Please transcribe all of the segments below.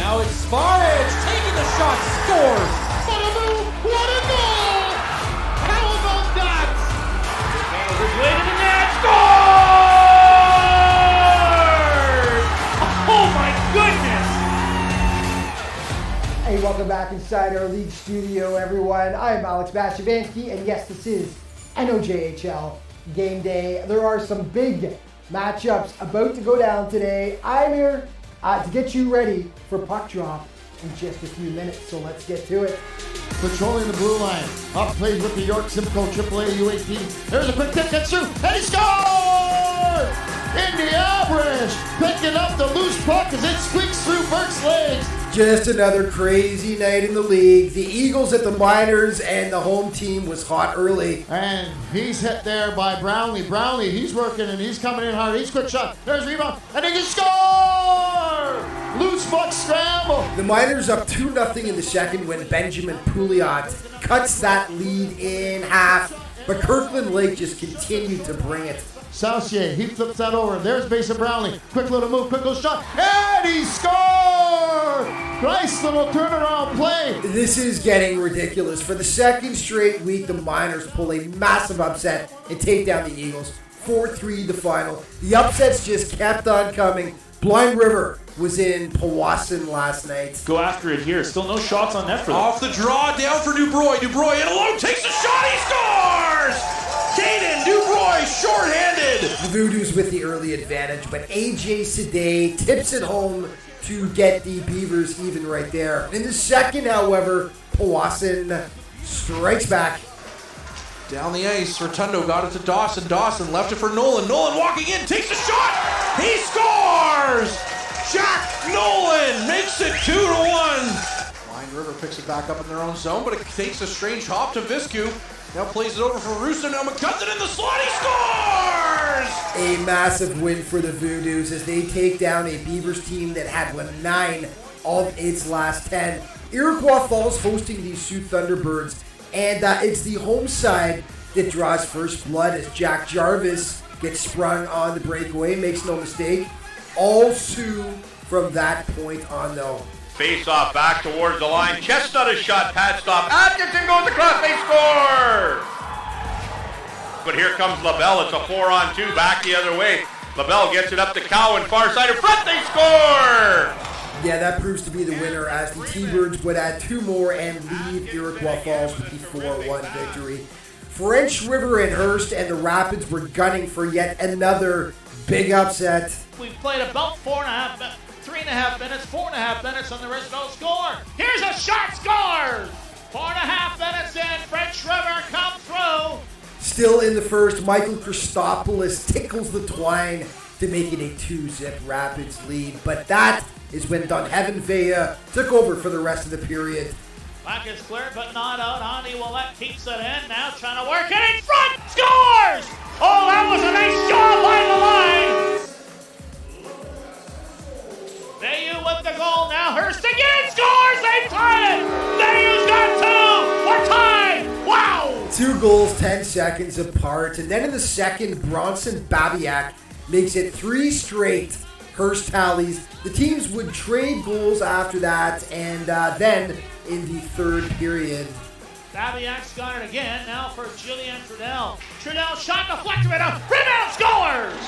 Now it's Spartage taking the shot, scores! What a move! What a goal! How about that? His way to the net, scores! Oh my goodness! Hey, welcome back inside our league studio, everyone. I'm Alex Bachevansky, and yes, this is NOJHL game day. There are some big matchups about to go down today. I'm here to get you ready for puck drop in just a few minutes, so let's get to it. Patrolling the blue line. Up plays with the York Simcoe AAA UAP. There's a quick tip, gets through, and he scores! Indy Abrish picking up the loose puck as it squeaks through Burke's legs. Just another crazy night in the league. The Eagles at the minors, and the home team was hot early. And he's hit there by Brownlee. Brownlee, he's working and he's coming in hard. He's quick shot. There's a rebound, and he can score! Loose puck scramble. The Miners up 2-0 in the second when Benjamin Pouliot cuts that lead in half. But Kirkland Lake just continued to bring it. Saucier, he flips that over. There's Mason Brownlee. Quick little move, quick little shot, and he scored! Nice little turnaround play. This is getting ridiculous. For the second straight week, the Miners pull a massive upset and take down the Eagles. 4-3 the final. The upsets just kept on coming. Blind River was in Powassan last night. Go after it here. Still no shots on net for them. Off the draw, down for Dubroy. Dubroy in alone, takes a shot, he scores! Caden Dubroy, shorthanded. The Voodoos with the early advantage, but AJ Sadeh tips it home to get the Beavers even right there. In the second, however, Powassan strikes back. Down the ice, Rotundo got it to Dawson. Dawson left it for Nolan. Nolan walking in, takes a shot. He scores! Jack Nolan makes it 2-1. Blind River picks it back up in their own zone, but it takes a strange hop to Viscu. Now plays it over for Russo. Now McCutcheon in the slot. He scores! A massive win for the Voodoos as they take down a Beavers team that had won 9 of its last 10. Iroquois Falls hosting the Sioux Thunderbirds, and it's the home side that draws first blood as Jack Jarvis gets sprung on the breakaway. Makes no mistake. All Sioux from that point on, though. Face off back towards the line. Chestnut a shot. Pad stop. Atkinson goes across. They score. But here comes LaBelle. It's a 4-on-2. Back the other way. LaBelle gets it up to Cowan. Far side in front. They score. Yeah, that proves to be the winner as the T-Birds would add 2 more and leave Iroquois Falls with the 4-1 victory. French River and Hearst and the Rapids were gunning for yet another big upset. We've played about 3.5 minutes, 4.5 minutes, and there is no score. Here's a shot, scores! 4.5 minutes in, French River come through. Still in the first, Michael Christopoulos tickles the twine to make it a 2-zip Rapids lead. But that is when Dunheaven Vea took over for the rest of the period. Puck is cleared, but not out. Ani Willette keeps it in. Now trying to work it in front. Scores! Oh, that was a nice job by the line. Veyu with the goal. Now Hearst again scores. They tie it. Veyu's got 2. We're tied. Wow. 2 goals, 10 seconds apart. And then in the second, Bronson Babiak makes it 3 straight Hearst tallies. The teams would trade goals after that, and then in the third period, Babiak's got it again, now for Julien Trudel. Trudel shot deflected, rebound scores!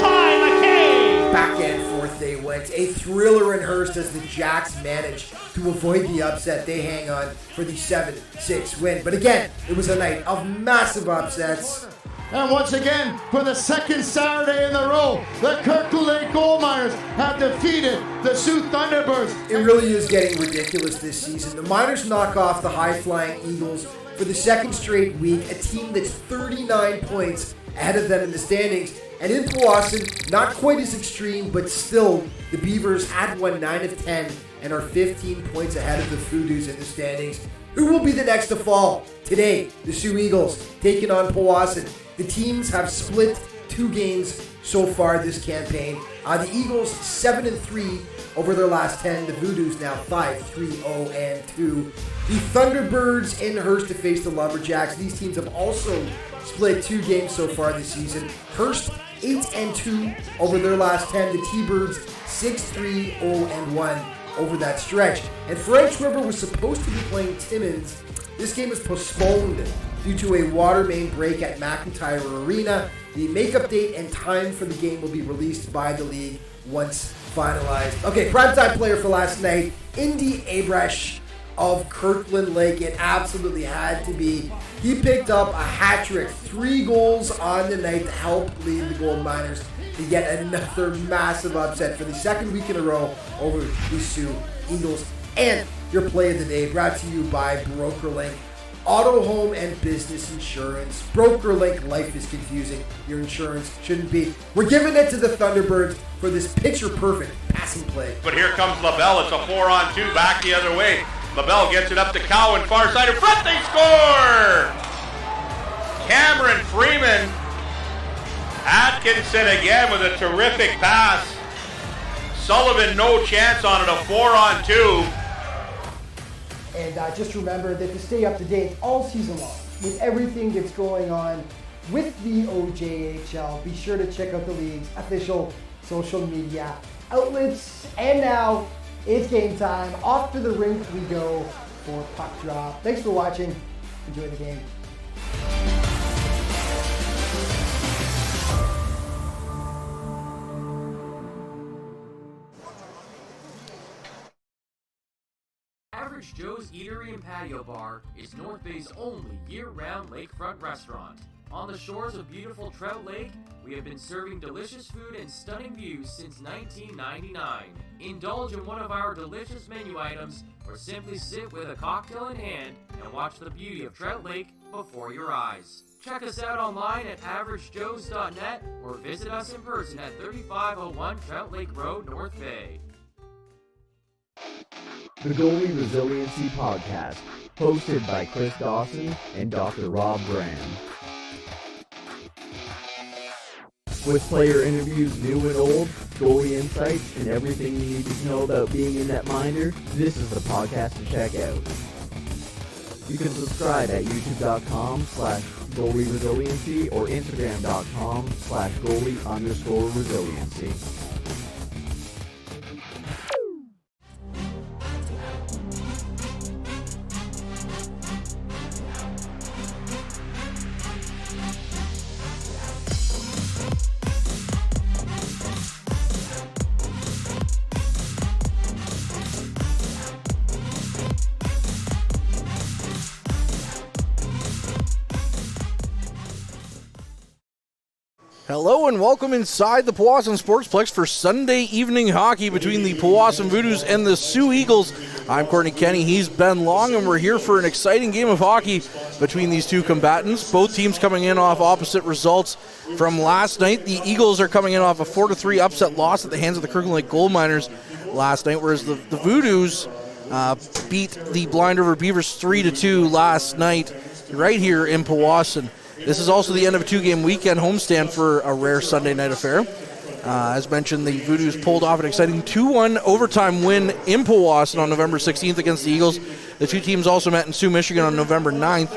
Ty McKay! back and forth they went. A thriller in Hearst as the Jacks managed to avoid the upset. They hang on for the 7-6 win. But again, it was a night of massive upsets. And once again, for the second Saturday in a row, the Kirkland Lake Gold Miners have defeated the Sioux Thunderbirds. It really is getting ridiculous this season. The Miners knock off the high-flying Eagles for the second straight week, a team that's 39 points ahead of them in the standings. And in Powassan, not quite as extreme, but still, the Beavers had won 9 of 10 and are 15 points ahead of the Voodoos in the standings. Who will be the next to fall? Today, the Soo Eagles taking on Powassan. The teams have split 2 games so far this campaign. The Eagles 7-3 over their last 10. The Voodoos now 5-3-0-2. The Thunderbirds in Hearst to face the Lumberjacks. These teams have also split 2 games so far this season. Hearst 8-2 over their last 10. The T-Birds 6-3-0-1. over that stretch. And French River was supposed to be playing Timmins. This game was postponed due to a water main break at McIntyre Arena. The makeup date and time for the game will be released by the league once finalized. Okay, primetime player for last night, Indy Abresh of Kirkland Lake. It absolutely had to be. He picked up a hat trick, 3 goals on the night to help lead the Gold Miners to get another massive upset for the second week in a row over the Soo Eagles. And your play of the day brought to you by BrokerLink. Auto, home, and business insurance. BrokerLink, life is confusing. Your insurance shouldn't be. We're giving it to the Thunderbirds for this picture-perfect passing play. But here comes LaBelle. It's a 4-on-2 back the other way. LaBelle gets it up to Cowan, far side in front. They score! Cameron Freeman. Atkinson again with a terrific pass. Sullivan no chance on it, a 4-on-2. And just remember that to stay up to date all season long with everything that's going on with the OJHL, be sure to check out the league's official social media outlets. And now it's game time. Off to the rink we go for puck drop. Thanks for watching. Enjoy the game. Average Joe's Eatery and Patio Bar is North Bay's only year-round lakefront restaurant. On the shores of beautiful Trout Lake, we have been serving delicious food and stunning views since 1999. Indulge in one of our delicious menu items, or simply sit with a cocktail in hand and watch the beauty of Trout Lake before your eyes. Check us out online at averagejoes.net or visit us in person at 3501 Trout Lake Road, North Bay. The Goalie Resiliency Podcast, hosted by Chris Dawson and Dr. Rob Graham. With player interviews new and old, goalie insights, and everything you need to know about being a netminder, this is the podcast to check out. You can subscribe at youtube.com/goalie resiliency or instagram.com/goalie_resiliency. Hello and welcome inside the Powassan Sportsplex for Sunday evening hockey between the Powassan Voodoos and the Soo Eagles. I'm Courtney Kenny, he's Ben Long, and we're here for an exciting game of hockey between these two combatants. Both teams coming in off opposite results from last night. The Eagles are coming in off a 4-3 upset loss at the hands of the Kirkland Lake Gold Miners last night, whereas the Voodoos beat the Blind River Beavers 3-2 last night right here in Powassan. This is also the end of a 2-game weekend homestand for a rare Sunday night affair. As mentioned, the Voodoos pulled off an exciting 2-1 overtime win in Powassan on November 16th against the Eagles. The two teams also met in Sioux, Michigan on November 9th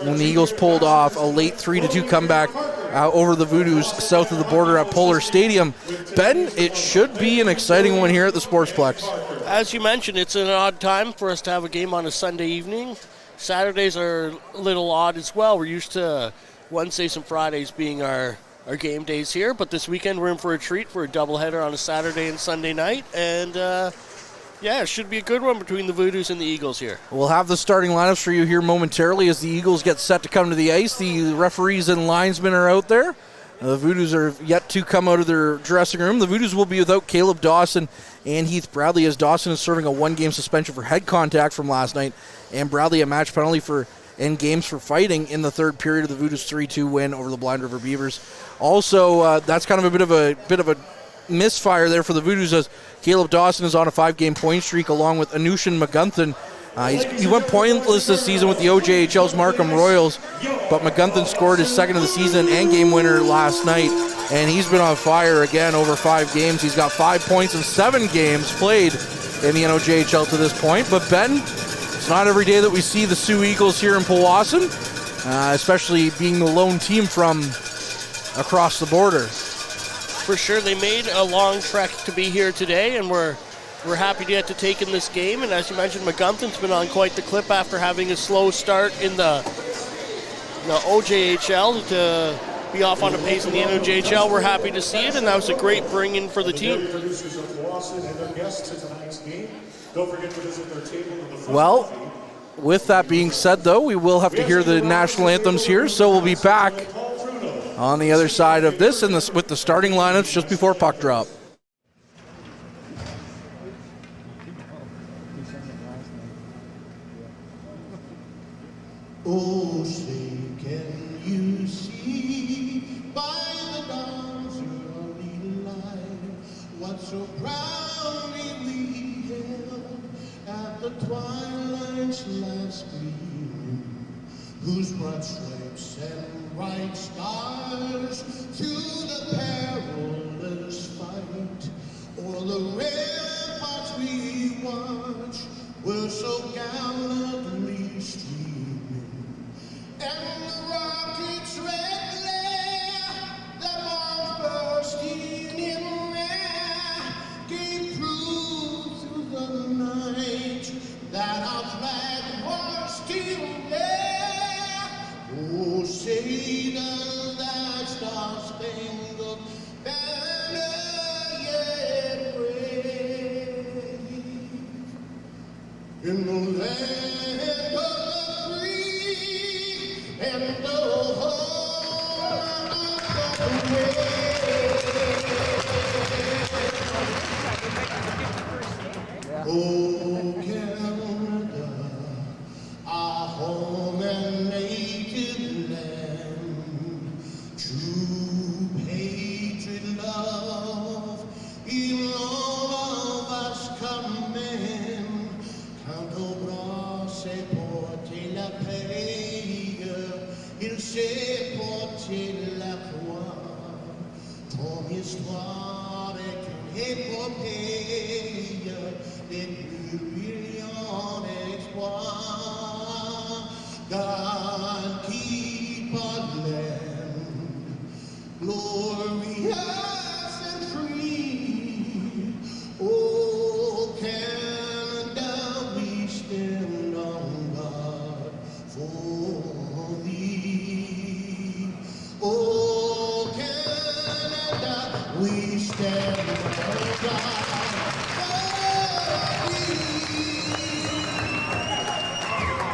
when the Eagles pulled off a late 3-2 comeback over the Voodoos south of the border at Polar Stadium. Ben, it should be an exciting one here at the Sportsplex. As you mentioned, it's an odd time for us to have a game on a Sunday evening. Saturdays are a little odd as well. We're used to Wednesdays and Fridays being our game days here, but this weekend we're in for a treat for a doubleheader on a Saturday and Sunday night, and it should be a good one between the Voodoos and the Eagles here. We'll have the starting lineups for you here momentarily as the Eagles get set to come to the ice. The referees and linesmen are out there. The Voodoos are yet to come out of their dressing room. The Voodoos will be without Caleb Dawson and Heath Bradley, as Dawson is serving a 1-game suspension for head contact from last night, and Bradley a match penalty for and games for fighting in the third period of the Voodoos 3-2 win over the Blind River Beavers. Also, that's kind of a bit of a misfire there for the Voodoos, as Caleb Dawson is on a 5-game point streak along with Anushin McGunthan. He went pointless this season with the OJHL's Markham Royals, but McGunthan scored his second of the season and game winner last night, and he's been on fire again over 5 games. He's got 5 points in 7 games played in the NOJHL to this point. But Ben, it's not every day that we see the Soo Eagles here in Powassan, especially being the lone team from across the border. For sure, they made a long trek to be here today, and we're we're happy to get to take in this game. And as you mentioned, McGumpton's been on quite the clip after having a slow start in the OJHL to be off on a pace in the NOJHL. We're happy to see it, and that was a great bring-in for the team. Well, with that being said, though, we will have to hear the national anthems here, so we'll be back on the other side of this and with the starting lineups just before puck drop. Oh, say, can you see by the dawn's early light what so proudly we hailed at the twilight's last gleaming, whose broad stripes and bright stars through the perilous fight o'er the ramparts we watched were so gallantly streaming. And the rocket's red glare, the bombs bursting in air, gave proof through the night that our flag was still there. Oh, say does that star-spangled banner yet wave in the land of the free and the home of the brave. Oh, Canada, our home and native land, true patriot love in all of us commend. Canto brasse porter la paix, il sait porter la croix. Ton histoire est une épopée, des plus brillants exploits. God keep our land glorious and free. Oh, Canada, we stand on guard for thee. Oh, Canada, we stand on guard for thee.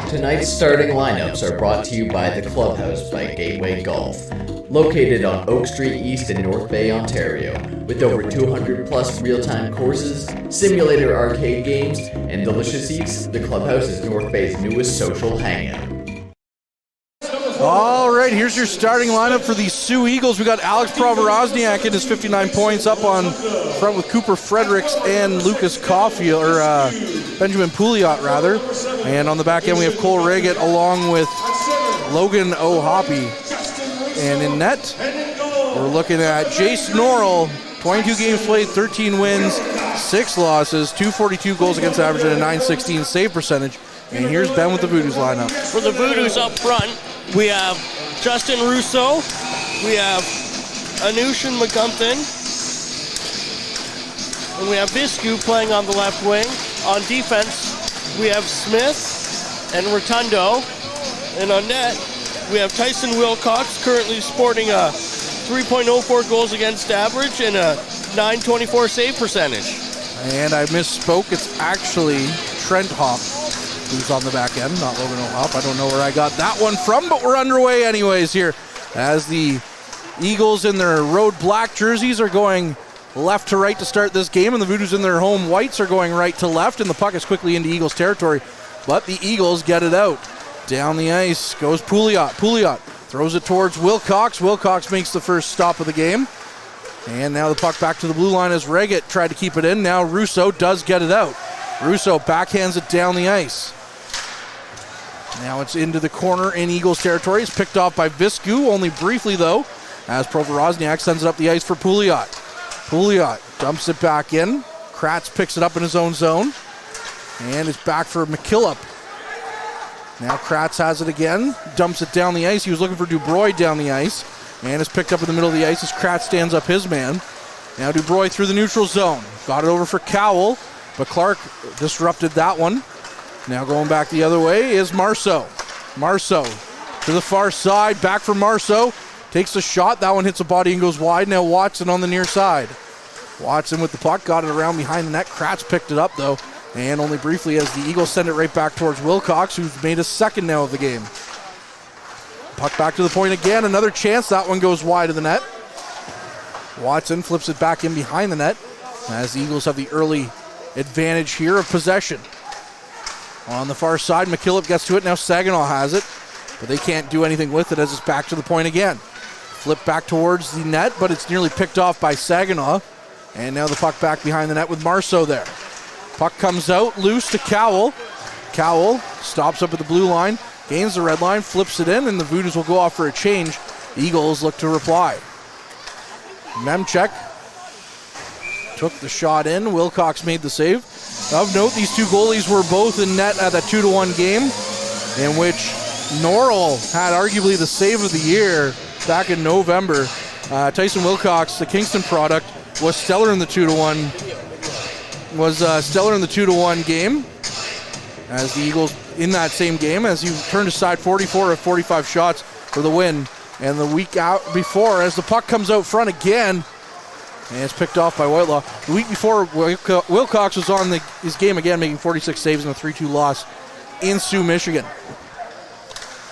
Tonight's starting lineups are brought to you by The Clubhouse by Gateway Golf. Located on Oak Street East in North Bay, Ontario, with over 200 plus real-time courses, simulator arcade games, and delicious eats, The Clubhouse is North Bay's newest social hangout. All right, here's your starting lineup for the Soo Eagles. We got Alex Provorozniak in his 59 points up on front with Cooper Fredericks and Lucas Caulfield, or Benjamin Pouliot, rather. And on the back end, we have Cole Reggett along with Logan O'Hoppy. And in net, we're looking at Jace Norrell, 22 games played, 13 wins, 6 losses, 242 goals against average, and a 916 save percentage. And here's Ben with the Voodoos lineup. For the Voodoos up front, we have Justin Russo, we have Anushin McGumpton, and we have Viscu playing on the left wing. On defense, we have Smith and Rotundo, and on net, we have Tyson Wilcox, currently sporting a 3.04 goals against average and a 924 save percentage. And I misspoke, it's actually Trent Hopp who's on the back end, not Logan O'Hopp. I don't know where I got that one from, but we're underway anyways here as the Eagles in their road black jerseys are going left to right to start this game, and the Voodoos in their home whites are going right to left, and the puck is quickly into Eagles territory, but the Eagles get it out. Down the ice goes Pouliot. Pouliot throws it towards Wilcox. Wilcox makes the first stop of the game. And now the puck back to the blue line as Reggett tried to keep it in. Now Russo does get it out. Russo backhands it down the ice. Now it's into the corner in Eagles territory. It's picked off by Viscu, only briefly though, as Provorozniak sends it up the ice for Pouliot. Pouliot dumps it back in. Kratz picks it up in his own zone. And it's back for McKillop. Now Kratz has it again, dumps it down the ice. He was looking for Dubroy down the ice, and it's picked up in the middle of the ice as Kratz stands up his man. Now Dubroy through the neutral zone. Got it over for Cowell. but Clark disrupted that one. Now going back the other way is Marceau. Marceau to the far side, back for Marceau. Takes a shot, that one hits a body and goes wide. Now Watson on the near side. Watson with the puck, got it around behind the net. Kratz picked it up though, and only briefly as the Eagles send it right back towards Wilcox, who's made a second now of the game. Puck back to the point again, another chance, that one goes wide of the net. Watson flips it back in behind the net as the Eagles have the early advantage here of possession. On the far side, McKillop gets to it, now Saginaw has it, but they can't do anything with it as it's back to the point again. Flip back towards the net, but it's nearly picked off by Saginaw. And now the puck back behind the net with Marceau there. Puck comes out, loose to Cowell. Cowell stops up at the blue line, gains the red line, flips it in, and the Voodoos will go off for a change. Eagles look to reply. Memchek took the shot in. Wilcox made the save. Of note, these two goalies were both in net at a 2-1 game in which Norrell had arguably the save of the year back in November. Tyson Wilcox, the Kingston product, was stellar in the 2-1 game as the Eagles in that same game as he turned aside 44 of 45 shots for the win. And the week out before, as the puck comes out front again, and it's picked off by Whitelaw. The week before, Wilcox was on his game again, making 46 saves in a 3-2 loss in Sioux, Michigan.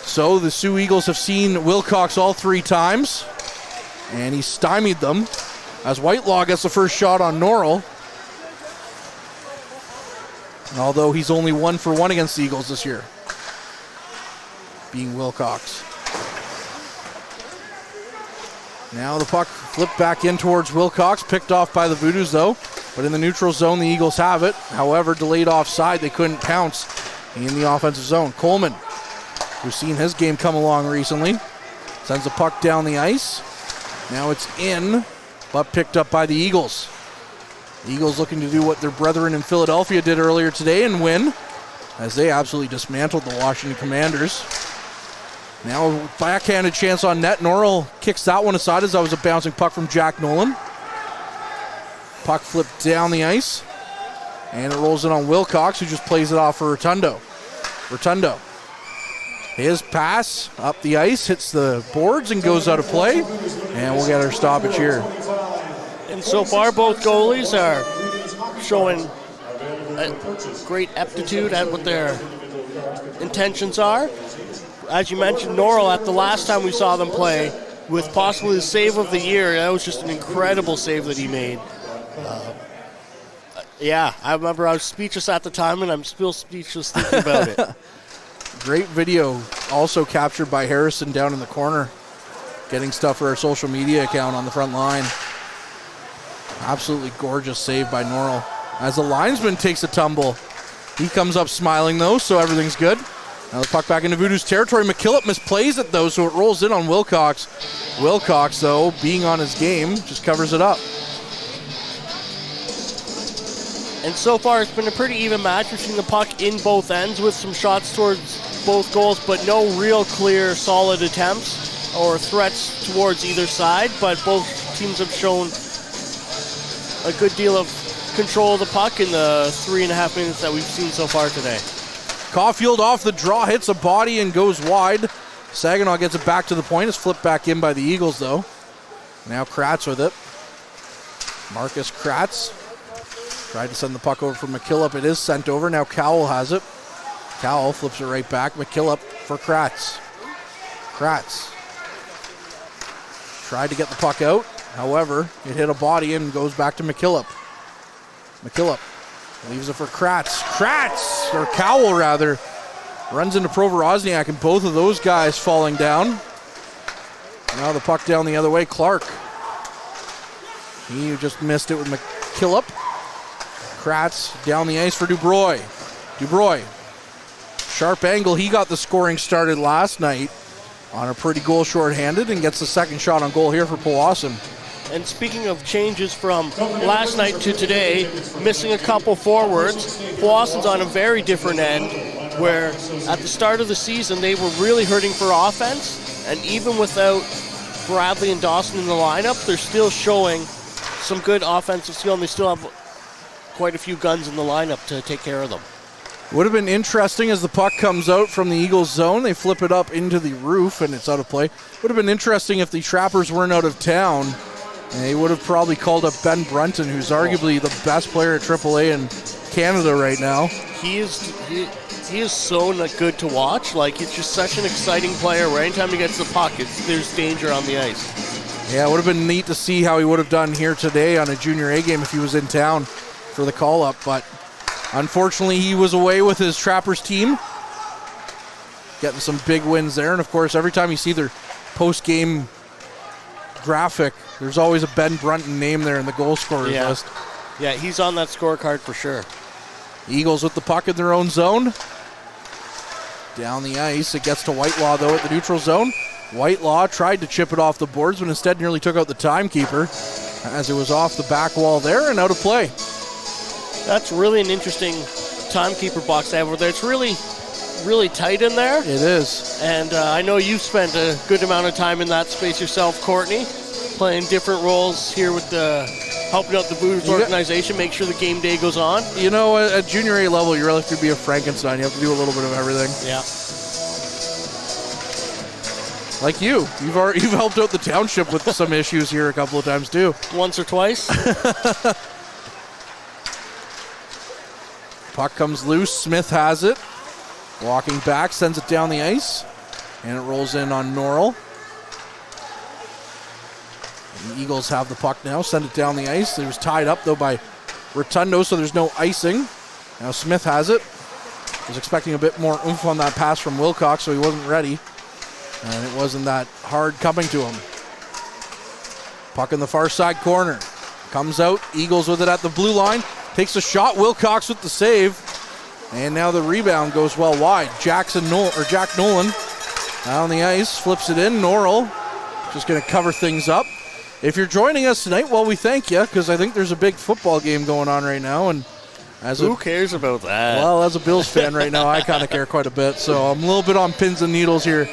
So the Sioux Eagles have seen Wilcox all 3 times, and he stymied them as Whitelaw gets the first shot on Norrell. And although he's only 1 for 1 against the Eagles this year, being Wilcox. Now the puck flipped back in towards Wilcox, picked off by the Voodoos though, but in the neutral zone the Eagles have it. However, delayed offside, they couldn't pounce in the offensive zone. Coleman, who's seen his game come along recently, sends the puck down the ice. Now it's in, but picked up by the Eagles. The Eagles looking to do what their brethren in Philadelphia did earlier today and win, as they absolutely dismantled the Washington Commanders. Now a backhanded chance on net. Norrell kicks that one aside as that was a bouncing puck from Jack Nolan. Puck flipped down the ice, and it rolls in on Wilcox, who just plays it off for Rotundo. Rotundo. His pass up the ice, hits the boards and goes out of play, and we'll get our stoppage here. And so far, both goalies are showing a great aptitude at what their intentions are. As you mentioned, Norrell, at the last time we saw them play, with possibly the save of the year, that was just an incredible save that he made. Yeah, I remember I was speechless at the time, and I'm still speechless thinking about it. Great video also captured by Harrison down in the corner, getting stuff for our social media account on the front line. Absolutely gorgeous save by Norrell. As the linesman takes a tumble, he comes up smiling though, so everything's good. Now the puck back into Voodoo's territory. McKillop misplays it though, so it rolls in on Wilcox. Wilcox, though, being on his game, just covers it up. And so far, it's been a pretty even match. We've seen the puck in both ends with some shots towards both goals, but no real clear, solid attempts or threats towards either side. But both teams have shown a good deal of control of the puck in the 3.5 minutes that we've seen so far today. Caulfield off the draw, hits a body and goes wide. Saginaw gets it back to the point. It's flipped back in by the Eagles, though. Now Kratz with it. Marcus Kratz tried to send the puck over for McKillop. It is sent over. Now Cowell has it. Cowell flips it right back. McKillop for Kratz. Kratz tried to get the puck out. However, it hit a body and goes back to McKillop. McKillop leaves it for Kratz. Kratz, or Cowell rather, runs into Provorozniak, and both of those guys falling down. Now the puck down the other way. Clark. He just missed it with McKillop. Kratz down the ice for Dubroy. Dubroy. Sharp angle. He got the scoring started last night on a pretty goal shorthanded and gets the second shot on goal here for Powassan. And speaking of changes from last night to today, missing a couple forwards, Powassan's on a very different end, where at the start of the season they were really hurting for offense, and even without Bradley and Dawson in the lineup, they're still showing some good offensive skill, and they still have quite a few guns in the lineup to take care of them. Would have been interesting as the puck comes out from the Eagles zone. They flip it up into the roof, and it's out of play. Would have been interesting if the Trappers weren't out of town. They would have probably called up Ben Brunton, who's arguably the best player at AAA in Canada right now. He is so good to watch. Like, he's just such an exciting player where anytime he gets the puck, there's danger on the ice. Yeah, it would have been neat to see how he would have done here today on a Junior A game if he was in town for the call-up, but unfortunately he was away with his Trappers team, getting some big wins there. And of course, every time you see their post-game graphic, there's always a Ben Brunton name there in the goal scorers list. Yeah, he's on that scorecard for sure. Eagles with the puck in their own zone. Down the ice, it gets to Whitelaw though at the neutral zone. Whitelaw tried to chip it off the boards, but instead nearly took out the timekeeper as it was off the back wall there and out of play. That's really an interesting timekeeper box they have over there. It's really tight in there. It is. And I know you've spent a good amount of time in that space yourself, Courtney, playing different roles here with helping out the Voodoos organization, make sure the game day goes on. You know, at Junior A level, you really have to be a Frankenstein. You have to do a little bit of everything. Yeah. Like you. You've helped out the township with some issues here a couple of times too. Once or twice. Puck comes loose. Smith has it. Walking back, sends it down the ice. And it rolls in on Norrell. And the Eagles have the puck now. Send it down the ice. It was tied up, though, by Rotundo, so there's no icing. Now Smith has it. Was expecting a bit more oomph on that pass from Wilcox, so he wasn't ready. And it wasn't that hard coming to him. Puck in the far side corner. Comes out. Eagles with it at the blue line. Takes a shot. Wilcox with the save. And now the rebound goes well wide. Jack Nolan on the ice. Flips it in. Norrell just going to cover things up. If you're joining us tonight, well, we thank you, because I think there's a big football game going on right now. And who cares about that? Well, as a Bills fan right now, I kind of care quite a bit. So I'm a little bit on pins and needles here.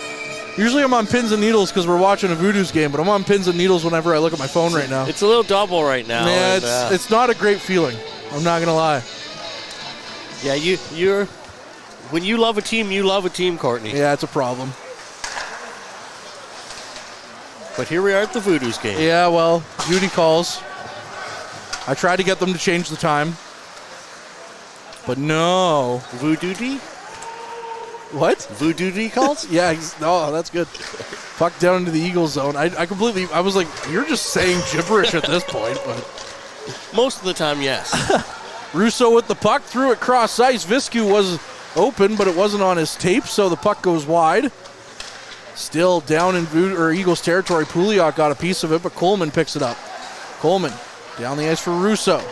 Usually I'm on pins and needles because we're watching a Voodoos game, but I'm on pins and needles whenever I look at my phone right now. It's a little double right now. Yeah, it's not a great feeling. I'm not going to lie. Yeah, you're when you love a team, Courtney. Yeah, it's a problem. But here we are at the Voodoos game. Yeah, well, Judy calls. I tried to get them to change the time. But no. Voodoo-dee? What? Voodoo-dee calls? Yeah, that's good. Puck down into the Eagles zone. I was like, you're just saying gibberish at this point. But most of the time, yes. Russo with the puck, threw it cross ice. Viscu was open, but it wasn't on his tape, so the puck goes wide. Still down in Eagles territory. Pouliot got a piece of it, but Coleman picks it up. Coleman down the ice for Russo.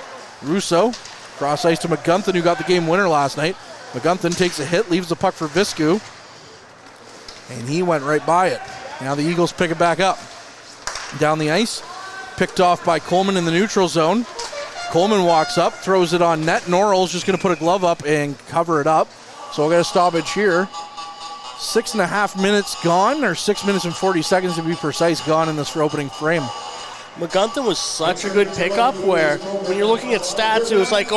Russo cross ice to McGunthin, who got the game winner last night. McGunthin takes a hit, leaves the puck for Viscu, and he went right by it. Now the Eagles pick it back up. Down the ice, picked off by Coleman in the neutral zone. Coleman walks up, throws it on net. Norrell's just going to put a glove up and cover it up. So we'll get a stoppage here. 6.5 minutes gone, or 6 minutes and 40 seconds to be precise, gone in this opening frame. McGunthin was such a good pickup where when you're looking at stats, it was like,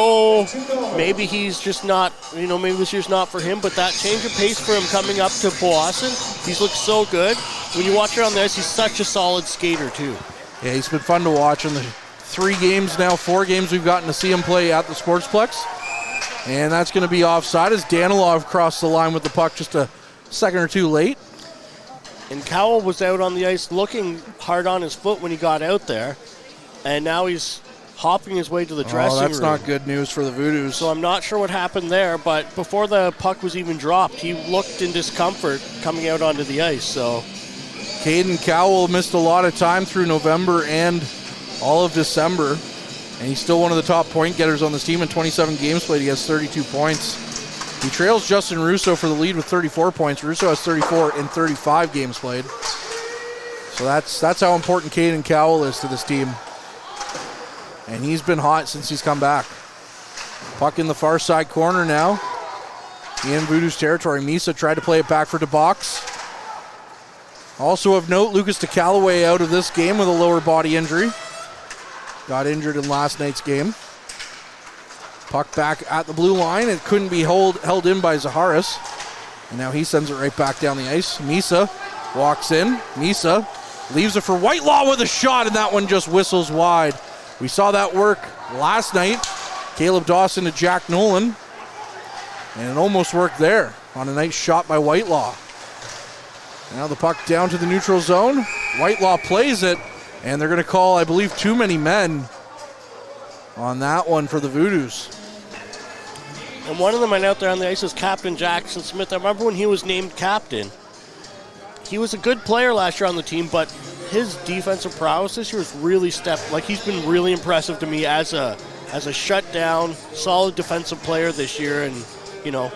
maybe he's just not, maybe this year's not for him, but that change of pace for him coming up to Powassan, he's looked so good. When you watch around this, he's such a solid skater too. Yeah, he's been fun to watch in the 4 games we've gotten to see him play at the Sportsplex. And that's going to be offside as Danilov crossed the line with the puck just a second or two late. And Cowell was out on the ice looking hard on his foot when he got out there. And now he's hopping his way to the dressing room. That's not good news for the Voodoos. So I'm not sure what happened there, but before the puck was even dropped, he looked in discomfort coming out onto the ice. So Caden Cowell missed a lot of time through November and all of December. And he's still one of the top point getters on this team. In 27 games played, he has 32 points. He trails Justin Russo for the lead with 34 points. Russo has 34 in 35 games played. So that's how important Caden Cowell is to this team. And he's been hot since he's come back. Puck in the far side corner now. In Voodoos territory. Misa tried to play it back for DeBox. Also of note, Lucas DeCallaway out of this game with a lower body injury. Got injured in last night's game. Puck back at the blue line. It couldn't be held in by Zaharis. And now he sends it right back down the ice. Misa walks in. Misa leaves it for Whitelaw with a shot, and that one just whistles wide. We saw that work last night. Caleb Dawson to Jack Nolan. And it almost worked there on a nice shot by Whitelaw. Now the puck down to the neutral zone. Whitelaw plays it, and they're going to call, I believe, too many men on that one for the Voodoos. And one of the men out there on the ice is Captain Jackson Smith. I remember when he was named captain. He was a good player last year on the team, but his defensive prowess this year has really he's been really impressive to me as a shutdown, solid defensive player this year. And, you know,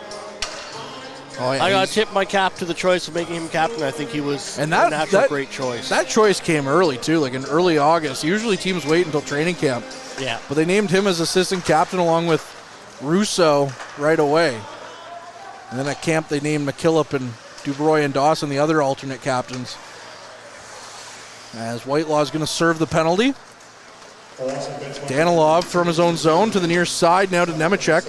I got to tip my cap to the choice of making him captain. I think he was a natural great choice. That choice came early, too, like in early August. Usually teams wait until training camp. Yeah. But they named him as assistant captain along with Russo right away. And then at camp they named McKillop and Dubroy and Dawson the other alternate captains. As Whitelaw is going to serve the penalty. Danilov from his own zone to the near side, now to Nemechek.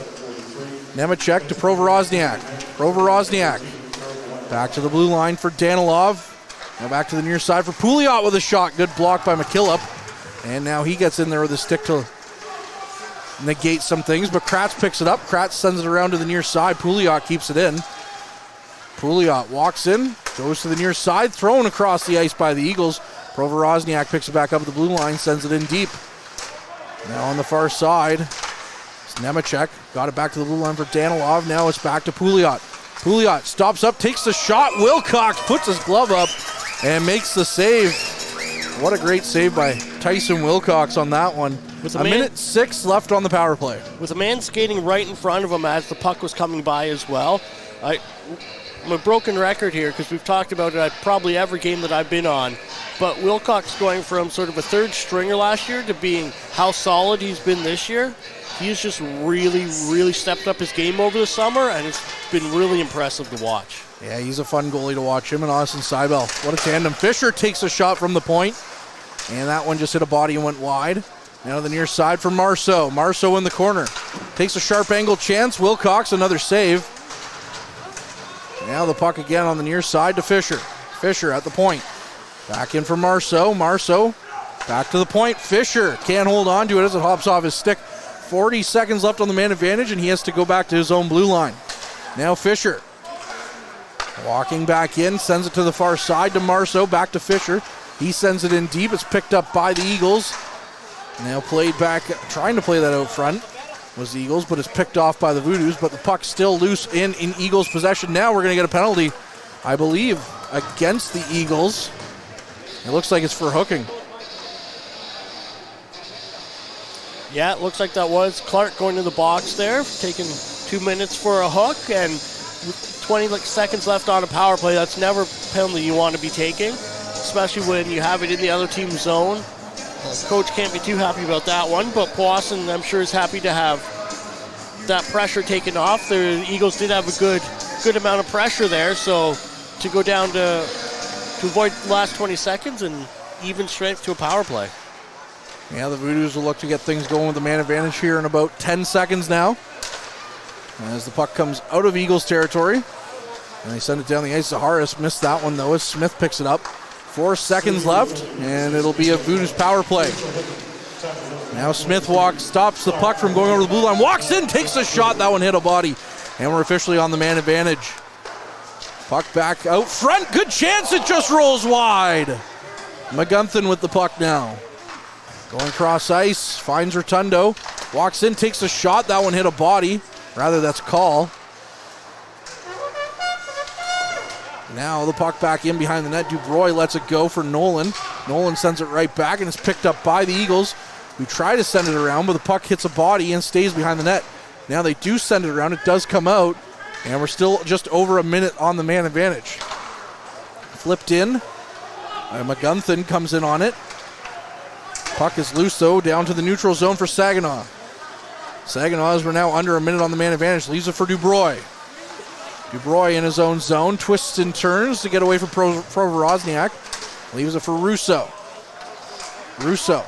Nemechek to Provorozniak. Provorozniak back to the blue line for Danilov. Now back to the near side for Pouliot with a shot. Good block by McKillop. And now he gets in there with a stick to negate some things, but Kratz picks it up. Kratz sends it around to the near side. Pouliot keeps it in. Pouliot walks in, goes to the near side, thrown across the ice by the Eagles. Provorozniak picks it back up at the blue line, sends it in deep. Now on the far side, it's Nemechek. Got it back to the blue line for Danilov. Now it's back to Pouliot. Pouliot stops up, takes the shot. Wilcox puts his glove up and makes the save. What a great save by Tyson Wilcox on that one. With a minute 6 left on the power play. With a man skating right in front of him as the puck was coming by as well. I'm a broken record here because we've talked about it at probably every game that I've been on. But Wilcox going from sort of a third stringer last year to being how solid he's been this year. He's just really, really stepped up his game over the summer, and it's been really impressive to watch. Yeah, he's a fun goalie to watch. Him and Austin Seibel. What a tandem. Fisher takes a shot from the point, and that one just hit a body and went wide. Now to the near side for Marceau. Marceau in the corner. Takes a sharp angle chance. Wilcox, another save. Now the puck again on the near side to Fisher. Fisher at the point. Back in for Marceau. Marceau back to the point. Fisher can't hold on to it as it hops off his stick. 40 seconds left on the man advantage, and he has to go back to his own blue line. Now Fisher. Walking back in, sends it to the far side to Marceau. Back to Fisher. He sends it in deep. It's picked up by the Eagles. Now played back, trying to play that out front was the Eagles, but it's picked off by the Voodoos, but the puck's still loose in Eagles possession. Now we're going to get a penalty, I believe, against the Eagles. It looks like it's for hooking. Yeah, it looks like that was Clark going to the box there, taking 2 minutes for a hook, and with 20 seconds left on a power play, that's never a penalty you want to be taking, especially when you have it in the other team's zone. Coach can't be too happy about that one, but Powassan, I'm sure, is happy to have that pressure taken off. The Eagles did have a good amount of pressure there, so to go down to avoid the last 20 seconds and even strength to a power play. Yeah, the Voodoos will look to get things going with the man advantage here in about 10 seconds now. As the puck comes out of Eagles territory, and they send it down the ice. Zaharis missed that one, though, as Smith picks it up. 4 seconds left, and it'll be a Voodoos power play. Now Smith stops the puck from going over the blue line, walks in, takes a shot. That one hit a body, and we're officially on the man advantage. Puck back out front, good chance, it just rolls wide. McGunthin with the puck now. Going cross ice, finds Rotundo, walks in, takes a shot. That one hit a body, rather that's a call. Now the puck back in behind the net. Dubroy lets it go for Nolan. Nolan sends it right back, and it's picked up by the Eagles, who try to send it around, but the puck hits a body and stays behind the net. Now they do send it around. It does come out, and we're still just over a minute on the man advantage. Flipped in. McGunthin comes in on it. Puck is loose, though, down to the neutral zone for Saginaw. Saginaw, as we're now under a minute on the man advantage, leaves it for Dubroy. Dubroy in his own zone, twists and turns to get away from Provorozniak. Leaves it for Russo. Russo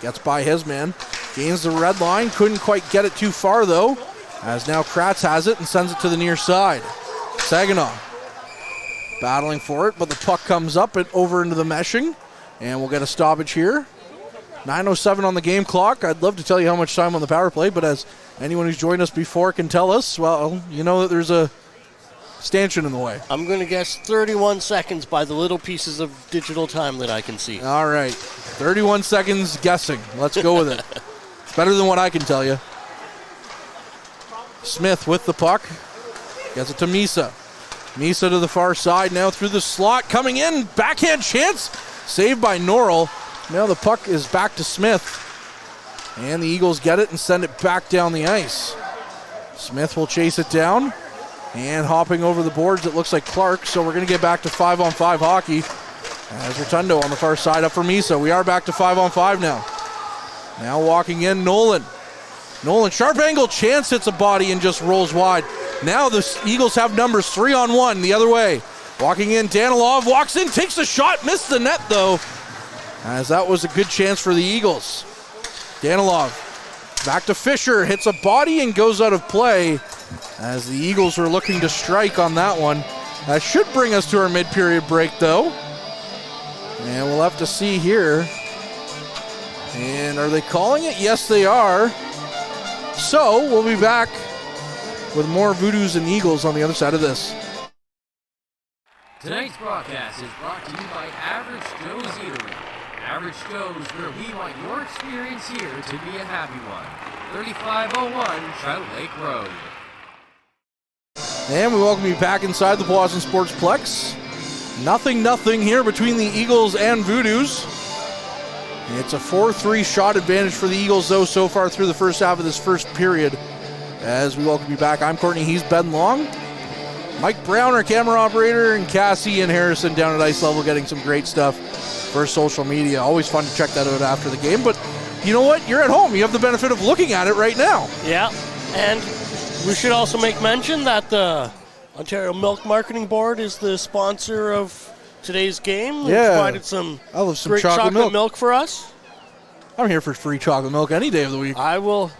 gets by his man. Gains the red line. Couldn't quite get it too far, though, as now Kratz has it and sends it to the near side. Saginaw battling for it, but the puck comes up and over into the meshing, and we'll get a stoppage here. 9:07 on the game clock. I'd love to tell you how much time on the power play, but as anyone who's joined us before can tell us, well, you know that there's a stanchion in the way. I'm going to guess 31 seconds by the little pieces of digital time that I can see. All right, 31 seconds guessing. Let's go with it. It's better than what I can tell you. Smith with the puck. Gets it to Misa. Misa to the far side now through the slot. Coming in. Backhand chance. Saved by Norrell. Now the puck is back to Smith. And the Eagles get it and send it back down the ice. Smith will chase it down. And hopping over the boards, it looks like Clark. So we're going to get back to 5-on-5 hockey. As Rotundo on the far side up for Misa. We are back to 5-on-5 now. Now walking in, Nolan. Nolan, sharp angle, chance hits a body and just rolls wide. Now the Eagles have numbers 3-on-1 the other way. Walking in, Danilov walks in, takes the shot, missed the net though, as that was a good chance for the Eagles. Danilov back to Fisher, hits a body and goes out of play as the Eagles are looking to strike on that one. That should bring us to our mid-period break though. And we'll have to see here. And are they calling it? Yes, they are. So we'll be back with more Voodoos and Eagles on the other side of this. Tonight's broadcast is brought to you by Average Joe's Eatery. Average Joe's, where we want your experience here to be a happy one. 3501 Trout Lake Road. And we welcome you back inside the Powassan Sportsplex. 0-0 here between the Eagles and Voodoos. It's a 4-3 shot advantage for the Eagles, though, so far through the first half of this first period. As we welcome you back, I'm Courtney, he's Ben Long. Mike Brown, our camera operator, and Cassie and Harrison down at ice level getting some great stuff for social media. Always fun to check that out after the game, but you know what? You're at home. You have the benefit of looking at it right now. Yeah, and we should also make mention that the Ontario Milk Marketing Board is the sponsor of today's game. Yeah. They provided some great chocolate milk for us. I'm here for free chocolate milk any day of the week. I will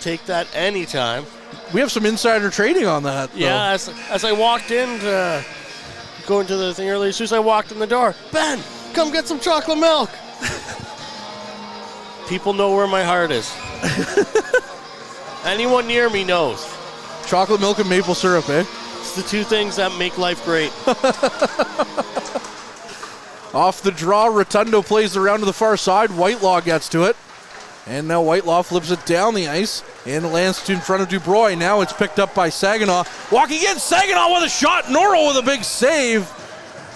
take that anytime. We have some insider trading on that, though. Yeah, as I walked in to go into the thing earlier, as soon as I walked in the door, Ben, come get some chocolate milk. People know where my heart is. Anyone near me knows. Chocolate milk and maple syrup, eh? It's the two things that make life great. Off the draw, Rotundo plays around to the far side. Whitelaw gets to it. And now Whitelaw flips it down the ice. And it lands in front of Dubroy. Now it's picked up by Saginaw. Walking in, Saginaw with a shot. Norrell with a big save.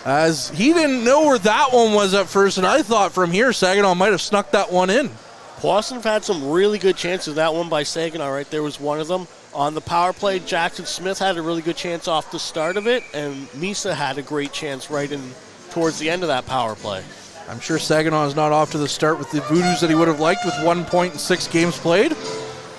As he didn't know where that one was at first. And I thought from here, Saginaw might have snuck that one in. Powassan have had some really good chances. That one by Saginaw right there was one of them. On the power play, Jackson Smith had a really good chance off the start of it. And Misa had a great chance right in towards the end of that power play. I'm sure Saginaw is not off to the start with the Voodoos that he would have liked with 1 point in 6 games played.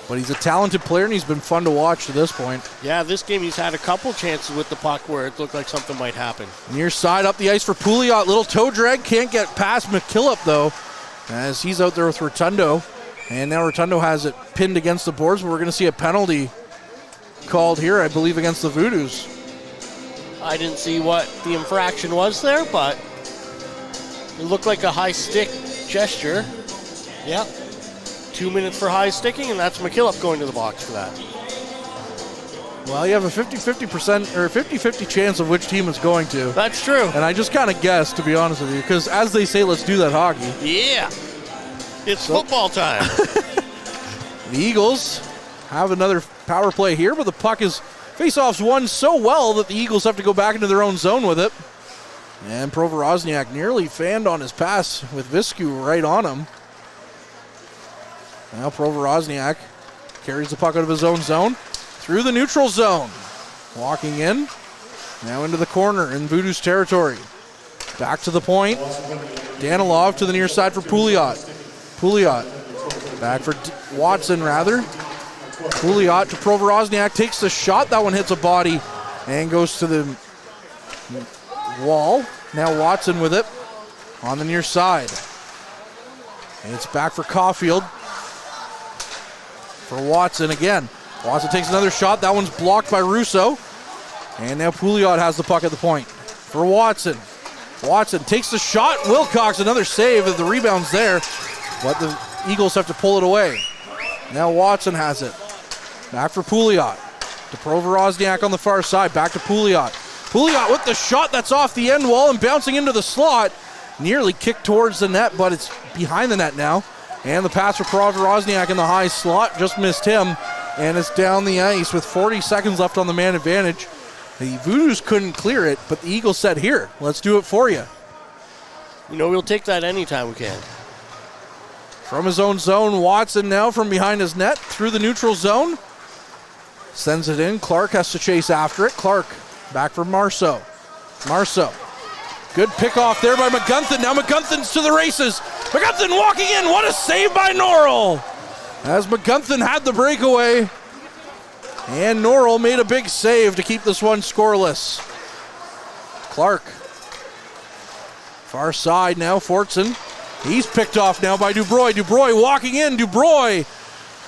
But he's a talented player, and he's been fun to watch to this point. Yeah, this game he's had a couple chances with the puck where it looked like something might happen. Near side up the ice for Pouliot. Little toe drag. Can't get past McKillop, though, as he's out there with Rotundo. And now Rotundo has it pinned against the boards, but we're going to see a penalty called here, I believe, against the Voodoos. I didn't see what the infraction was there, but it looked like a high stick gesture. Yeah. 2 minutes for high sticking, and that's McKillop going to the box for that. Well, you have a 50-50% or 50-50 chance of which team it's going to. That's true. And I just kind of guessed, to be honest with you, because as they say, let's do that hockey. Yeah. It's football time. The Eagles have another power play here, but the puck is face-offs won so well that the Eagles have to go back into their own zone with it. And Provorozniak nearly fanned on his pass with Viscu right on him. Now Provorozniak carries the puck out of his own zone through the neutral zone. Walking in, now into the corner in Voodoos territory. Back to the point. Danilov to the near side for Pouliot. Pouliot back for Watson, rather. Pouliot to Provorozniak, takes the shot. That one hits a body and goes to the wall. Now Watson with it on the near side. And it's back for Caulfield. for Watson again. Watson takes another shot. That one's blocked by Russo. And now Pouliot has the puck at the point for Watson. Watson takes the shot. Wilcox, another save. The rebound's there, but the Eagles have to pull it away. Now Watson has it. Back for Pouliot. To Provorozniak on the far side. Back to Pouliot. Pouliot with the shot that's off the end wall and bouncing into the slot. Nearly kicked towards the net, but it's behind the net now. And the pass for Provorozniak in the high slot. Just missed him. And it's down the ice with 40 seconds left on the man advantage. The Voodoos couldn't clear it, but the Eagles said, here, let's do it for you. You know, we'll take that anytime we can. From his own zone, Watson now from behind his net through the neutral zone. Sends it in. Clark has to chase after it. Clark back for Marceau. Marceau. Good pick off there by McGunthin. Now McGunthin's to the races. McGunthin walking in. What a save by Norrell. As McGunthin had the breakaway. And Norrell made a big save to keep this one scoreless. Clark. Far side now, Fortson. He's picked off now by Dubroy. Dubroy walking in. Dubroy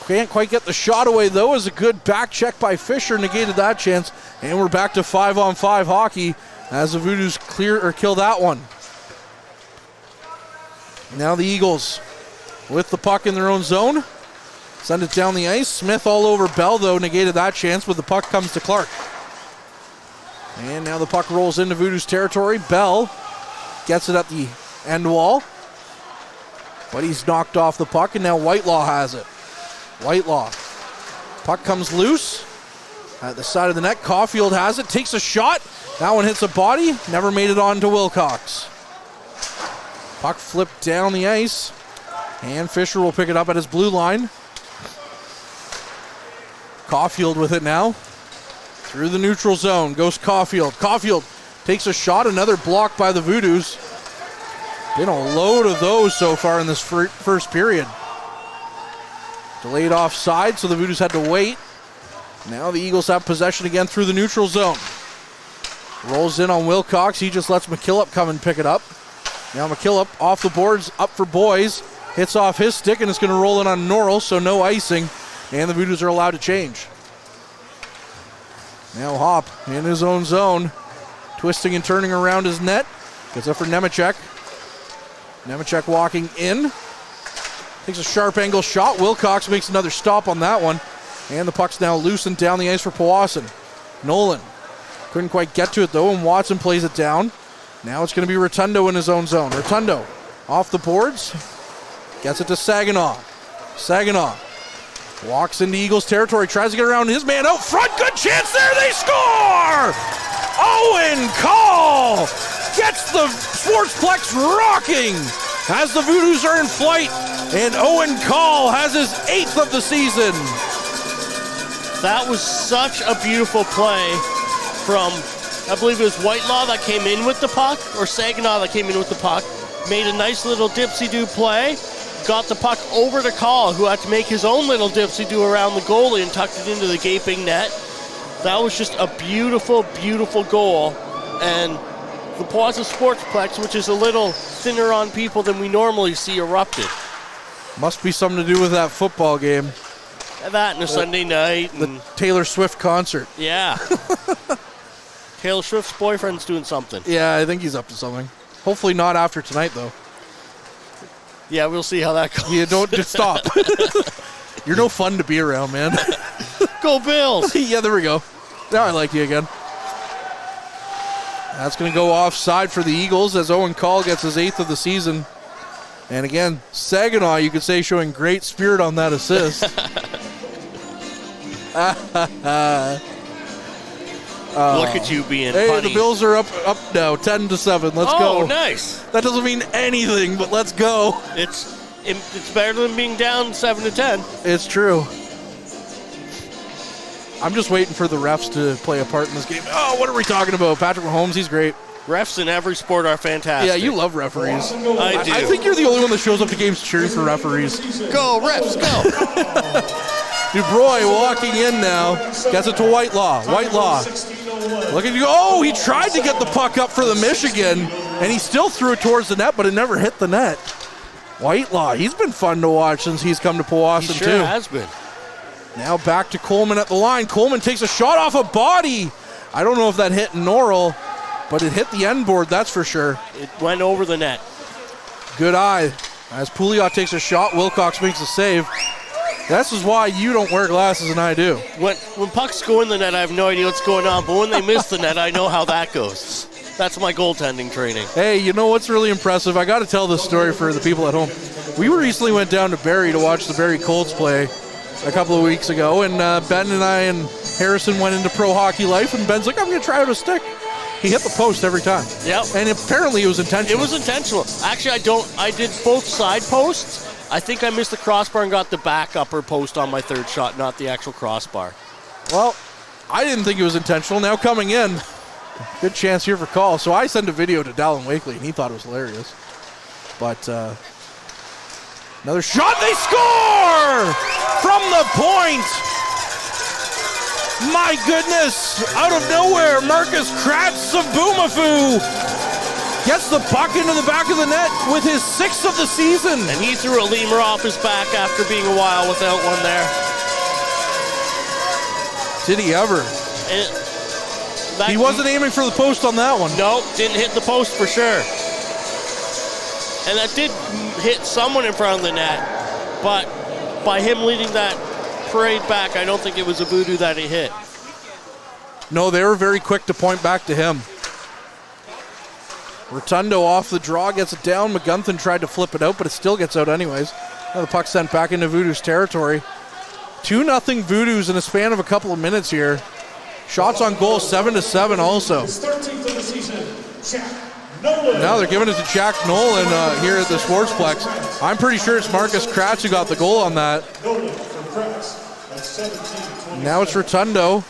can't quite get the shot away, though, as a good back check by Fisher negated that chance. And we're back to 5-on-5 hockey as the Voodoos clear or kill that one. Now the Eagles with the puck in their own zone. Send it down the ice. Smith all over Bell, though, negated that chance, but the puck comes to Clark. And now the puck rolls into Voodoos territory. Bell gets it at the end wall, but he's knocked off the puck, and now Whitelaw has it. Whitelaw. Puck comes loose at the side of the net. Caulfield has it, takes a shot. That one hits a body, never made it on to Wilcox. Puck flipped down the ice, and Fisher will pick it up at his blue line. Caulfield with it now. Through the neutral zone goes Caulfield. Caulfield takes a shot, another block by the Voodoos. Been a load of those so far in this first period. Delayed offside, so the Voodoos had to wait. Now the Eagles have possession again through the neutral zone. Rolls in on Wilcox. He just lets McKillop come and pick it up. Now McKillop off the boards, up for Boys. Hits off his stick, and it's going to roll in on Norrell, so no icing. And the Voodoos are allowed to change. Now Hop in his own zone. Twisting and turning around his net. Gets up for Nemechek. Nemechek walking in. Takes a sharp angle shot. Wilcox makes another stop on that one. And the puck's now loosened down the ice for Powassan. Nolan couldn't quite get to it, though, and Watson plays it down. Now it's going to be Rotundo in his own zone. Rotundo off the boards. Gets it to Saginaw. Saginaw walks into Eagles territory, tries to get around his man out front. Good chance there, they score! Owen Call gets the Sportsplex rocking as the Voodoos are in flight, and Owen Call has his 8th of the season. That was such a beautiful play from, I believe it was Whitelaw that came in with the puck, or Saginaw that came in with the puck. Made a nice little dipsy-do play. Got the puck over to Call, who had to make his own little dipsy-do around the goalie and tucked it into the gaping net. That was just a beautiful, beautiful goal. And the Powassan Sportsplex, which is a little thinner on people than we normally see, erupted. Must be something to do with that football game. That and a Sunday night. The Taylor Swift concert. Yeah. Taylor Swift's boyfriend's doing something. Yeah, I think he's up to something. Hopefully not after tonight, though. Yeah, we'll see how that goes. Yeah, don't just stop. You're no fun to be around, man. Go Bills! Yeah, there we go. Now I like you again. That's going to go offside for the Eagles as Owen Call gets his 8th of the season. And again, Saginaw, you could say, showing great spirit on that assist. Look at you being punny. The Bills are up now, 10-7. Let's go. Oh, nice. That doesn't mean anything, but let's go. It's better than being down 7-10. It's true. I'm just waiting for the refs to play a part in this game. Oh, what are we talking about? Patrick Mahomes, he's great. Refs in every sport are fantastic. Yeah, you love referees. I do. I think you're the only one that shows up to games cheering for referees. Go, refs, go. Dubroy walking in now. Gets it to Whitelaw. Whitelaw. Look at you. Oh, he tried to get the puck up for the Michigan, and he still threw it towards the net, but it never hit the net. Whitelaw, he's been fun to watch since he's come to Powassan, he sure too. has been. Now back to Coleman at the line. Coleman takes a shot off a body. I don't know if that hit Norrell, but it hit the end board, that's for sure. It went over the net. Good eye. As Pouliot takes a shot, Wilcox makes a save. This is why you don't wear glasses and I do. When pucks go in the net, I have no idea what's going on, but when they miss the net, I know how that goes. That's my goaltending training. Hey, you know what's really impressive? I got to tell this story for the people at home. We recently went down to Barrie to watch the Barrie Colts play a couple of weeks ago, and Ben and I and Harrison went into pro hockey life, and Ben's like, I'm going to try out a stick. He hit the post every time. Yep. And apparently it was intentional. It was intentional. Actually, I did both side posts. I think I missed the crossbar and got the back upper post on my third shot, not the actual crossbar. Well, I didn't think it was intentional. Now coming in, good chance here for call. So I sent a video to Dallin Wakely, and he thought it was hilarious. But another shot, they score! From the point! My goodness, out of nowhere, Marcus Kratz of Boomafoo gets the puck into the back of the net with his 6th of the season. And he threw a lemur off his back after being a while without one there. Did he ever? He wasn't aiming for the post on that one. No, didn't hit the post for sure. And that did hit someone in front of the net, but by him leading that parade back, I don't think it was a Voodoo that he hit. No, they were very quick to point back to him. Rotundo off the draw, gets it down. McGunthin tried to flip it out, but it still gets out anyways. Now the puck sent back into Voodoo's territory. 2-0 Voodoos in a span of a couple of minutes here. Shots on goal, 7-7 also. Now they're giving it to Jack Nolan here at the Sportsplex. I'm pretty sure it's Marcus Kratz who got the goal on that. Now it's Rotundo.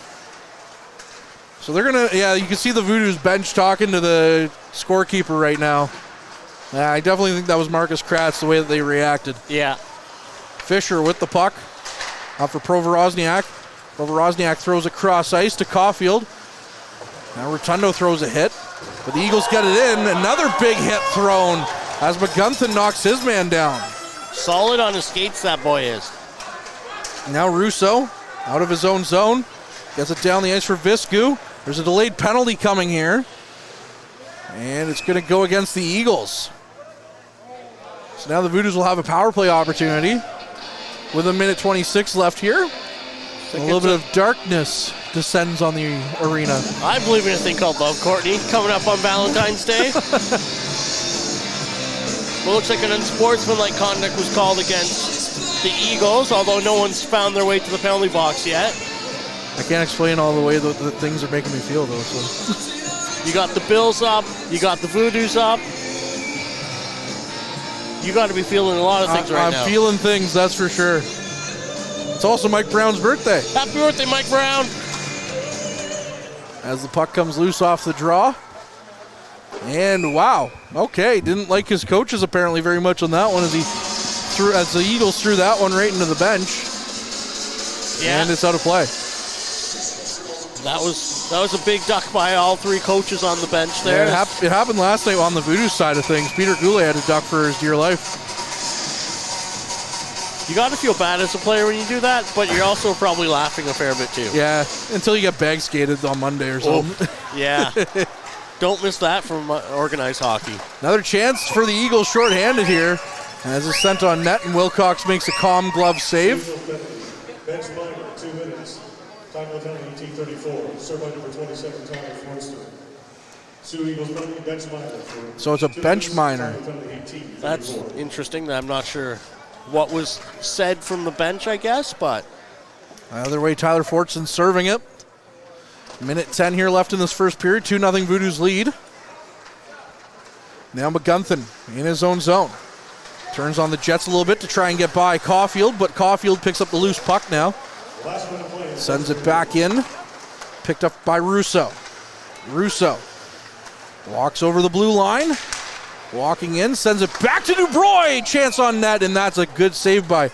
So they're going to, you can see the Voodoos bench talking to the scorekeeper right now. I definitely think that was Marcus Kratz, the way that they reacted. Yeah. Fisher with the puck. Out for Provorozniak. Provorozniak throws it cross ice to Caulfield. Now Rotundo throws a hit, but the Eagles get it in. Another big hit thrown as McGunthin knocks his man down. Solid on his skates, that boy is. Now Russo out of his own zone. Gets it down the ice for Viscu. There's a delayed penalty coming here. And it's going to go against the Eagles. So now the Voodoos will have a power play opportunity with 1:26 left here. A little bit of darkness descends on the arena. I believe in a thing called love, Courtney, coming up on Valentine's Day. Well, looks like an unsportsmanlike conduct was called against the Eagles, although no one's found their way to the penalty box yet. I can't explain all the way that things are making me feel, though. So. You got the Bills up. You got the Voodoos up. You got to be feeling a lot of things right now. I'm feeling things, that's for sure. It's also Mike Brown's birthday. Happy birthday, Mike Brown. As the puck comes loose off the draw. And wow, okay, didn't like his coaches apparently very much on that one as the Eagles threw that one right into the bench. Yeah. And it's out of play. That was a big duck by all three coaches on the bench there. Yeah, it happened last night on the Voodoo side of things. Peter Goulet had to duck for his dear life. You got to feel bad as a player when you do that, but you're also probably laughing a fair bit too. Yeah, until you get bag skated on Monday or something. Yeah. Don't miss that from organized hockey. Another chance for the Eagles shorthanded here. As it's sent on net, and Wilcox makes a calm glove save. Bench minor, 2 minutes. Time of penalty, 18:34. Serve by number 27, Tyler Forster. Soo Eagles penalty, bench minor. So it's a bench minor. That's interesting. I'm not sure what was said from the bench, I guess, but. Either way, Tyler Fortson serving it. 1:10 here left in this first period. 2-0 Voodoos lead. Now McGunthin in his own zone. Turns on the Jets a little bit to try and get by Caulfield, but Caulfield picks up the loose puck now. Sends it back in. Picked up by Russo. Russo walks over the blue line. Walking in, sends it back to Dubroy. Chance on net, and that's a good save by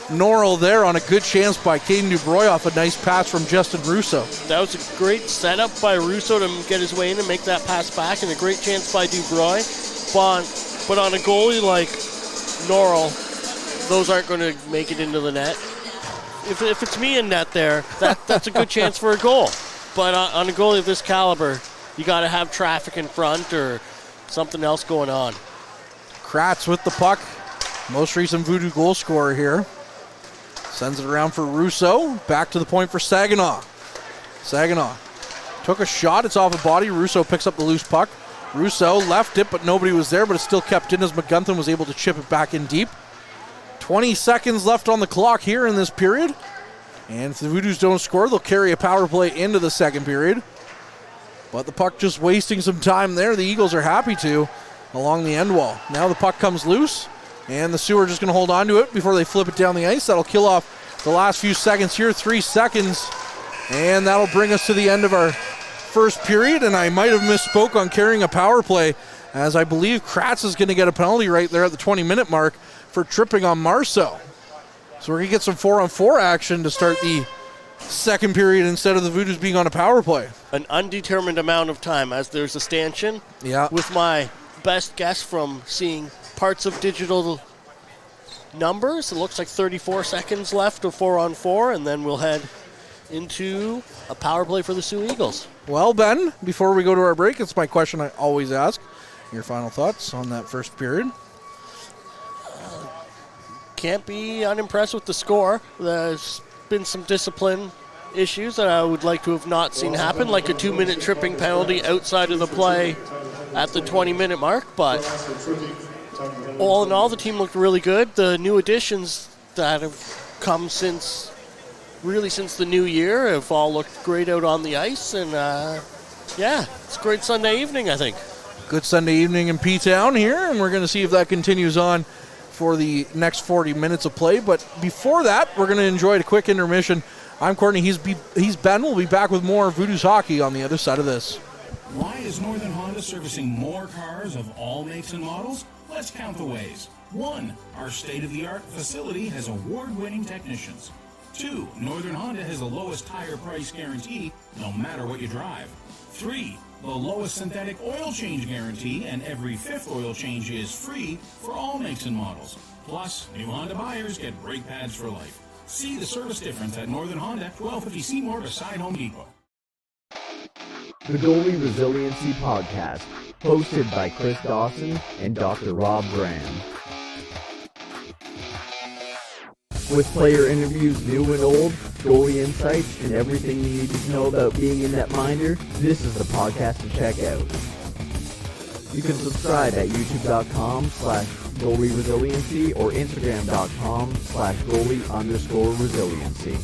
Norrell there on a good chance by Caden Dubroy off a nice pass from Justin Russo. That was a great setup by Russo to get his way in and make that pass back, and a great chance by Dubroy. But on a goalie like Norrell, those aren't going to make it into the net. if it's me in net there, that's a good chance for a goal. But on a goalie of this caliber, you got to have traffic in front or something else going on. Kratz with the puck. Most recent Voodoo goal scorer here. Sends it around for Russo. Back to the point for Saginaw. Saginaw took a shot. It's off a body. Russo picks up the loose puck. Russo left it, but nobody was there, but it's still kept in as McGunthin was able to chip it back in deep. 20 seconds left on the clock here in this period. And if the Voodoos don't score, they'll carry a power play into the second period. But the puck just wasting some time there. The Eagles are happy to along the end wall. Now the puck comes loose, and the Sioux are just going to hold on to it before they flip it down the ice. That'll kill off the last few seconds here, 3 seconds. And that'll bring us to the end of our first period. And I might have misspoke on carrying a power play, as I believe Kratz is going to get a penalty right there at the 20-minute mark for tripping on Marceau. So we're going to get some 4-on-4 action to start the second period instead of the Voodoos being on a power play. An undetermined amount of time as there's a stanchion. Yeah. With my best guess from seeing parts of digital numbers, it looks like 34 seconds left of 4-on-4, and then we'll head into a power play for the Soo Eagles. Well, Ben, before we go to our break, it's my question I always ask. Your final thoughts on that first period? Can't be unimpressed with the score. There's been some discipline issues that I would like to have not seen happen, like a 2-minute tripping penalty outside of the play at the 20-minute mark. But all in all, the team looked really good. The new additions that have come since the new year have all looked great out on the ice. And yeah, it's a great Sunday evening, I think. Good Sunday evening in P-Town here, and we're going to see if that continues on for the next 40 minutes of play. But before that, we're going to enjoy a quick intermission. I'm Courtney. He's Ben. We'll be back with more Voodoos hockey on the other side of this. Why is Northern Honda servicing more cars of all makes and models? Let's count the ways. 1. Our state-of-the-art facility has award-winning technicians. 2. Northern Honda has the lowest tire price guarantee, no matter what you drive. 3. The lowest synthetic oil change guarantee, and every 5th oil change is free for all makes and models. Plus, new Honda buyers get brake pads for life. See the service difference at Northern Honda, 1250 Seymour beside Home Depot. The Goalie Resiliency Podcast, hosted by Chris Dawson and Dr. Rob Graham. With player interviews new and old, goalie insights, and everything you need to know about being a netminder, this is the podcast to check out. You can subscribe at youtube.com/goalie resiliency or instagram.com/goalie_resiliency.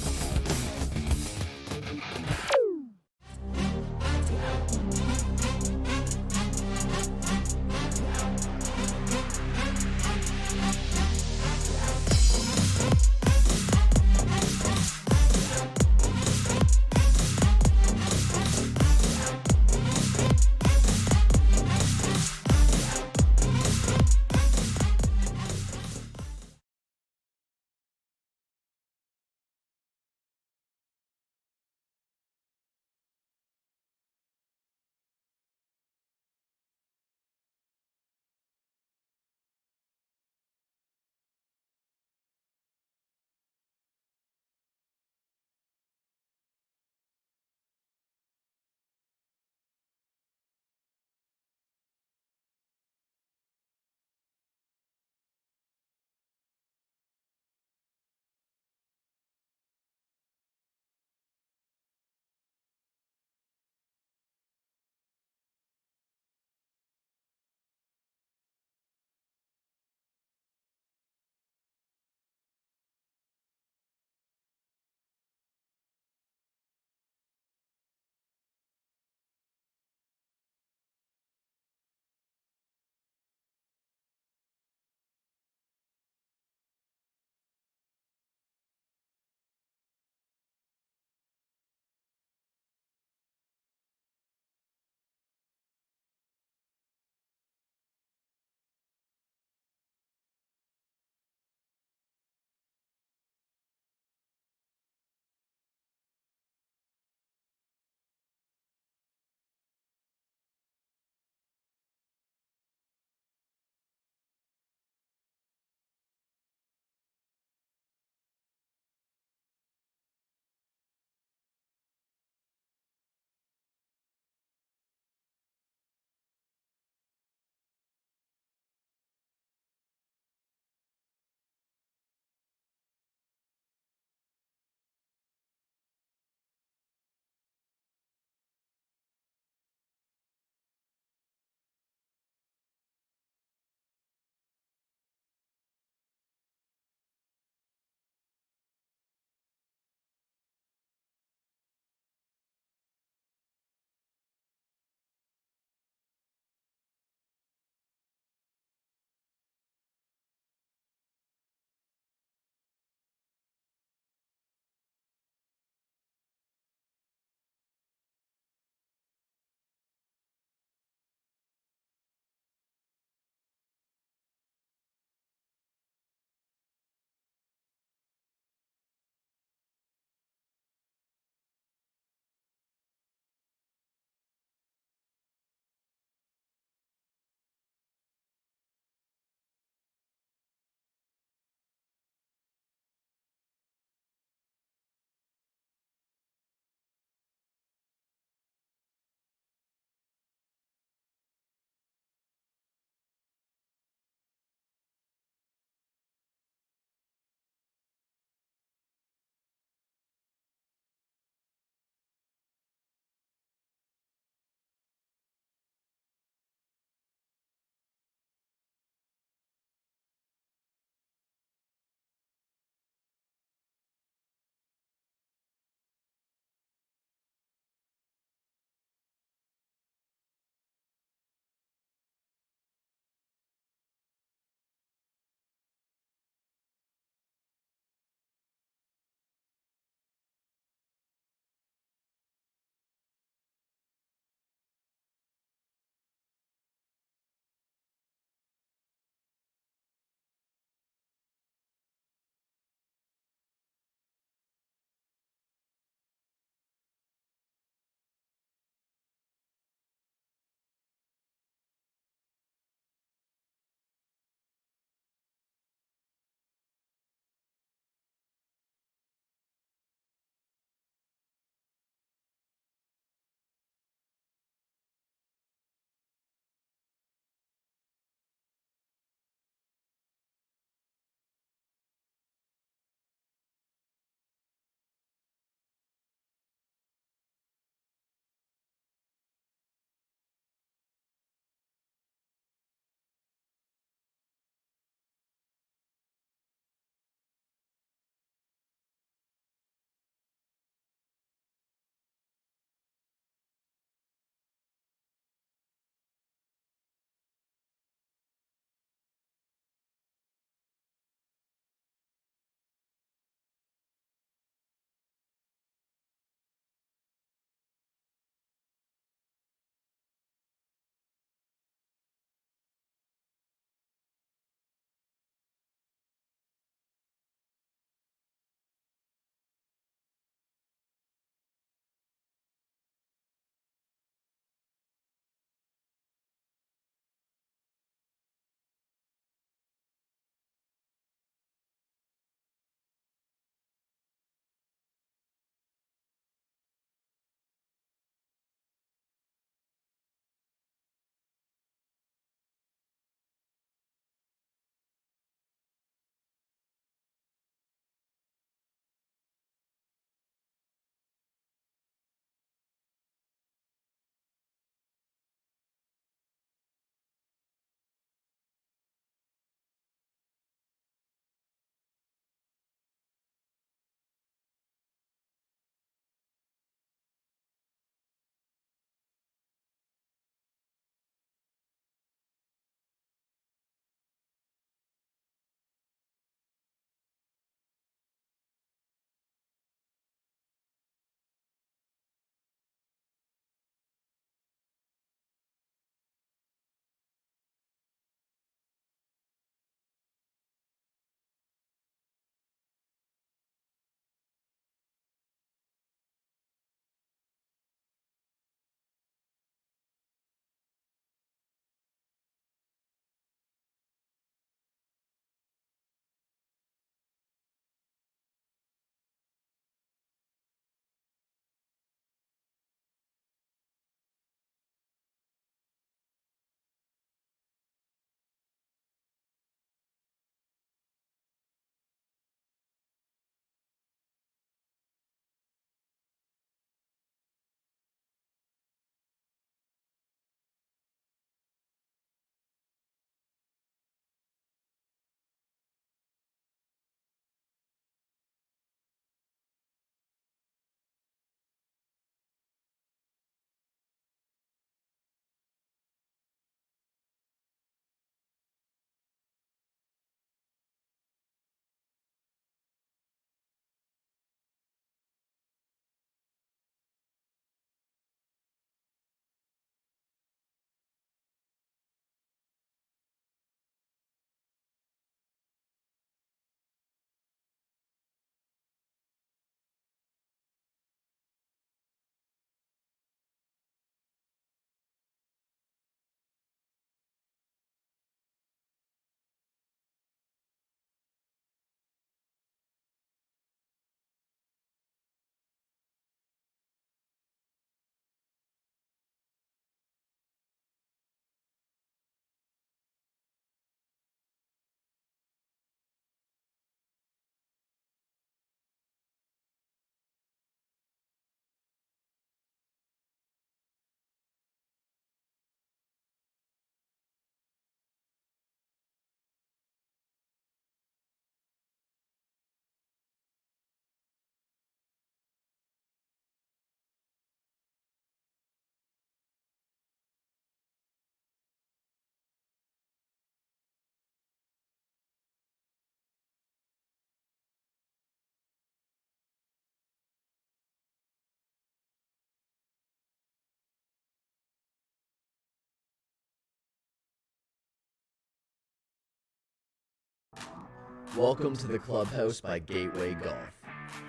Welcome to the Clubhouse by Gateway Golf.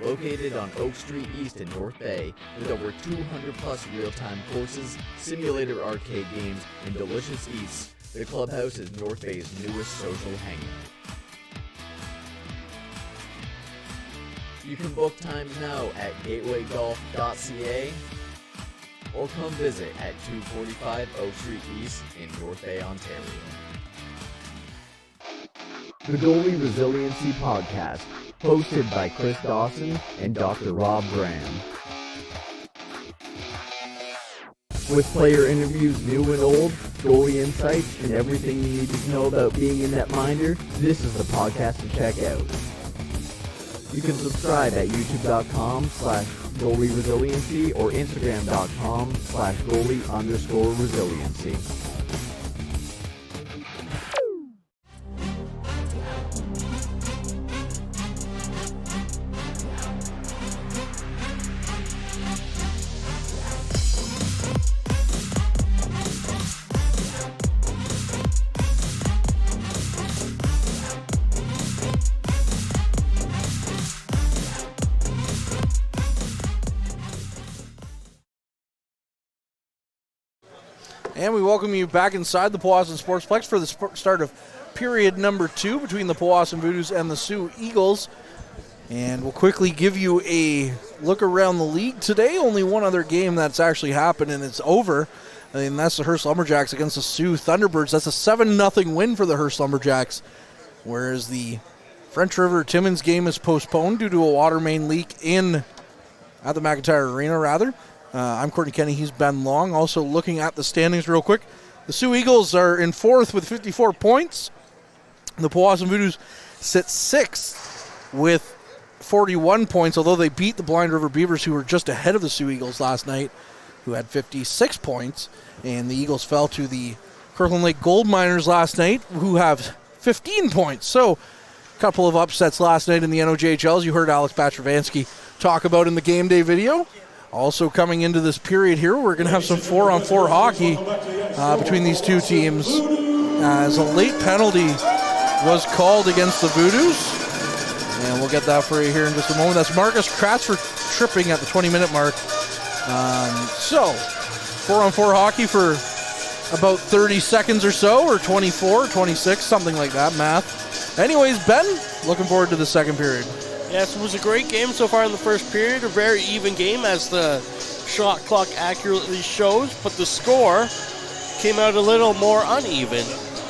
Located on Oak Street East in North Bay, with over 200 plus real-time courses, simulator arcade games, and delicious eats, the Clubhouse is North Bay's newest social hangout. You can book times now at gatewaygolf.ca or come visit at 245 Oak Street East in North Bay, Ontario. The Goalie Resiliency Podcast, hosted by Chris Dawson and Dr. Rob Graham. With player interviews new and old, goalie insights, and everything you need to know about being a netminder, this is the podcast to check out. You can subscribe at youtube.com/goalie-resiliency or instagram.com/goalie_resiliency. And we welcome you back inside the Powassan Sportsplex for the start of period number 2 between the Powassan Voodoos and the Soo Eagles. And we'll quickly give you a look around the league today. Only one other game that's actually happened, and it's over. And that's the Hearst Lumberjacks against the Soo Thunderbirds. That's a 7-0 win for the Hearst Lumberjacks, whereas the French River Timmins game is postponed due to a water main leak at the McIntyre Arena, rather. I'm Courtney Kenny, he's Ben Long. Also looking at the standings real quick. The Soo Eagles are in 4th with 54 points. The Powassan Voodoos sit 6th with 41 points, although they beat the Blind River Beavers, who were just ahead of the Soo Eagles last night, who had 56 points. And the Eagles fell to the Kirkland Lake Gold Miners last night, who have 15 points. So a couple of upsets last night in the NOJHL, as you heard Alex Patravansky talk about in the game day video. Also coming into this period here, we're going to have some 4-on-4 hockey between these two teams, as a late penalty was called against the Voodoos. And we'll get that for you here in just a moment. That's Marcus Kratz for tripping at the 20-minute mark. So, 4-on-4 hockey for about 30 seconds or so, or 24, 26, something like that, math. Anyways, Ben, looking forward to the second period. Yes, it was a great game so far in the first period, a very even game as the shot clock accurately shows, but the score came out a little more uneven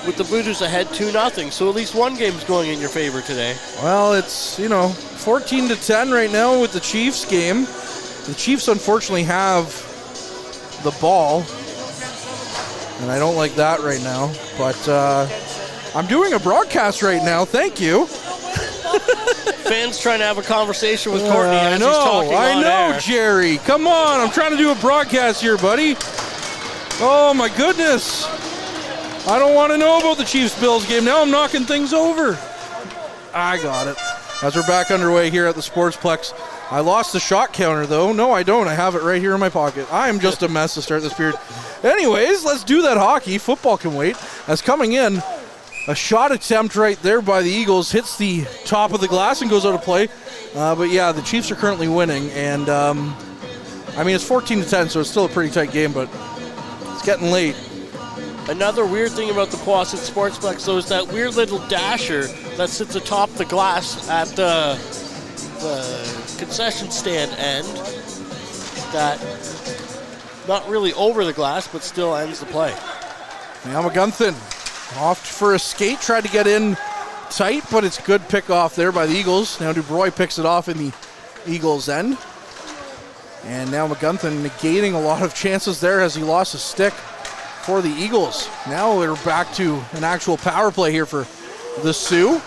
with the Voodoos ahead 2-0, so at least one game's going in your favor today. Well, it's, 14-10 right now with the Chiefs game. The Chiefs unfortunately have the ball, and I don't like that right now, but I'm doing a broadcast right now, thank you. Fans trying to have a conversation with Courtney as he's talking on air. Jerry. Come on, I'm trying to do a broadcast here, buddy. Oh, my goodness. I don't want to know about the Chiefs-Bills game. Now I'm knocking things over. I got it. As we're back underway here at the Sportsplex. I lost the shot counter, though. No, I don't. I have it right here in my pocket. I am just a mess to start this period. Anyways, let's do that hockey. Football can wait. As coming in, a shot attempt right there by the Eagles hits the top of the glass and goes out of play. But yeah, the Chiefs are currently winning. And, it's 14-10, so it's still a pretty tight game, but it's getting late. Another weird thing about the Powassan Sportsplex, though, is that weird little dasher that sits atop the glass at the concession stand end that not really over the glass, but still ends the play. Now McGunthin off for a skate, tried to get in tight, but it's good pick off there by the Eagles. Now DuBrois picks it off in the Eagles' end. And now McGunthin negating a lot of chances there as he lost his stick for the Eagles. Now we're back to an actual power play here for the Soo.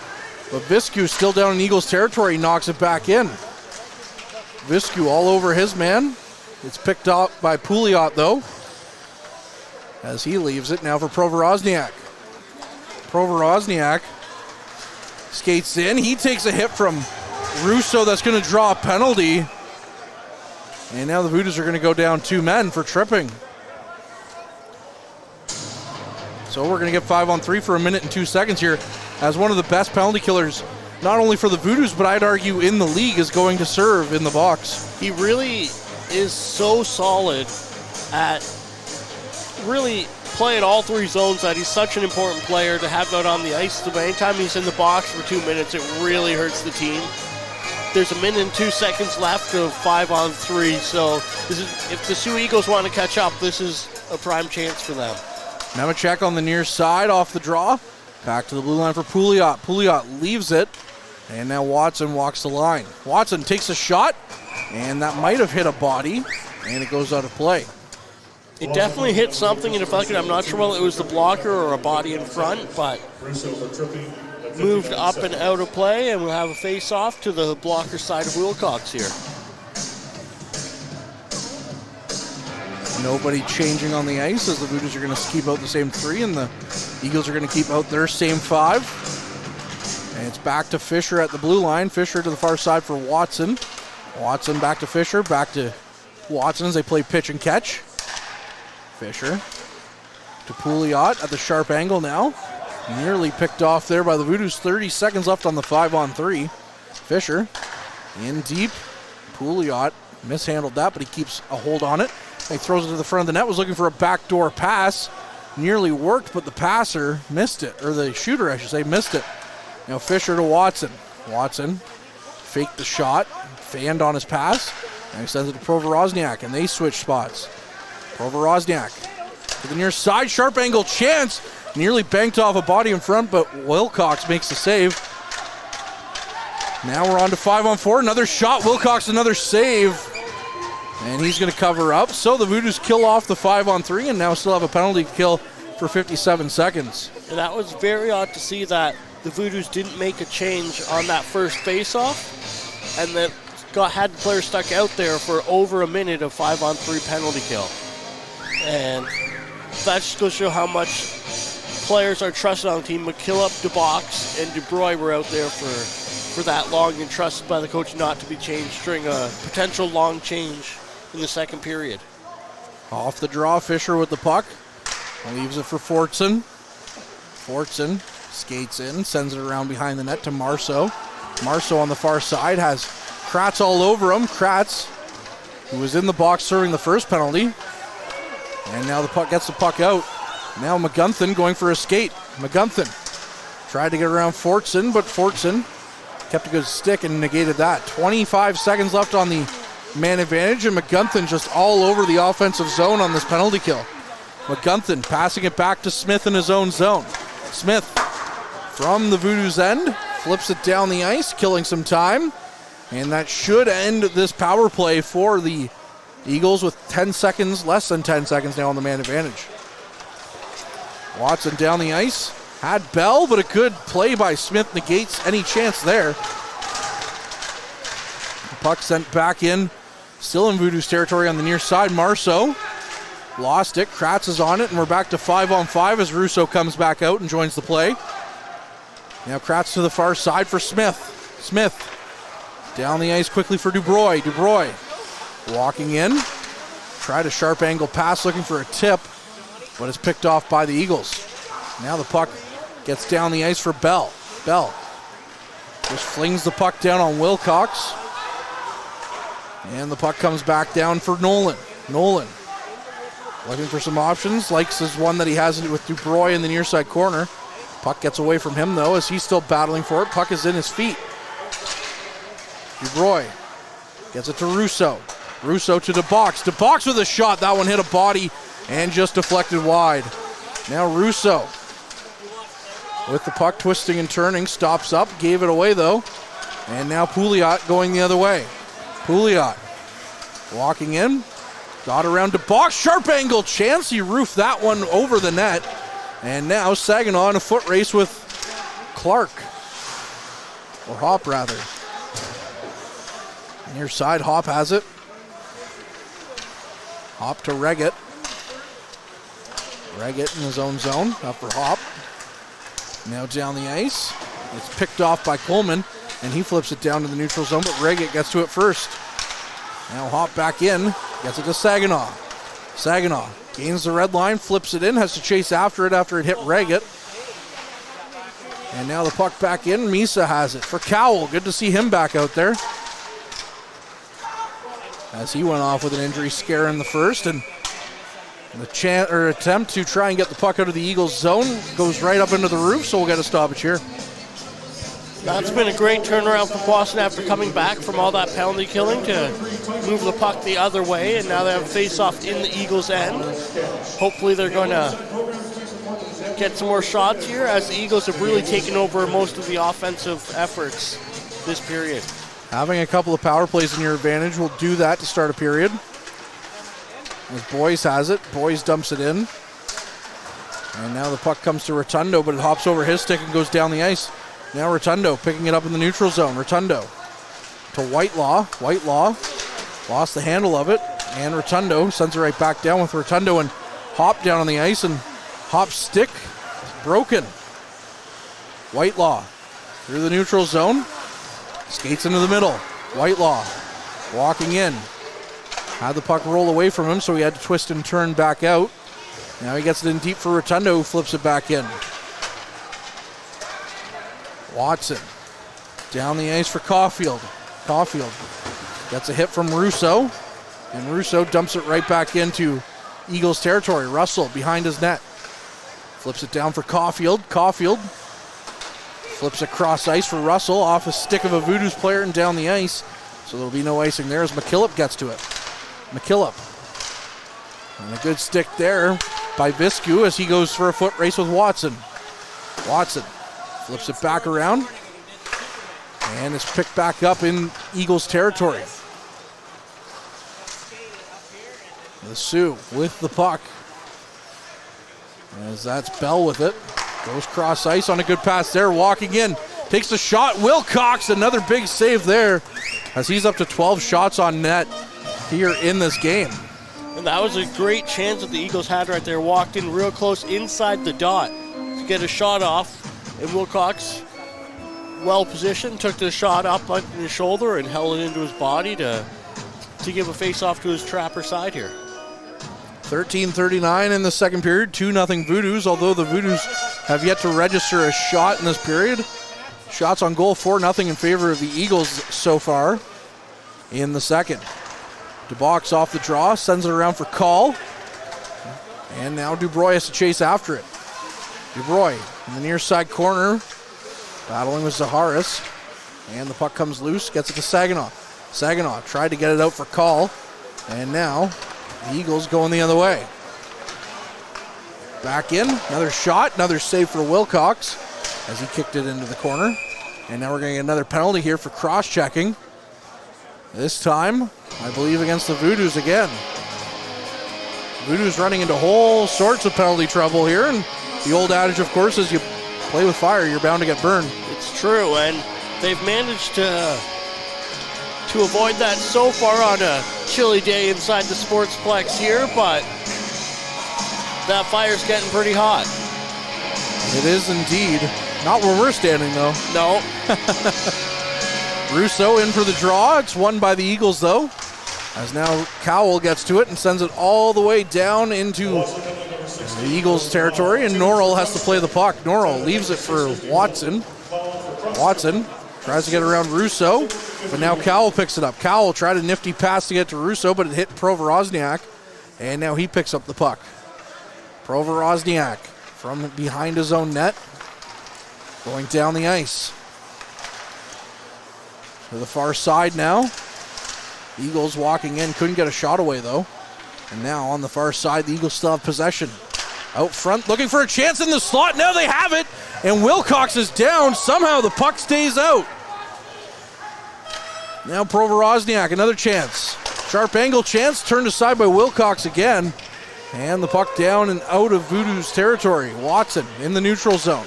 But Viscu still down in Eagles territory, knocks it back in. Viscu all over his man. It's picked up by Pouliot though, as he leaves it now for Provorozniak. Provorozniak skates in. He takes a hit from Russo that's going to draw a penalty. And now the Voodoos are going to go down 2 men for tripping. So we're going to get 5-on-3 for a minute and 2 seconds here, as one of the best penalty killers not only for the Voodoos, but I'd argue in the league, is going to serve in the box. He really is so solid at really playing all three zones that he's such an important player to have out on the ice. The anytime he's in the box for 2 minutes, it really hurts the team. There's 1 minute and 2 seconds left of 5-on-3, so this is, if the Soo Eagles want to catch up, this is a prime chance for them. Nemechek on the near side off the draw. Back to the blue line for Pouliot. Pouliot leaves it, and now Watson walks the line. Watson takes a shot, and that might have hit a body, and it goes out of play. It definitely hit something and deflected. I'm not sure whether it was the blocker or a body in front, but moved up and out of play, and we'll have a face-off to the blocker side of Wilcox here. Nobody changing on the ice as the Voodoos are going to keep out the same 3, and the Eagles are going to keep out their same 5. And it's back to Fisher at the blue line. Fisher to the far side for Watson. Watson back to Fisher, back to Watson as they play pitch and catch. Fisher to Pouliot at the sharp angle now. Nearly picked off there by the Voodoos. 30 seconds left on the 5-on-3. Fisher in deep. Pouliot mishandled that, but he keeps a hold on it. He throws it to the front of the net, was looking for a backdoor pass. Nearly worked, but the passer missed it, or the shooter, I should say, missed it. Now Fisher to Watson. Watson faked the shot, fanned on his pass, and he sends it to Provorozniak, and they switch spots. Provorozniak to the near side, sharp angle chance. Nearly banked off a body in front, but Wilcox makes the save. Now we're on to 5-on-4. Another shot. Wilcox, another save. And he's going to cover up. So the Voodoos kill off the 5-on-3 and now still have a penalty kill for 57 seconds. And that was very odd to see that the Voodoos didn't make a change on that first face-off, and that had the player stuck out there for over a minute of 5-on-3 penalty kill. And that just goes to show how much players are trusted on the team. McKillop, DeBox, and DeBroy were out there for that long and trusted by the coach not to be changed during a potential long change in the second period. Off the draw, Fisher with the puck. Leaves it for Fortson. Fortson skates in, sends it around behind the net to Marceau. Marceau on the far side has Kratz all over him. Kratz, who was in the box serving the first penalty. And now the puck gets the puck out. Now McGunthin going for a skate. McGunthin tried to get around Fortson, but Fortson kept a good stick and negated that. 25 seconds left on the man advantage, and McGunthin just all over the offensive zone on this penalty kill. McGunthin passing it back to Smith in his own zone. Smith from the Voodoos end flips it down the ice, killing some time, and that should end this power play for the Eagles with 10 seconds, less than 10 seconds now on the man advantage. Watson down the ice, had Bell, but a good play by Smith negates any chance there. The puck sent back in, still in Voodoos territory on the near side. Marceau lost it, Kratz is on it, and we're back to 5-on-5 as Russo comes back out and joins the play. Now Kratz to the far side for Smith. Smith down the ice quickly for DuBroy. DuBroy walking in, tried a sharp angle pass looking for a tip, but it's picked off by the Eagles. Now the puck gets down the ice for Bell. Bell just flings the puck down on Wilcox. And the puck comes back down for Nolan. Nolan looking for some options. Likes his one that he has with DuBroy in the near side corner. Puck gets away from him though as he's still battling for it. Puck is in his feet. DuBroy gets it to Russo. Russo to DeBox. DeBox with a shot. That one hit a body and just deflected wide. Now Russo with the puck twisting and turning. Stops up. Gave it away though. And now Pouliot going the other way. Pouliot walking in. Got around DeBox. Sharp angle chance. He roofed that one over the net. And now Saginaw in a foot race with Clark. Or Hop rather. Near side, Hop has it. Hop to Reggett. Reggett in his own zone, up for Hop. Now down the ice. It's picked off by Coleman, and he flips it down to the neutral zone, but Reggett gets to it first. Now Hop back in, gets it to Saginaw. Saginaw gains the red line, flips it in, has to chase after it hit Reggett. And now the puck back in. Misa has it for Cowell. Good to see him back out there, as he went off with an injury scare in the first. And the attempt to try and get the puck out of the Eagles zone goes right up into the roof, so we'll get a stoppage here. That's been a great turnaround for Powassan after coming back from all that penalty killing to move the puck the other way, and now they have a face-off in the Eagles' end. Hopefully they're going to get some more shots here, as the Eagles have really taken over most of the offensive efforts this period. Having a couple of power plays in your advantage will do that to start a period. As Boyes has it, Boyes dumps it in. And now the puck comes to Rotundo, but it hops over his stick and goes down the ice. Now Rotundo picking it up in the neutral zone. Rotundo to Whitelaw. Whitelaw lost the handle of it, and Rotundo sends it right back down with Rotundo and Hop down on the ice, and Hop's stick broken. Whitelaw through the neutral zone, skates into the middle. Whitelaw walking in. Had the puck roll away from him, so he had to twist and turn back out. Now he gets it in deep for Rotundo, who flips it back in. Watson down the ice for Caulfield. Caulfield gets a hit from Russo, and Russo dumps it right back into Eagles territory. Russell behind his net. Flips it down for Caulfield. Caulfield flips across ice for Russell, off a stick of a Voodoos player and down the ice. So there'll be no icing there as McKillop gets to it. McKillop. And a good stick there by Viscu as he goes for a foot race with Watson. Watson flips it back around, and it's picked back up in Eagles territory. The Sioux with the puck, as that's Bell with it. Goes cross ice on a good pass there, walking in, takes the shot. Wilcox, another big save there, as he's up to 12 shots on net here in this game. And that was a great chance that the Eagles had right there. Walked in real close inside the dot to get a shot off. And Wilcox, well positioned, took the shot up on his shoulder and held it into his body to give a face-off to his trapper side here. 13:39 in the second period, 2-0 Voodoos, although the Voodoos have yet to register a shot in this period. Shots on goal, 4-0 in favor of the Eagles so far in the second. DeBox off the draw, sends it around for Call. And now Dubroy has to chase after it. Dubroy in the near side corner, battling with Zaharis. And the puck comes loose, gets it to Saginaw. Saginaw tried to get it out for Call. And now the Eagles going the other way. Back in, another shot, another save for Wilcox as he kicked it into the corner. And now we're going to get another penalty here for cross-checking. This time, I believe, against the Voodoos again. Voodoos running into all sorts of penalty trouble here, and the old adage, of course, is you play with fire, you're bound to get burned. It's true, and they've managed to avoid that so far on a chilly day inside the Sportsplex here, but that fire's getting pretty hot. It is indeed. Not where we're standing, though. No. Russo in for the draw. It's won by the Eagles, though, as now Cowell gets to it and sends it all the way down into the Eagles territory, and Norrell has to play the puck. Norrell leaves it for Watson. Watson tries to get around Russo, but now Cowell picks it up. Cowell tried a nifty pass to get to Russo, but it hit Provorozniak, and now he picks up the puck. Provorozniak from behind his own net, going down the ice. To the far side now. Eagles walking in, couldn't get a shot away though. And now on the far side, the Eagles still have possession. Out front, looking for a chance in the slot. Now they have it, and Wilcox is down. Somehow the puck stays out. Now Provorozniak, another chance. Sharp angle chance, turned aside by Wilcox again. And the puck down and out of Voodoos territory. Watson in the neutral zone.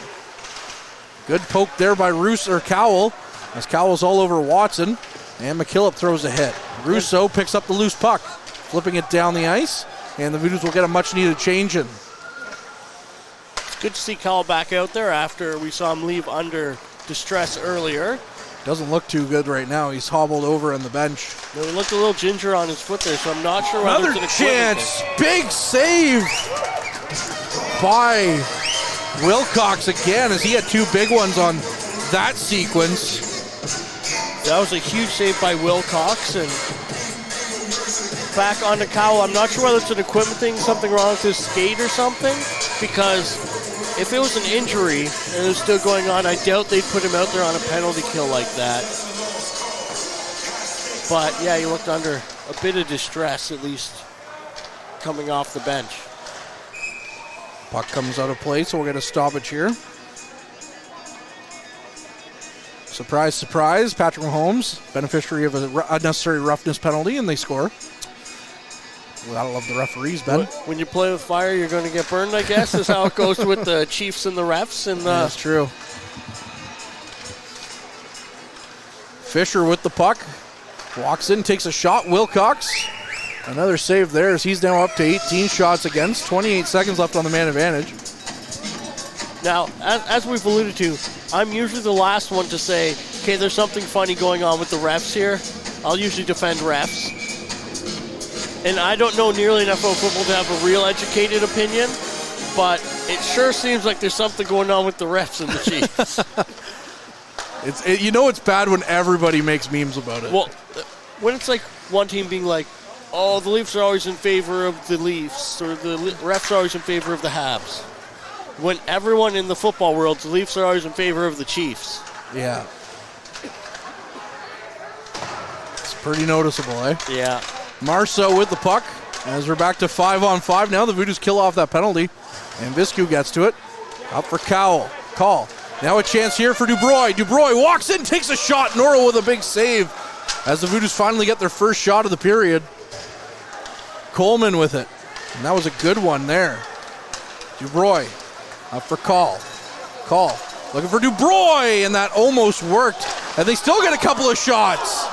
Good poke there by Cowell, as Cowell's all over Watson. And McKillop throws a hit. Russo picks up the loose puck, flipping it down the ice, and the Voodoos will get a much-needed change in. It's good to see Cowell back out there after we saw him leave under distress earlier. Doesn't look too good right now. He's hobbled over on the bench. No, he looked a little ginger on his foot there, so I'm not sure whether another it's an chance. Big save by Wilcox again, as he had 2 big ones on that sequence. That was a huge save by Wilcox, and back onto Cowell. I'm not sure whether it's an equipment thing, something wrong with his skate or something, because if it was an injury and it was still going on, I doubt they'd put him out there on a penalty kill like that. But yeah, he looked under a bit of distress, at least coming off the bench. Puck comes out of play, so we'll get a stoppage here. Surprise, surprise, Patrick Mahomes, beneficiary of a unnecessary roughness penalty, and they score. Well, gotta love the referees, Ben. When you play with fire, you're going to get burned, I guess, is how it goes with the Chiefs and the refs. And that's true. Fisher with the puck. Walks in, takes a shot. Wilcox. Another save there as he's now up to 18 shots against. 28 seconds left on the man advantage. Now, as we've alluded to, I'm usually the last one to say, okay, there's something funny going on with the refs here. I'll usually defend refs. And I don't know nearly enough about football to have a real educated opinion, but it sure seems like there's something going on with the refs and the Chiefs. It's bad when everybody makes memes about it. Well, when it's like one team being like, oh, the Leafs are always in favor of the Leafs, or the refs are always in favor of the Habs. When everyone in the football world, the Leafs are always in favor of the Chiefs. Yeah. It's pretty noticeable, eh? Yeah. Marceau with the puck, as we're back to 5-on-5 now. The Voodoos kill off that penalty, and Viscu gets to it. Up for Cowell. Call. Now a chance here for Dubroy. Dubroy walks in, takes a shot. Norrell with a big save as the Voodoos finally get their first shot of the period. Coleman with it, and that was a good one there. Dubroy up for Call. Call looking for Dubroy, and that almost worked, and they still get a couple of shots.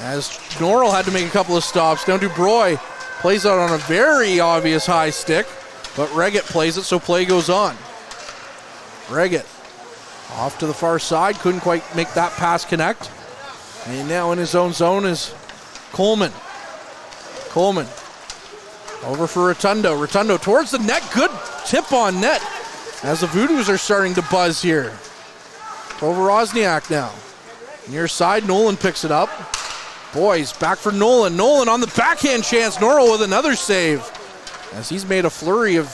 As Norrell had to make a couple of stops. Now Dubroy plays out on a very obvious high stick, but Reggett plays it, so play goes on. Reggett off to the far side, couldn't quite make that pass connect. And now in his own zone is Coleman. Coleman over for Rotundo. Rotundo towards the net, good tip on net as the Voodoos are starting to buzz here. Over Wozniak now. Near side, Nolan picks it up. Boys, back for Nolan. Nolan on the backhand chance. Norrell with another save as he's made a flurry of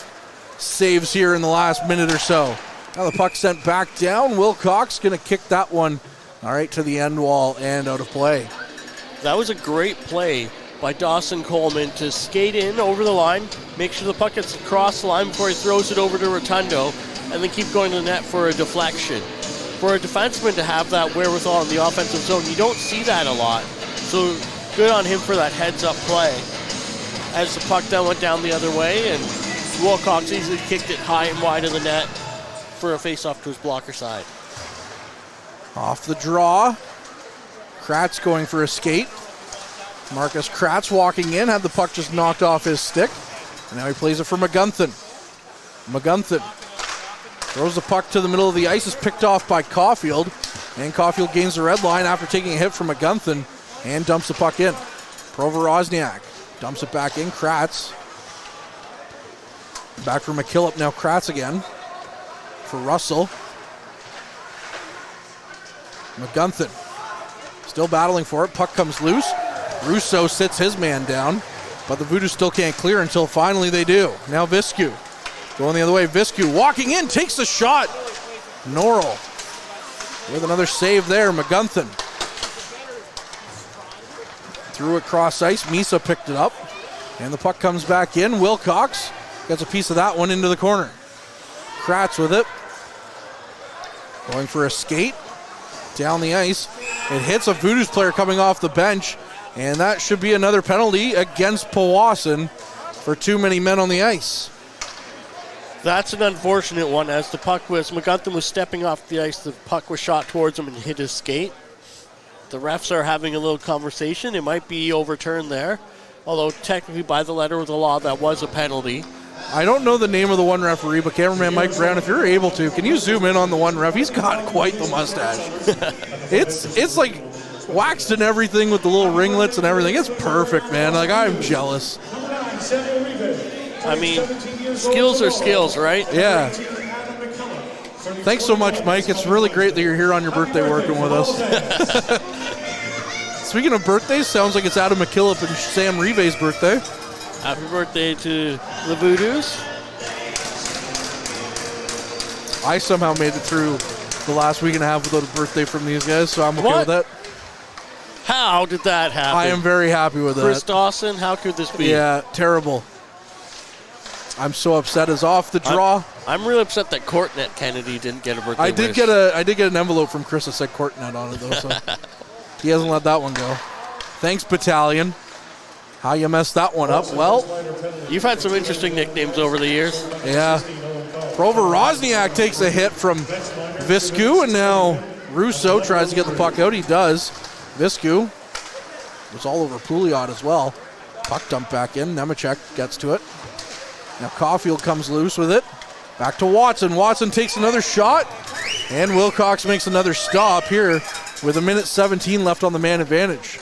saves here in the last minute or so. Now the puck sent back down. Wilcox going to kick that one all right to the end wall and out of play. That was a great play by Dawson Coleman to skate in over the line, make sure the puck gets across the line before he throws it over to Rotundo, and then keep going to the net for a deflection. For a defenseman to have that wherewithal in the offensive zone, you don't see that a lot. So good on him for that heads-up play. As the puck then went down the other way, and Wilcox easily kicked it high and wide of the net for a face-off to his blocker side. Off the draw. Kratz going for a skate. Marcus Kratz walking in, had the puck just knocked off his stick. And now he plays it for McGunthin. McGunthin throws the puck to the middle of the ice, is picked off by Caulfield. And Caulfield gains the red line after taking a hit from McGunthin and dumps the puck in. Prover Wozniak dumps it back in. Kratz. Back for McKillop, now Kratz again. For Russell. McGunthin still battling for it. Puck comes loose. Russo sits his man down, but the Voodoos still can't clear until finally they do. Now Viscu going the other way. Viscu walking in, takes the shot. Norrell with another save there. McGunthin threw it cross ice. Misa picked it up, and the puck comes back in. Wilcox gets a piece of that one into the corner. Kratz with it. Going for a skate down the ice. It hits a Voodoos player coming off the bench, and that should be another penalty against Powassan for too many men on the ice. That's an unfortunate one, as the puck was, McGunthin was stepping off the ice, the puck was shot towards him and hit his skate. The refs are having a little conversation. It might be overturned there, although technically by the letter of the law that was a penalty. I don't know the name of the one referee, but cameraman Mike Brown, if you're able to, can you zoom in on the one ref? He's got quite the mustache. It's like waxed and everything with the little ringlets and everything. It's perfect, man. Like, I'm jealous. I mean, skills are skills, right? Yeah. Thanks so much, Mike. It's really great that you're here on your birthday working with us. Speaking of birthdays, sounds like it's Adam McKillop and Sam Reeve's birthday. Happy birthday to the Voodoos. I somehow made it through the last week and a half without a birthday from these guys, so I'm okay with that. How did that happen? I am very happy with that. Chris Dawson, how could this be? Yeah, terrible. I'm so upset. Is off the draw. I'm really upset that Courtnett Kennedy didn't get a birthday I did get an envelope from Chris that said Courtnett on it though, so he hasn't let that one go. Thanks, Battalion. How you messed that one up? Well, you've had some interesting nicknames over the years. Yeah. Prover Rosniak takes a hit from Viscu, and now Russo tries to get the puck out. He does. Viscu was all over Pouliot as well. Puck dumped back in. Nemechek gets to it. Now Caulfield comes loose with it. Back to Watson. Watson takes another shot. And Wilcox makes another stop here with 1:17 left on the man advantage.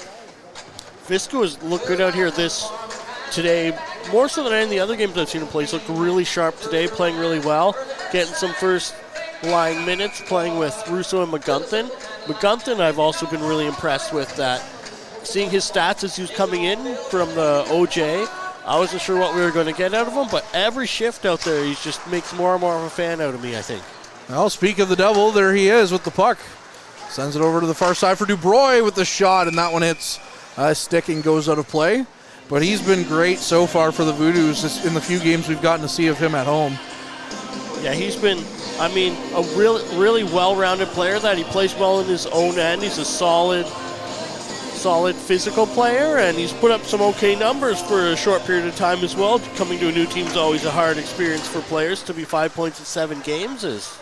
Viscu has looked good out here today, more so than any of the other games I've seen him play. He's looked really sharp today, playing really well, getting some first line minutes, playing with Russo and McGunthin. McGunthin I've also been really impressed with that. Seeing his stats as he was coming in from the OJ, I wasn't sure what we were going to get out of him, but every shift out there, he just makes more and more of a fan out of me, I think. Well, speak of the devil, there he is with the puck. Sends it over to the far side for Dubroy with the shot, and that one hits a stick and goes out of play. But he's been great so far for the Voodoos in the few games we've gotten to see of him at home. Yeah, he's been, a really well-rounded player that he plays well in his own end. He's a solid physical player, and he's put up some okay numbers for a short period of time as well. Coming to a new team is always a hard experience for players. To be 5 points in 7 games is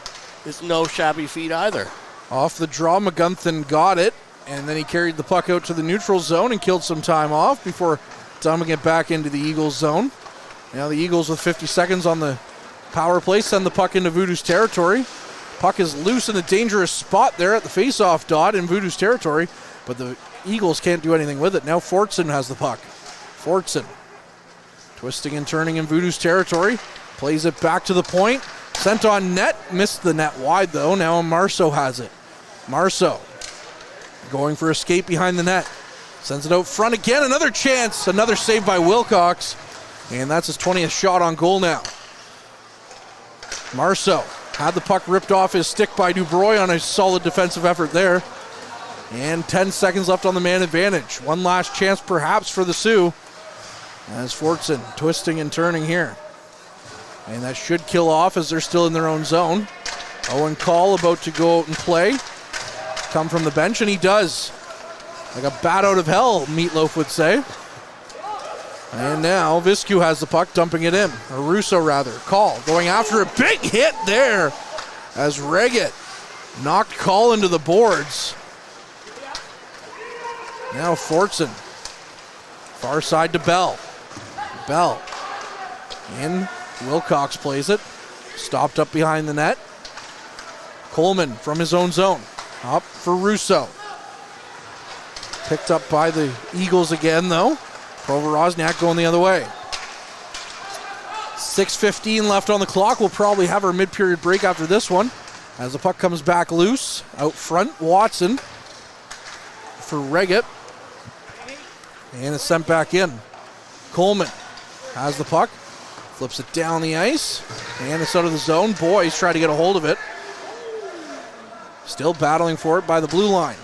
no shabby feat either. Off the draw, McGunthin got it, and then he carried the puck out to the neutral zone and killed some time off before dumping it back into the Eagles zone. Now the Eagles with 50 seconds on the power play send the puck into Voodoo's territory. Puck is loose in a dangerous spot there at the face-off dot in Voodoo's territory, but the Eagles can't do anything with it. Now Fortson has the puck. Fortson twisting and turning in Voodoo's territory. Plays it back to the point. Sent on net. Missed the net wide though. Now Marceau has it. Marceau going for a skate behind the net. Sends it out front again. Another chance. Another save by Wilcox. And that's his 20th shot on goal now. Marceau had the puck ripped off his stick by Dubroy on a solid defensive effort there. And 10 seconds left on the man advantage. One last chance perhaps for the Sioux. As Fortson twisting and turning here. And that should kill off as they're still in their own zone. Owen Call about to go out and play. Come from the bench, and he does. Like a bat out of hell, Meatloaf would say. And now Viscu has the puck, dumping it in. Or Russo, rather. Call going after a big hit there as Reggett knocked Call into the boards. Now Fortson. Far side to Bell. Bell. In. Wilcox plays it. Stopped up behind the net. Coleman from his own zone. Up for Russo. Picked up by the Eagles again, though. Prover Rosniak going the other way. 6:15 left on the clock. We'll probably have our mid-period break after this one. As the puck comes back loose. Out front, Watson for Reggett. And it's sent back in. Coleman has the puck. Flips it down the ice. And it's out of the zone. Boys try to get a hold of it. Still battling for it by the blue line.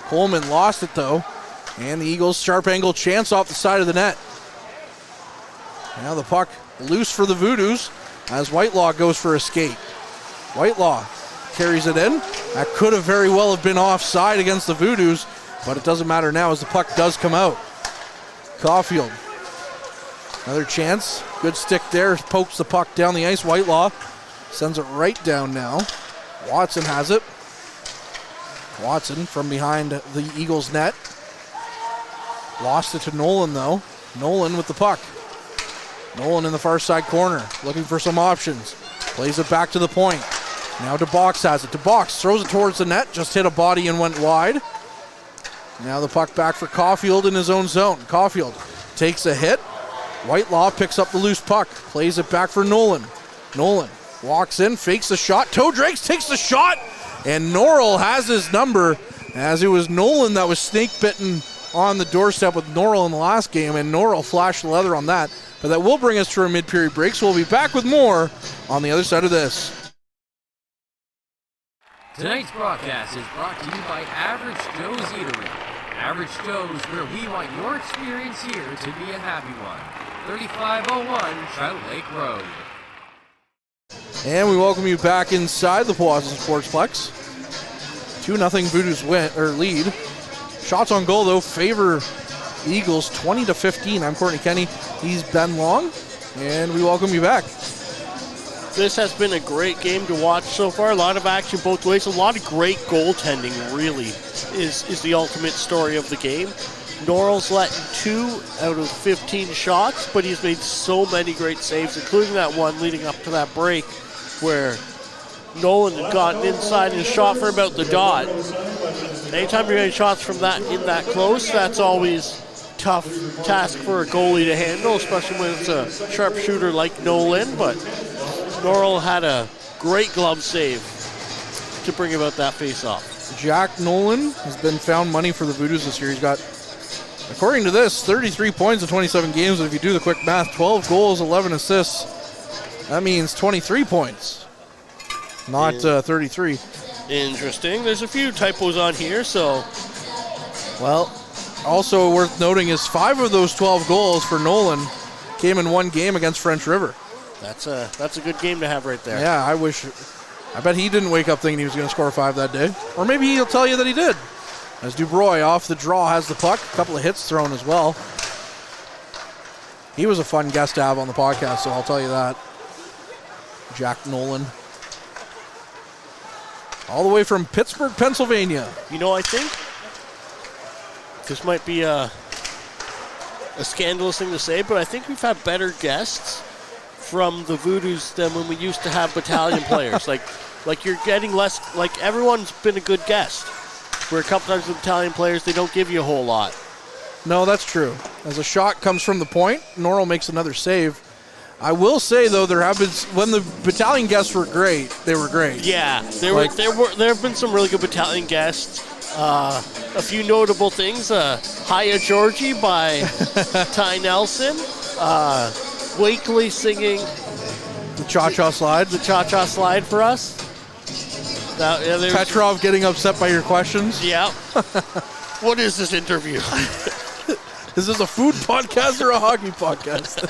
Coleman lost it though. And the Eagles sharp angle chance off the side of the net. Now the puck loose for the Voodoos as Whitelaw goes for a skate. Whitelaw carries it in. That could have very well have been offside against the Voodoos, but it doesn't matter now as the puck does come out. Caulfield. Another chance. Good stick there. Pokes the puck down the ice. Whitelaw sends it right down now. Watson has it. Watson from behind the Eagles net. Lost it to Nolan though. Nolan with the puck. Nolan in the far side corner. Looking for some options. Plays it back to the point. Now DeBox has it. DeBox throws it towards the net. Just hit a body and went wide. Now the puck back for Caulfield in his own zone. Caulfield takes a hit. Whitelaw picks up the loose puck, plays it back for Nolan. Nolan walks in, fakes the shot. Toe Drakes takes the shot, and Norrell has his number, as it was Nolan that was snake bitten on the doorstep with Norrell in the last game, and Norrell flashed the leather on that. But that will bring us to our mid-period break, so we'll be back with more on the other side of this. Tonight's broadcast is brought to you by Average Joe's Eatery. Average Joe's, where we want your experience here to be a happy one. 3501 Trout Lake Road. And we welcome you back inside the Powassan Sportsplex. 2-0 Voodoos lead. Shots on goal, though, favor Eagles 20-15. I'm Courtney Kenny. He's Ben Long, and we welcome you back. This has been a great game to watch so far. A lot of action both ways. A lot of great goaltending, really, is the ultimate story of the game. Norrell's let 2 out of 15 shots, but he's made so many great saves, including that one leading up to that break where Nolan had gotten inside and shot for about the dot. Anytime you're getting shots from that in that close, that's always tough task for a goalie to handle, especially when it's a sharpshooter like Nolan, but Norrell had a great glove save to bring about that face-off. Jack Nolan has been found money for the Voodoos this year. He's got, according to this, 33 points in 27 games. If you do the quick math, 12 goals, 11 assists. That means 23 points, not 33. Interesting. There's a few typos on here, so. Well, also worth noting is 5 of those 12 goals for Nolan came in one game against French River. That's a good game to have right there. Yeah, I bet he didn't wake up thinking he was going to score 5 that day. Or maybe he'll tell you that he did. As Dubroy off the draw has the puck. A couple of hits thrown as well. He was a fun guest to have on the podcast, so I'll tell you that. Jack Nolan. All the way from Pittsburgh, Pennsylvania. You know, I think this might be a scandalous thing to say, but I think we've had better guests from the Voodoos than when we used to have battalion players. Like you're getting less, like everyone's been a good guest. Where a couple times with battalion players, they don't give you a whole lot. No, that's true. As a shot comes from the point, Norrell makes another save. I will say, though, there have been, when the battalion guests were great, they were great. Yeah, there have been some really good battalion guests. A few notable things. Hiya Georgie by Ty Nelson. Wakely singing the Cha-Cha Slide. The Cha-Cha Slide for us. Petrov getting upset by your questions. Yeah. What is this interview? Is this a food podcast or a hockey podcast?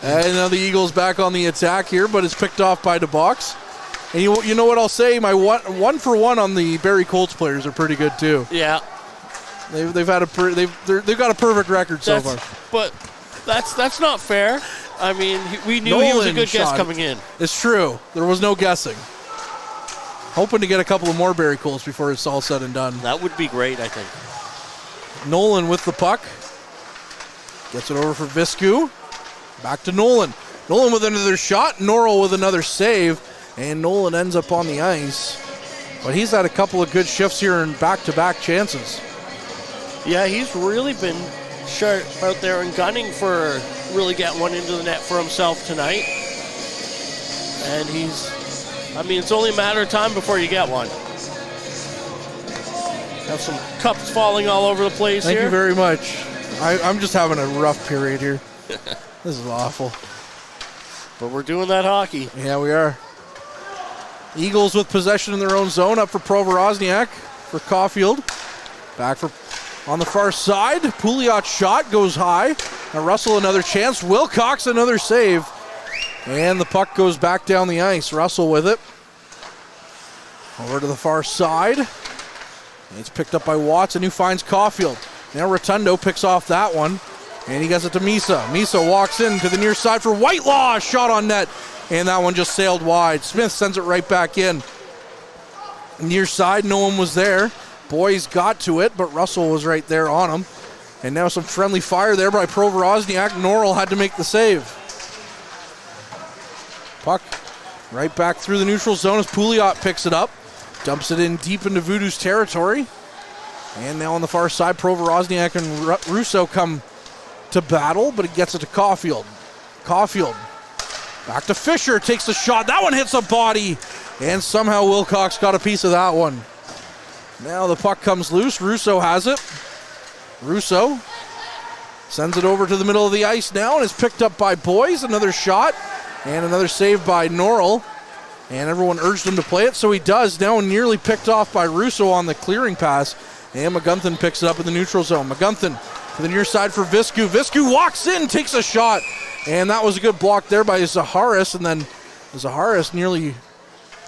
And now the Eagles back on the attack here, but it's picked off by DeBox. And you know what I'll say? My one for one on the Barrie Colts players are pretty good too. Yeah. They've got a perfect record so far. But that's not fair. I mean, we knew he was a good guest coming in. It's true. There was no guessing. Hoping to get a couple of more Barrie Colts before it's all said and done. That would be great, I think. Nolan with the puck. Gets it over for Viscu. Back to Nolan. Nolan with another shot. Norrell with another save. And Nolan ends up on the ice. But he's had a couple of good shifts here in back-to-back chances. Yeah, he's really been sharp out there and gunning for really getting one into the net for himself tonight. And it's only a matter of time before you get one. Have some cups falling all over the place here. Thank you very much. I'm just having a rough period here. This is awful. But we're doing that hockey. Yeah, we are. Eagles with possession in their own zone, up for Provorozniak for Caulfield. Back on the far side. Pouliot's shot goes high. Now Russell another chance. Wilcox another save. And the puck goes back down the ice. Russell with it. Over to the far side. It's picked up by Watson, who finds Caulfield. Now Rotundo picks off that one. And he gets it to Misa. Misa walks in to the near side for Whitelaw. Shot on net. And that one just sailed wide. Smith sends it right back in. Near side, no one was there. Boys got to it, but Russell was right there on him. And now some friendly fire there by Provorozniak. Norrell had to make the save. Puck right back through the neutral zone as Pouliot picks it up. Dumps it in deep into Voodoos territory. And now on the far side, Provorozniak and Russo come to battle, but it gets it to Caulfield. Caulfield back to Fisher, takes the shot. That one hits the body, and somehow Wilcox got a piece of that one. Now the puck comes loose. Russo has it. Russo sends it over to the middle of the ice now and is picked up by Boyes. Another shot and another save by Norrell. And everyone urged him to play it, so he does. Now nearly picked off by Russo on the clearing pass. And McGunthin picks it up in the neutral zone. McGunthin to the near side for Viscu. Viscu walks in, takes a shot. And that was a good block there by Zaharis. And then Zaharis nearly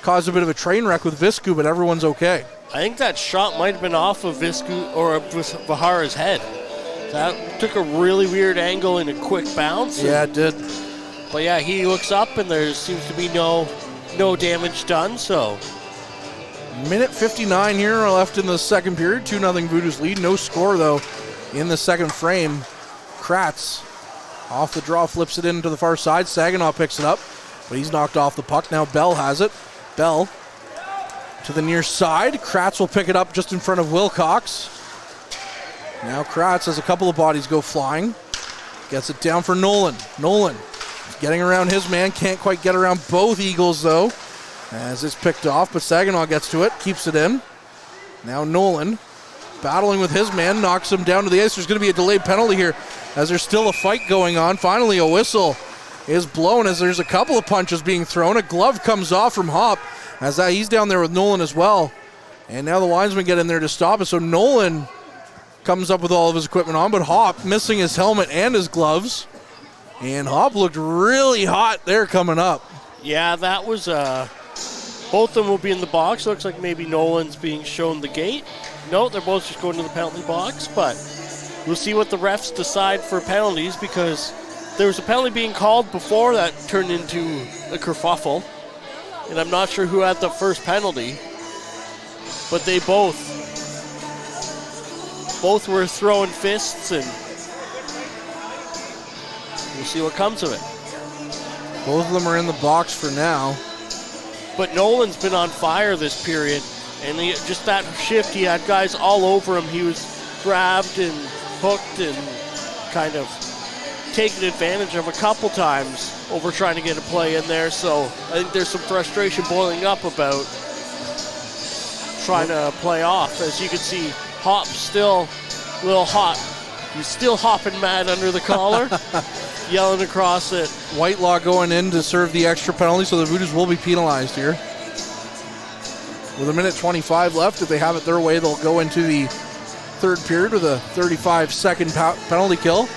caused a bit of a train wreck with Viscu, but everyone's okay. I think that shot might have been off of Viscu or Vahara's head. That took a really weird angle and a quick bounce. Yeah, it did. But yeah, he looks up and there seems to be no damage done, so. Minute 59 here left in the second period. 2-0 Voodoos lead. No score, though, in the second frame. Kratz off the draw, flips it into the far side. Saginaw picks it up, but he's knocked off the puck. Now Bell has it. Bell to the near side. Kratz will pick it up just in front of Wilcox. Now Kratz has a couple of bodies go flying. Gets it down for Nolan. Nolan getting around his man. Can't quite get around both Eagles, though, as it's picked off, but Saginaw gets to it, keeps it in. Now Nolan battling with his man, knocks him down to the ice. There's going to be a delayed penalty here as there's still a fight going on. Finally, a whistle is blown as there's a couple of punches being thrown. A glove comes off from Hop as he's down there with Nolan as well. And now the linesmen get in there to stop it. So Nolan comes up with all of his equipment on, but Hop missing his helmet and his gloves. And Hop looked really hot there coming up. Yeah, that was, both of them will be in the box. Looks like maybe Nolan's being shown the gate. No, they're both just going to the penalty box, but we'll see what the refs decide for penalties because there was a penalty being called before that turned into a kerfuffle. And I'm not sure who had the first penalty, but they both were throwing fists, and we'll see what comes of it. Both of them are in the box for now. But Nolan's been on fire this period, and just that shift, he had guys all over him. He was grabbed and hooked and kind of taken advantage of a couple times over trying to get a play in there. So I think there's some frustration boiling up about trying to play off. As you can see, Hop's still a little hot. He's still hopping mad under the collar, yelling across it. Whitelaw going in to serve the extra penalty, so the Voodoos will be penalized here. With a minute 25 left, if they have it their way, they'll go into the third period with a 35-second penalty kill.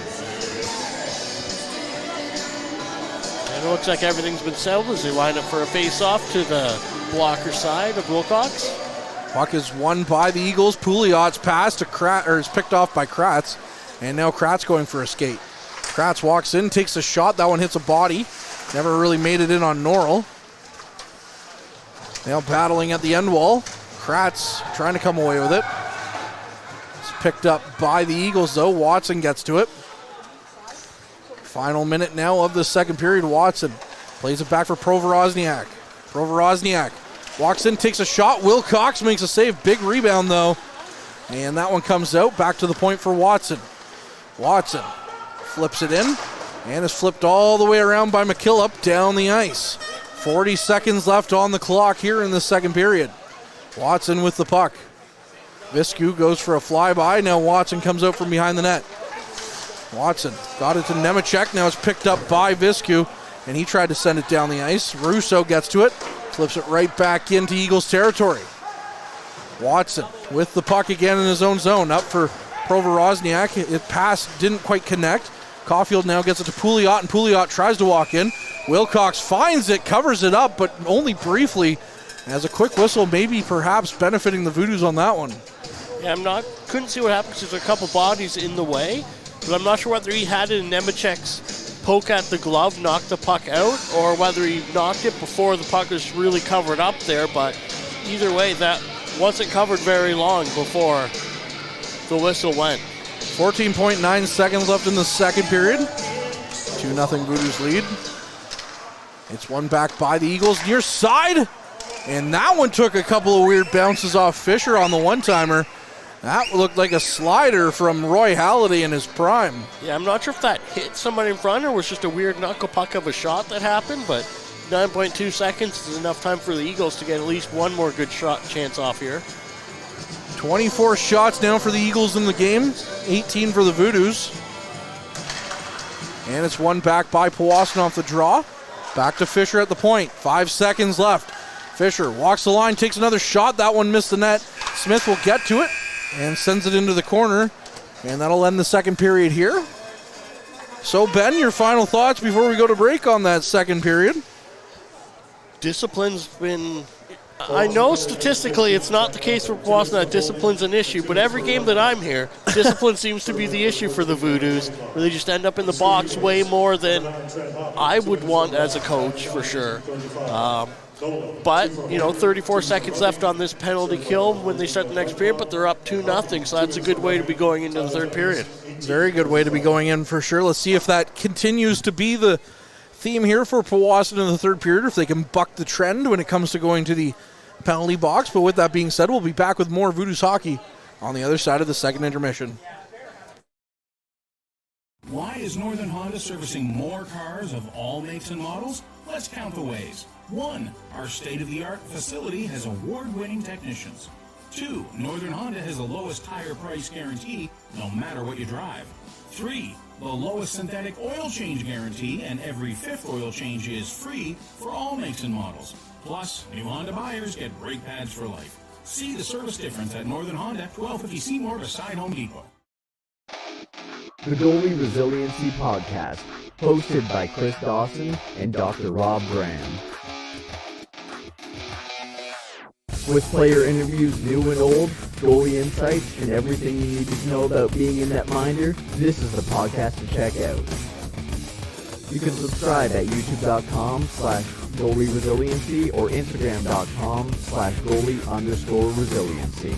And it looks like everything's been settled as they line up for a face-off to the blocker side of Wilcox. Puck is won by the Eagles. Pouliot's pass to is picked off by Kratz. And now Kratz going for a skate. Kratz walks in, takes a shot. That one hits a body. Never really made it in on Norrell. Now battling at the end wall. Kratz trying to come away with it. It's picked up by the Eagles, though. Watson gets to it. Final minute now of the second period. Watson plays it back for Provorozniak. Provorozniak walks in, takes a shot. Wilcox makes a save. Big rebound, though. And that one comes out. Back to the point for Watson. Watson flips it in and is flipped all the way around by McKillop down the ice. 40 seconds left on the clock here in the second period. Watson with the puck. Viscu goes for a flyby. Now Watson comes out from behind the net. Watson got it to Nemechek. Now it's picked up by Viscu, and he tried to send it down the ice. Russo gets to it, flips it right back into Eagles territory. Watson with the puck again in his own zone. Up for Provorozniak. It passed, didn't quite connect. Caulfield now gets it to Pouliot, and Pouliot tries to walk in. Wilcox finds it, covers it up, but only briefly. As a quick whistle, maybe perhaps benefiting the Voodoos on that one. Yeah, couldn't see what happened because there's a couple bodies in the way, but I'm not sure whether he had it in Nemechek's poke at the glove, knocked the puck out, or whether he knocked it before the puck was really covered up there, but either way, that wasn't covered very long before the whistle went. 14.9 seconds left in the second period. 2-0 Voodoos lead. It's won back by the Eagles near side. And that one took a couple of weird bounces off Fisher on the one-timer That looked like a slider from Roy Halladay in his prime. Yeah, I'm not sure if that hit somebody in front or was just a weird knuckle puck of a shot that happened, but 9.2 seconds is enough time for the Eagles to get at least one more good shot chance off here. 24 shots now for the Eagles in the game, 18 for the Voodoos. And it's won back by Powassan off the draw. Back to Fisher at the point, 5 seconds left. Fisher walks the line, takes another shot. That one missed the net. Smith will get to it and sends it into the corner. And that'll end the second period here. So, Ben, your final thoughts before we go to break on that second period? Discipline's been... I know statistically it's not the case for Powassan that discipline's an issue, but every game that I'm here, discipline seems to be the issue for the Voodoos, where they just end up in the box way more than I would want as a coach, for sure. But, 34 seconds left on this penalty kill when they start the next period, but they're up 2-0, so that's a good way to be going into the third period. Very good way to be going in, for sure. Let's see if that continues to be the theme here for Powassan in the third period, if they can buck the trend when it comes to going to the penalty box. But with that being said, we'll be back with more Voodoos hockey on the other side of the second intermission. Why is Northern Honda servicing more cars of all makes and models? Let's count the ways. 1. Our state-of-the-art facility has award-winning technicians. 2. Northern Honda has the lowest tire price guarantee, no matter what you drive. 3. The lowest synthetic oil change guarantee, and every 5th oil change is free for all makes and models. Plus, new Honda buyers get brake pads for life. See the service difference at Northern Honda, 1250 Seymour beside Home Depot. The Goalie Resiliency Podcast, hosted by Chris Dawson and Dr. Rob Graham. With player interviews new and old, goalie insights, and everything you need to know about being a netminder, this is the podcast to check out. You can subscribe at youtube.com/goalie-resiliency or instagram.com/goalie_resiliency.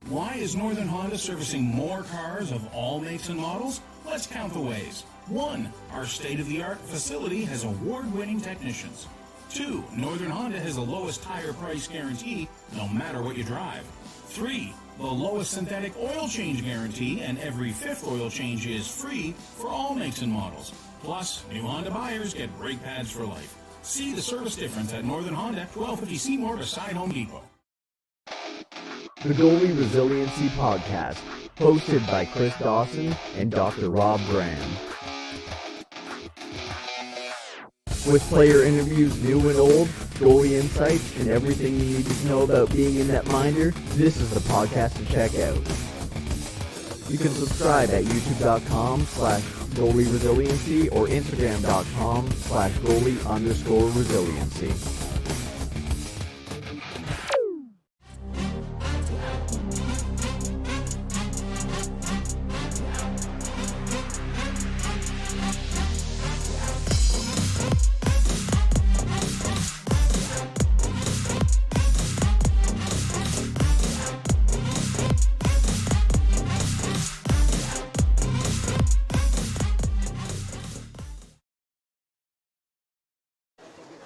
Why is Northern Honda servicing more cars of all makes and models? Let's count the ways. 1. Our state-of-the-art facility has award-winning technicians. 2. Northern Honda has the lowest tire price guarantee, no matter what you drive. 3. The lowest synthetic oil change guarantee, and every 5th oil change is free for all makes and models. Plus, new Honda buyers get brake pads for life. See the service difference at Northern Honda, 1250 Seymour beside Home Depot. The Goalie Resiliency Podcast, hosted by Chris Dawson and Dr. Rob Graham. With player interviews new and old, goalie insights, and everything you need to know about being a netminder, this is the podcast to check out. You can subscribe at youtube.com/goalie resiliency or instagram.com/goalie_resiliency.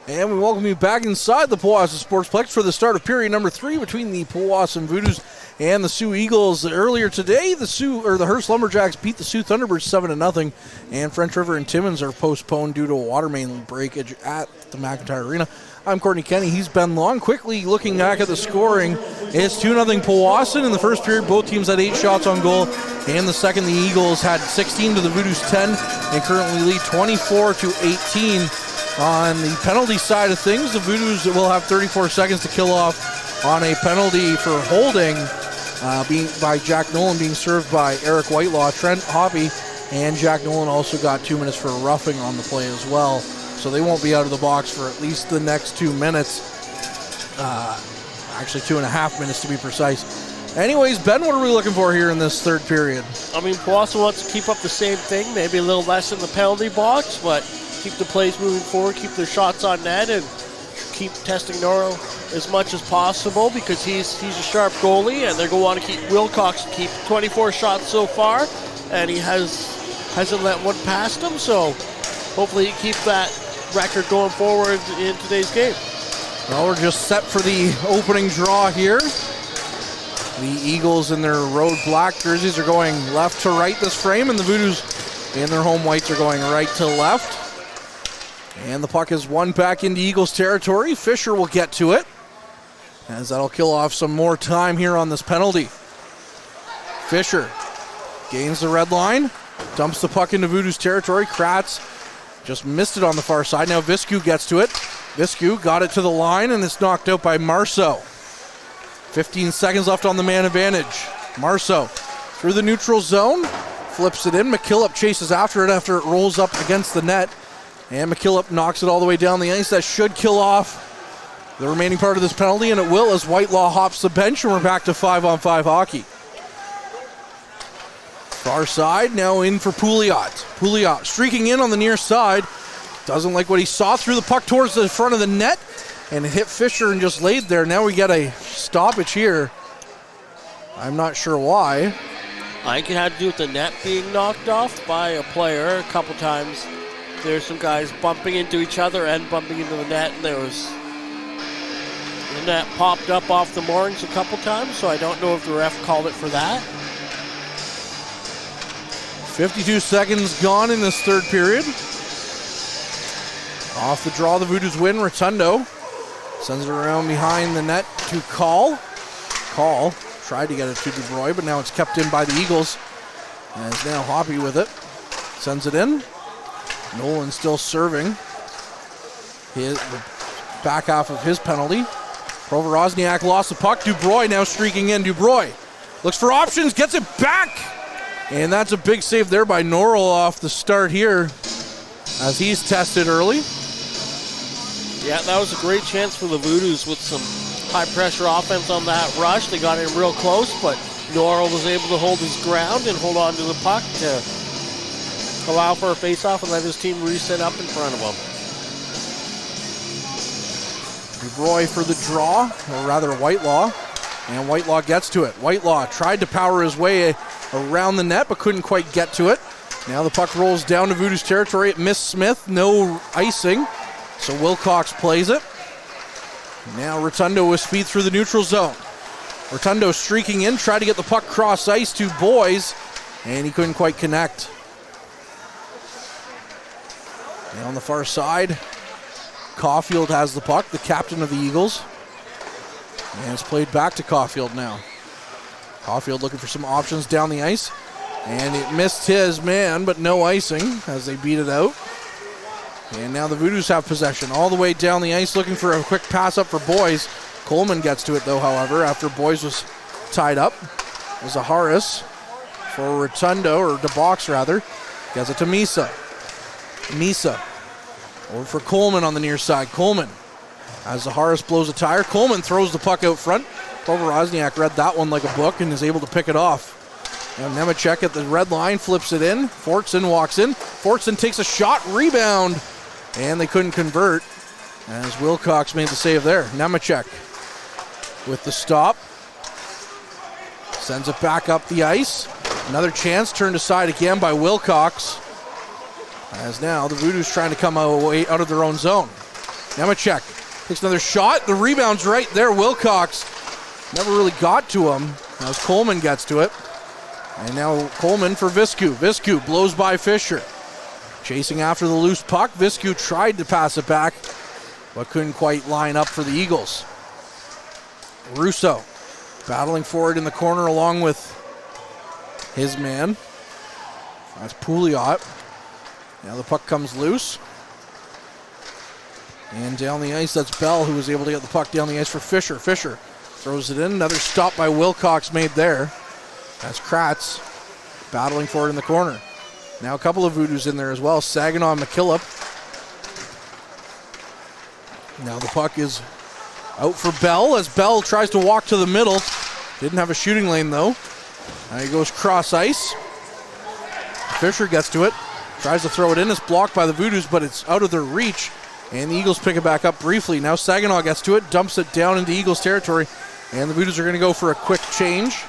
And we welcome you back inside the Powassan Sportsplex for the start of period number 3 between the Powassan Voodoos and the Soo Eagles. Earlier today, the Hearst Lumberjacks beat the Soo Thunderbirds 7-0, and French River and Timmins are postponed due to a water main breakage at the McIntyre Arena. I'm Courtney Kenny. He's Ben Long. Quickly looking back at the scoring, it's 2-0 Powassan. In the first period, both teams had 8 shots on goal. And the second, the Eagles had 16 to the Voodoos 10 and currently lead 24-18. On the penalty side of things, the Voodoos will have 34 seconds to kill off on a penalty for holding being by Jack Nolan, being served by Eric Whitelaw. Trent Hoppy and Jack Nolan also got 2 minutes for roughing on the play as well. So they won't be out of the box for at least the next 2 minutes. Actually 2.5 minutes to be precise. Anyways, Ben, what are we looking for here in this third period? I mean, Powassan wants to keep up the same thing, maybe a little less in the penalty box, but keep the plays moving forward, keep their shots on net, and keep testing Noro as much as possible because he's a sharp goalie, and they're going to want to keep Wilcox to keep 24 shots so far, and he hasn't let one past him, so hopefully he keep that record going forward in today's game. Well, we're just set for the opening draw here. The Eagles in their road black jerseys are going left to right this frame, and the Voodoos in their home whites are going right to left. And the puck is won back into Eagles territory. Fisher will get to it, as that'll kill off some more time here on this penalty. Fisher gains the red line, dumps the puck into Voodoos territory. Kratz just missed it on the far side. Now Viscu gets to it. Viscu got it to the line, and it's knocked out by Marceau. 15 seconds left on the man advantage. Marceau through the neutral zone, flips it in. McKillop chases after it after it rolls up against the net. And McKillop knocks it all the way down the ice. That should kill off the remaining part of this penalty, and it will as Whitelaw hops the bench, and we're back to 5-on-5 hockey. Far side, now in for Pouliot. Pouliot streaking in on the near side. Doesn't like what he saw, threw the puck towards the front of the net, and it hit Fisher and just laid there. Now we get a stoppage here. I'm not sure why. I think it had to do with the net being knocked off by a player a couple times. There's some guys bumping into each other and bumping into the net, and the net popped up off the moorings a couple times, so I don't know if the ref called it for that. 52 seconds gone in this third period. Off the draw, the Voodoos win. Rotundo sends it around behind the net to Call. Call tried to get it to DeBroy, but now it's kept in by the Eagles. And is now Hoppy with it. Sends it in. Nolan still serving the back half of his penalty. Provorozniak lost the puck. DuBroy now streaking in. DuBroy looks for options, gets it back. And that's a big save there by Norrell off the start here as he's tested early. Yeah, that was a great chance for the Voodoos with some high-pressure offense on that rush. They got in real close, but Norrell was able to hold his ground and hold on to the puck to allow for a face-off and let his team reset up in front of him. DuBroy for the draw, or rather Whitelaw. And Whitelaw gets to it. Whitelaw tried to power his way around the net, but couldn't quite get to it. Now the puck rolls down to Voodoo's territory. It missed Smith. No icing. So Wilcox plays it. Now Rotundo with speed through the neutral zone. Rotundo streaking in, tried to get the puck cross ice to Boys, and he couldn't quite connect. Now on the far side, Caulfield has the puck, the captain of the Eagles. And it's played back to Caulfield now. Caulfield looking for some options down the ice. And it missed his man, but no icing as they beat it out. And now the Voodoos have possession all the way down the ice, looking for a quick pass up for Boys. Coleman gets to it though, however, after Boys was tied up. It was a Harris for Rotundo, or DeBox rather. Gets it to Misa. Misa over for Coleman on the near side. Coleman, as the Harris blows a tire, Coleman throws the puck out front. Povorozniak read that one like a book and is able to pick it off. And Nemechek at the red line flips it in. Fortson walks in. Fortson takes a shot, rebound, and they couldn't convert as Wilcox made the save there. Nemechek with the stop. Sends it back up the ice. Another chance turned aside again by Wilcox. As now the Voodoos trying to come away out of their own zone. Nemechek takes another shot. The rebound's right there. Wilcox never really got to him. As Coleman gets to it. And now Coleman for Viscu. Viscu blows by Fisher. Chasing after the loose puck. Viscu tried to pass it back, but couldn't quite line up for the Eagles. Russo battling forward in the corner along with his man. That's Pouliot. Now the puck comes loose. And down the ice, that's Bell who was able to get the puck down the ice for Fisher. Fisher throws it in. Another stop by Wilcox made there. That's Kratz battling forward in the corner. Now a couple of Voodoos in there as well. Saginaw and McKillop. Now the puck is out for Bell as Bell tries to walk to the middle. Didn't have a shooting lane though. Now he goes cross ice. Fisher gets to it. Tries to throw it in. It's blocked by the Voodoos, but it's out of their reach. And the Eagles pick it back up briefly. Now Saginaw gets to it. Dumps it down into Eagles territory. And the Voodoos are going to go for a quick change.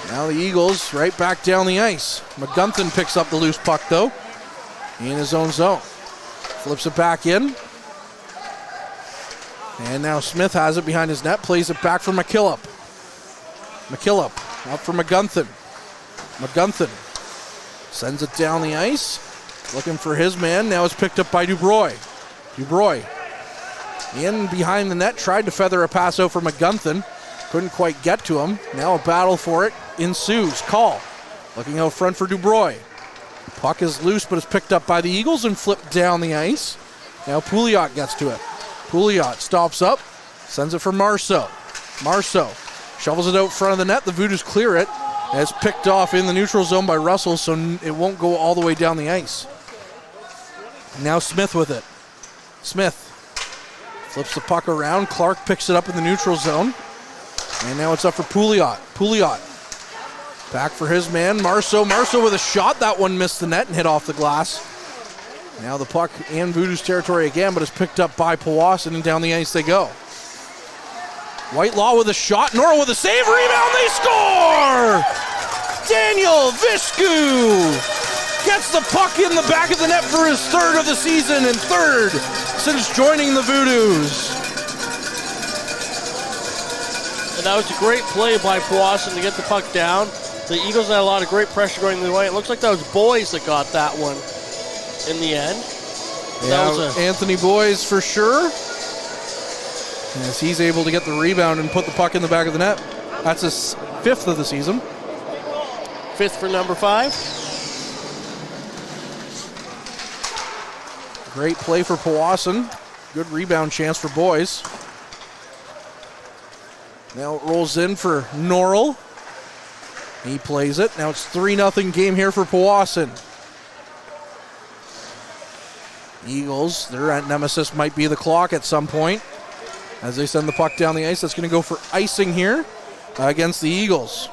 Now the Eagles right back down the ice. McGunthin picks up the loose puck though in his own zone. Flips it back in. And now Smith has it behind his net. Plays it back for McKillop. McKillop up for McGunthin. McGunthin sends it down the ice. Looking for his man. Now it's picked up by Dubroy. Dubroy in behind the net. Tried to feather a pass out for McGunthin. Couldn't quite get to him. Now a battle for it ensues. Call looking out front for Dubroy. Puck is loose, but it's picked up by the Eagles and flipped down the ice. Now Pouliot gets to it. Pouliot stops up, sends it for Marceau. Marceau shovels it out front of the net. The Voodoos clear it. And it's picked off in the neutral zone by Russell, so it won't go all the way down the ice. Now Smith with it. Smith flips the puck around. Clark picks it up in the neutral zone. And now it's up for Pouliot. Pouliot back for his man, Marceau. Marceau with a shot. That one missed the net and hit off the glass. Now the puck in Voodoo's territory again, but it's picked up by Powassan, and down the ice they go. Whitelaw with a shot. Nora with a save. Rebound. They score! Daniel Viscu gets the puck in the back of the net for his third of the season and third since joining the Voodoos. And that was a great play by Powassan to get the puck down. The Eagles had a lot of great pressure going the way. It looks like that was Boys that got that one in the end. Yeah, Anthony Boys for sure. As he's able to get the rebound and put the puck in the back of the net. That's his fifth of the season. Fifth for number 5. Great play for Powassan. Good rebound chance for Boys. Now it rolls in for Norrell. He plays it. Now it's 3-0 game here for Powassan. Eagles, their nemesis might be the clock at some point. As they send the puck down the ice, that's going to go for icing here against the Eagles.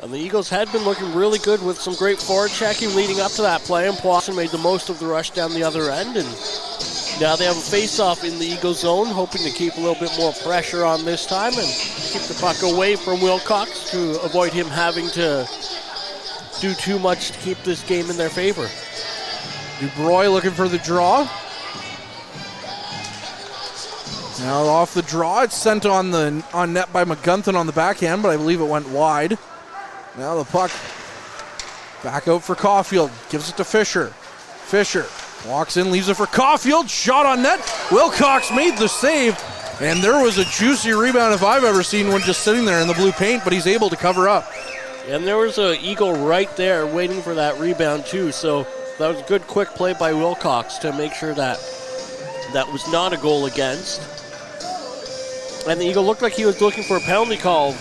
And the Eagles had been looking really good with some great forward checking leading up to that play, and Powassan made the most of the rush down the other end. And Now they have a face-off in the Eagle zone, hoping to keep a little bit more pressure on this time and keep the puck away from Wilcox to avoid him having to do too much to keep this game in their favor. DuBrois looking for the draw. Now off the draw, it's sent on net by McGunthin on the backhand, but I believe it went wide. Now the puck back out for Caulfield, gives it to Fisher. Fisher walks in, leaves it for Caulfield, shot on net. Wilcox made the save, and there was a juicy rebound if I've ever seen one just sitting there in the blue paint, but he's able to cover up. And there was an Eagle right there waiting for that rebound too, so that was a good quick play by Wilcox to make sure that that was not a goal against. And the Eagle looked like he was looking for a penalty call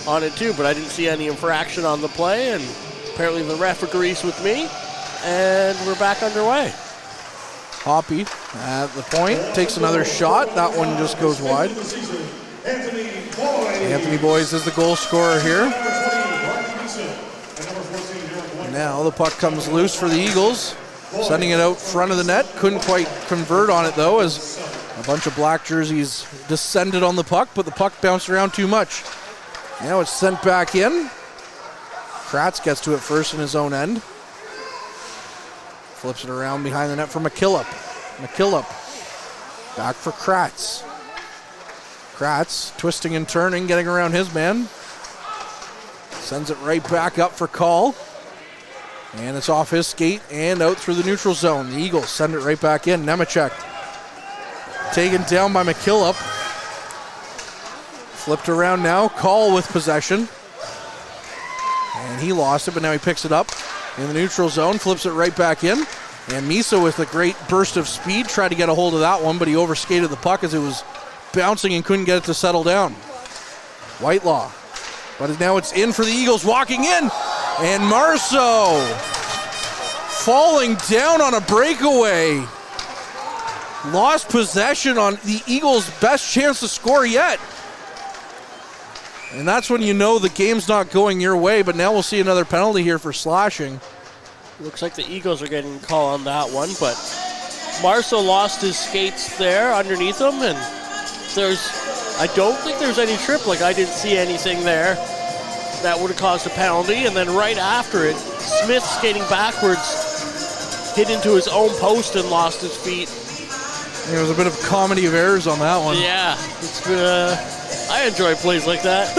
on it too, but I didn't see any infraction on the play, and apparently the ref agrees with me, and we're back underway. Hoppy at the point, takes another shot. That one just goes wide. Anthony Boyes is the goal scorer here. Now the puck comes loose for the Eagles, sending it out front of the net. Couldn't quite convert on it though, as a bunch of black jerseys descended on the puck, but the puck bounced around too much. Now it's sent back in. Kratz gets to it first in his own end. Flips it around behind the net for McKillop. McKillop back for Kratz. Kratz twisting and turning, getting around his man. Sends it right back up for Call. And it's off his skate and out through the neutral zone. The Eagles send it right back in. Nemechek taken down by McKillop. Flipped around now. Call with possession. And he lost it, but now he picks it up in the neutral zone. Flips it right back in. And Misa with a great burst of speed tried to get a hold of that one, but he overskated the puck as it was bouncing and couldn't get it to settle down. Whitelaw. But now it's in for the Eagles, walking in. And Marceau falling down on a breakaway. Lost possession on the Eagles' best chance to score yet. And that's when you know the game's not going your way, but now we'll see another penalty here for slashing. Looks like the Eagles are getting a call on that one, but Marceau lost his skates there underneath him, and I don't think there's any trip. Like, I didn't see anything there that would have caused a penalty. And then right after it, Smith skating backwards hit into his own post and lost his feet. There was a bit of comedy of errors on that one. Yeah, I enjoy plays like that.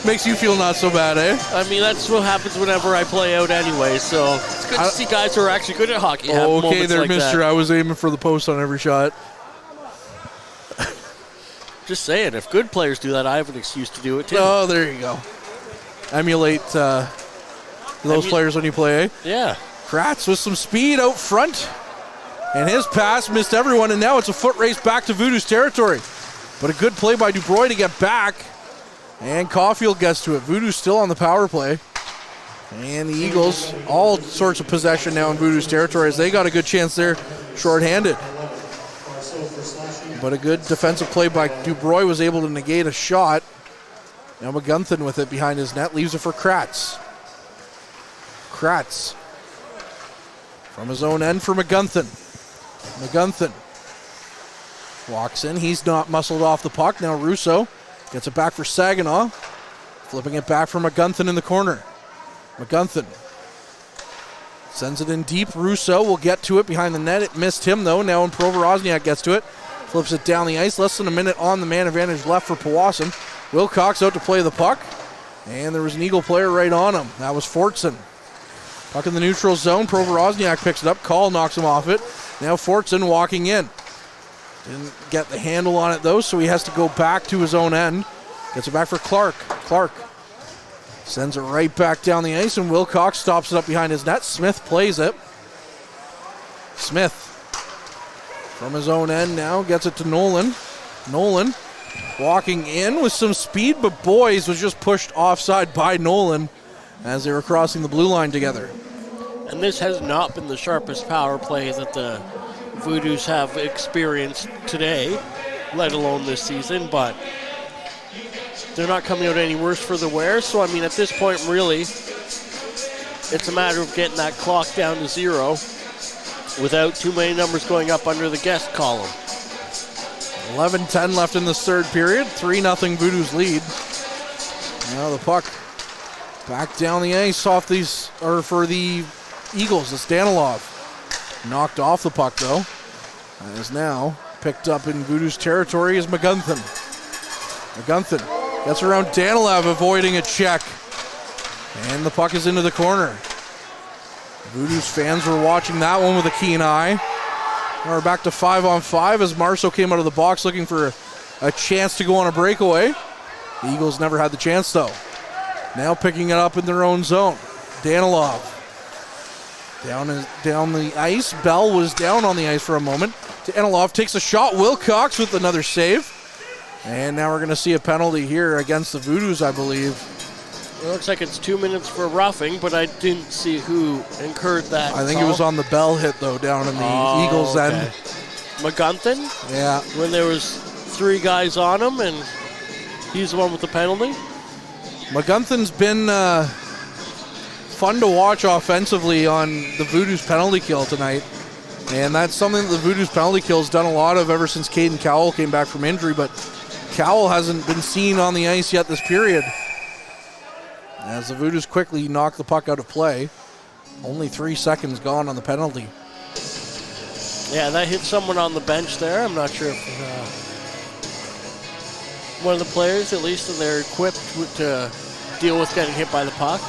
Makes you feel not so bad, eh? I mean, that's what happens whenever I play out anyway, so it's good to see guys who are actually good at hockey have moments there, like mister. that. I was aiming for the post on every shot. Just saying, if good players do that, I have an excuse to do it too. Oh, there you go. Emulate those players when you play, eh? Yeah. Kratz with some speed out front. And his pass missed everyone, and now it's a foot race back to Voodoo's territory. But a good play by DuBrois to get back. And Caulfield gets to it. Voodoo's still on the power play. And the Eagles, all sorts of possession now in Voodoo's territory as they got a good chance there, shorthanded. But a good defensive play by DuBrois was able to negate a shot. Now McGunthin with it behind his net, leaves it for Kratz. Kratz from his own end for McGunthin. McGunthin walks in. He's not muscled off the puck. Now Russo gets it back for Saginaw. Flipping it back for McGunthin in the corner. McGunthin sends it in deep. Russo will get to it behind the net. It missed him though. Now Provorozniak gets to it. Flips it down the ice. Less than a minute on the man advantage left for Powassan. Wilcox out to play the puck. And there was an Eagle player right on him. That was Fortson. Puck in the neutral zone. Provorozniak picks it up. Call knocks him off it. Now Fortson walking in. Didn't get the handle on it though, so he has to go back to his own end. Gets it back for Clark. Clark sends it right back down the ice, and Wilcox stops it up behind his net. Smith plays it. Smith from his own end now gets it to Nolan. Nolan walking in with some speed, but Boyes was just pushed offside by Nolan as they were crossing the blue line together. And this has not been the sharpest power play that the Voodoos have experienced today, let alone this season, but they're not coming out any worse for the wear. So, I mean, at this point, really, it's a matter of getting that clock down to 0 without too many numbers going up under the guest column. 11-10 left in this third period. 3-0 Voodoos lead. Now the puck back down the ice off these, or for the Eagles. It's Danilov. Knocked off the puck though. And is now picked up in Voodoos territory is McGunthin. McGunthin gets around Danilov, avoiding a check. And the puck is into the corner. Voodoos fans were watching that one with a keen eye. Now we're back to 5-on-5 as Marceau came out of the box looking for a chance to go on a breakaway. The Eagles never had the chance though. Now picking it up in their own zone. Danilov down the ice. Bell was down on the ice for a moment. Danilov takes a shot. Wilcox with another save. And now we're going to see a penalty here against the Voodoos, I believe. It looks like it's 2 minutes for roughing, but I didn't see who incurred that. I think it was on the Bell hit though, down in the Eagles end. McGunthin? Yeah. When there was 3 guys on him, and he's the one with the penalty. McGunthin's been fun to watch offensively on the Voodoos penalty kill tonight. And that's something that the Voodoos penalty kill's done a lot of ever since Caden Cowell came back from injury, but Cowell hasn't been seen on the ice yet this period. As the Voodoos quickly knock the puck out of play. Only 3 seconds gone on the penalty. Yeah, that hit someone on the bench there. I'm not sure if one of the players, at least, and they're equipped to deal with getting hit by the puck.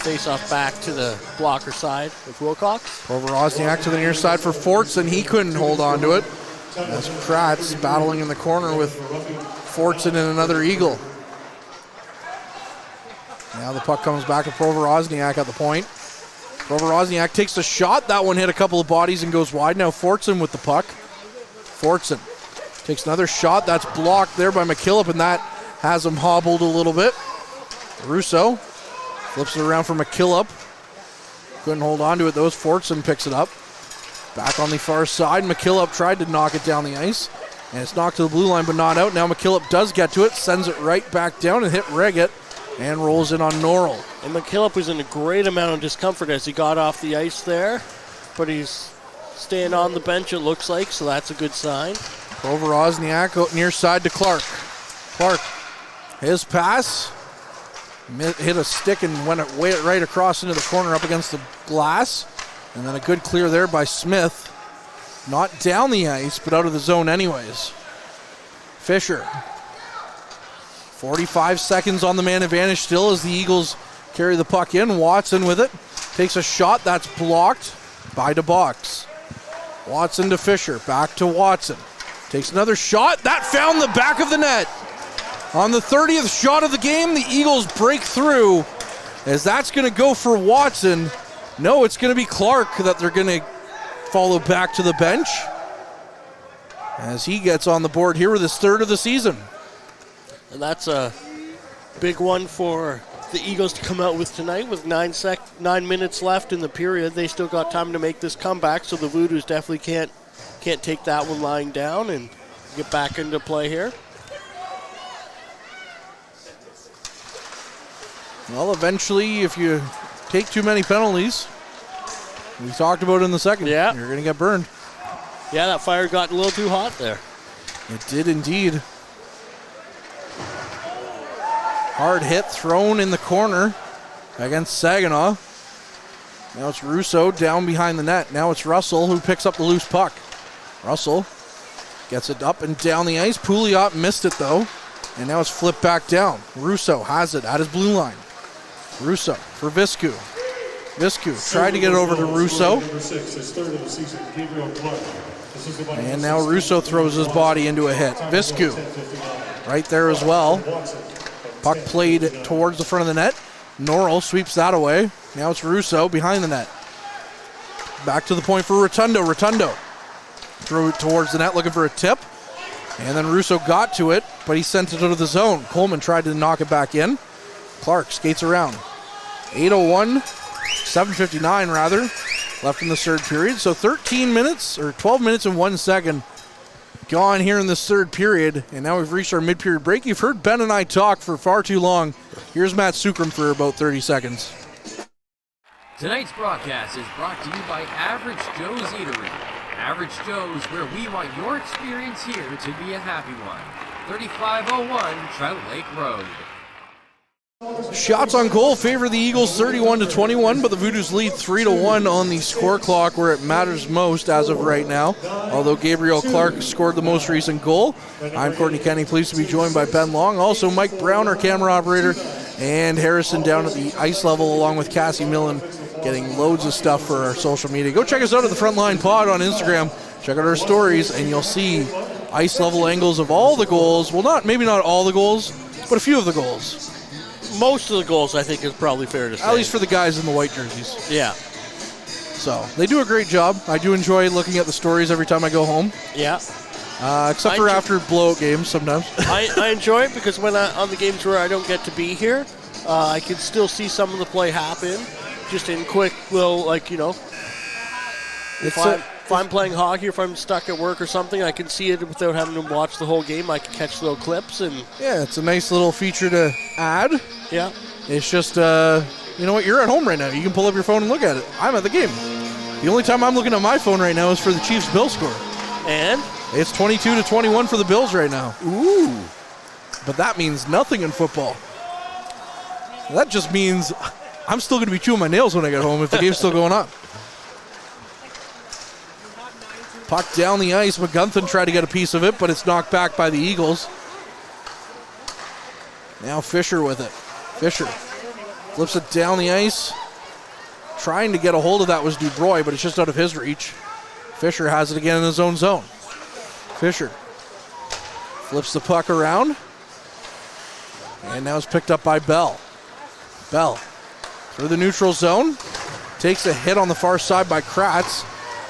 Face off back to the blocker side with Wilcox. Over Wozniak to the near side for Forts, and he couldn't hold on to it. As Kratz battling in the corner with Fortson and another Eagle. Now the puck comes back to Provorozniak at the point. Provorozniak takes a shot. That one hit a couple of bodies and goes wide. Now Fortson with the puck. Fortson takes another shot. That's blocked there by McKillop, and that has him hobbled a little bit. Russo flips it around for McKillop. Couldn't hold on to it, though. Fortson picks it up. Back on the far side. McKillop tried to knock it down the ice. And it's knocked to the blue line, but not out. Now McKillop does get to it, sends it right back down and hit Reggett, and rolls in on Norrell. And McKillop was in a great amount of discomfort as he got off the ice there, but he's staying on the bench, it looks like, so that's a good sign. Provorozniak out near side to Clark. Clark, his pass, hit a stick and went right across into the corner up against the glass. And then a good clear there by Smith. Not down the ice, but out of the zone anyways. Fisher. 45 seconds on the man advantage still as the Eagles carry the puck in. Watson with it. Takes a shot. That's blocked by DeBox. Watson to Fisher. Back to Watson. Takes another shot. That found the back of the net. On the 30th shot of the game, the Eagles break through. As that's going to go for Watson. No, it's going to be Clark that they're going to follow back to the bench as he gets on the board here with his 3rd of the season. And that's a big one for the Eagles to come out with tonight with 9 minutes left in the period. They still got time to make this comeback, so the Voodoos definitely can't take that one lying down and get back into play here. Well, eventually, if you take too many penalties, we talked about it in the second. Yeah. You're going to get burned. Yeah, that fire got a little too hot there. It did indeed. Hard hit thrown in the corner against Saginaw. Now it's Russo down behind the net. Now it's Russell who picks up the loose puck. Russell gets it up and down the ice. Pouliot missed it though. And now it's flipped back down. Russo has it at his blue line. Russo for Viscu. Viscu tried to get it over to Russo. And now Russo throws his body into a hit. Viscu right there as well. Puck played towards the front of the net. Norrell sweeps that away. Now it's Russo behind the net. Back to the point for Rotundo. Rotundo threw it towards the net looking for a tip. And then Russo got to it, but he sent it out of the zone. Coleman tried to knock it back in. Clark skates around. 8:01, 7:59 rather, left in the third period. So 13 minutes, or 12 minutes and 1 second gone here in this third period. And now we've reached our mid-period break. You've heard Ben and I talk for far too long. Here's Matt Sukram for about 30 seconds. Tonight's broadcast is brought to you by Average Joe's Eatery. Average Joe's, where we want your experience here to be a happy one. 3501 Trout Lake Road. Shots on goal favor the Eagles 31-21, but the Voodoos lead 3-1 on the score clock where it matters most as of right now. Although Gabriel Clark scored the most recent goal. I'm Courtney Kenny, pleased to be joined by Ben Long. Also Mike Brown, our camera operator, and Harrison down at the ice level along with Cassie Millen, getting loads of stuff for our social media. Go check us out at the Frontline Pod on Instagram. Check out our stories, and you'll see ice level angles of all the goals. Well, maybe not all the goals, but a few of the goals. Most of the goals, I think, is probably fair to say. At least for the guys in the white jerseys. Yeah. So, they do a great job. I do enjoy looking at the stories every time I go home. Yeah. Except for after blowout games sometimes. I enjoy it because when on the games where I don't get to be here, I can still see some of the play happen. Just in quick little, if I'm playing hockey, if I'm stuck at work or something, I can see it without having to watch the whole game. I can catch little clips. And yeah, it's a nice little feature to add. Yeah. It's just, you know what, you're at home right now. You can pull up your phone and look at it. I'm at the game. The only time I'm looking at my phone right now is for the Chiefs-Bills score. And? It's 22-21 for the Bills right now. Ooh. But that means nothing in football. That just means I'm still going to be chewing my nails when I get home if the game's still going on. Puck down the ice. McGunthin tried to get a piece of it, but it's knocked back by the Eagles. Now Fisher with it. Fisher flips it down the ice. Trying to get a hold of that was Dubroy, but it's just out of his reach. Fisher has it again in his own zone. Fisher flips the puck around. And now it's picked up by Bell. Bell through the neutral zone. Takes a hit on the far side by Kratz.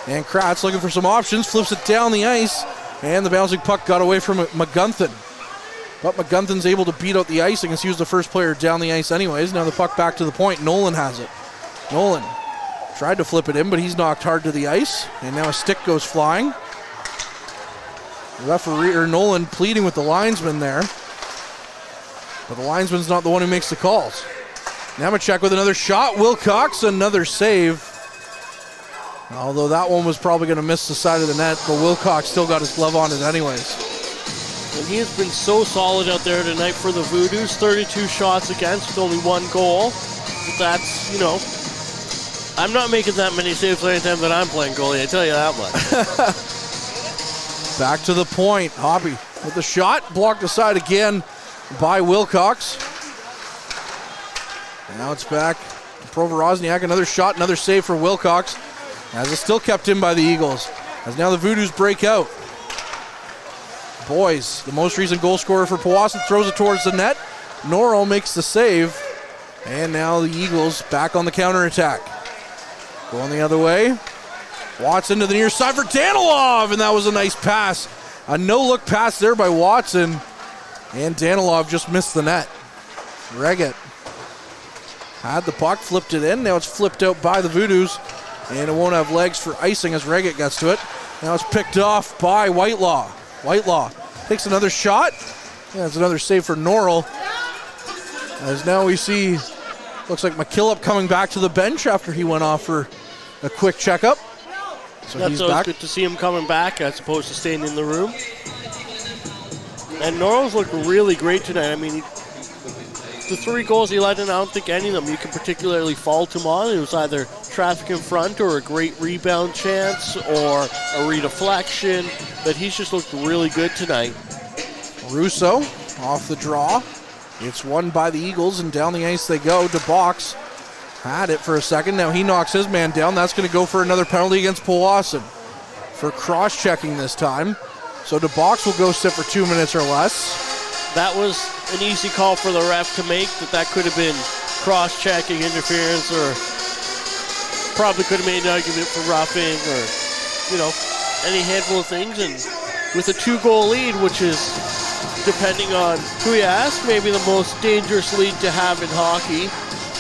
And Kratz looking for some options. Flips it down the ice. And the bouncing puck got away from McGunthin. But McGunthin's able to beat out the icing as he was the first player down the ice anyways. Now the puck back to the point. Nolan has it. Nolan tried to flip it in, but he's knocked hard to the ice. And now a stick goes flying. Referee, or Nolan, pleading with the linesman there. But the linesman's not the one who makes the calls. Nemechek with another shot. Wilcox, another save. Although that one was probably going to miss the side of the net, but Wilcox still got his glove on it anyways. And he has been so solid out there tonight for the Voodoos. 32 shots against with only one goal. But that's, I'm not making that many saves anytime that I'm playing goalie, I tell you that much. Back to the point. Hoppy with the shot. Blocked aside again by Wilcox. And now it's back to Provorozniak. Another shot, another save for Wilcox. As it's still kept in by the Eagles. As now the Voodoos break out. Boys, the most recent goal scorer for Powassan, throws it towards the net. Norrell makes the save. And now the Eagles back on the counterattack. Going the other way. Watson to the near side for Danilov. And that was a nice pass. A no-look pass there by Watson. And Danilov just missed the net. Reggett had the puck, flipped it in. Now it's flipped out by the Voodoos. And it won't have legs for icing as Reggett gets to it. Now it's picked off by Whitelaw. Whitelaw takes another shot. Yeah, that's another save for Norrell. As now we see, looks like McKillop coming back to the bench after he went off for a quick checkup. So that's he's always back. good to see him coming back as opposed to staying in the room. And Norrell's looked really great tonight. I mean, the 3 goals he let in, I don't think any of them you can particularly fault him on. It was either traffic in front or a great rebound chance or a redeflection. But he's just looked really good tonight. Russo off the draw. It's won by the Eagles, and down the ice they go. DeBox had it for a second. Now he knocks his man down. That's going to go for another penalty against Powassan for cross-checking this time. So DeBox will go sit for 2 minutes or less. That was an easy call for the ref to make. That could have been cross-checking, interference, or probably could have made an argument for roughing or, any handful of things. And with a 2-goal lead, which is, depending on who you ask, maybe the most dangerous lead to have in hockey,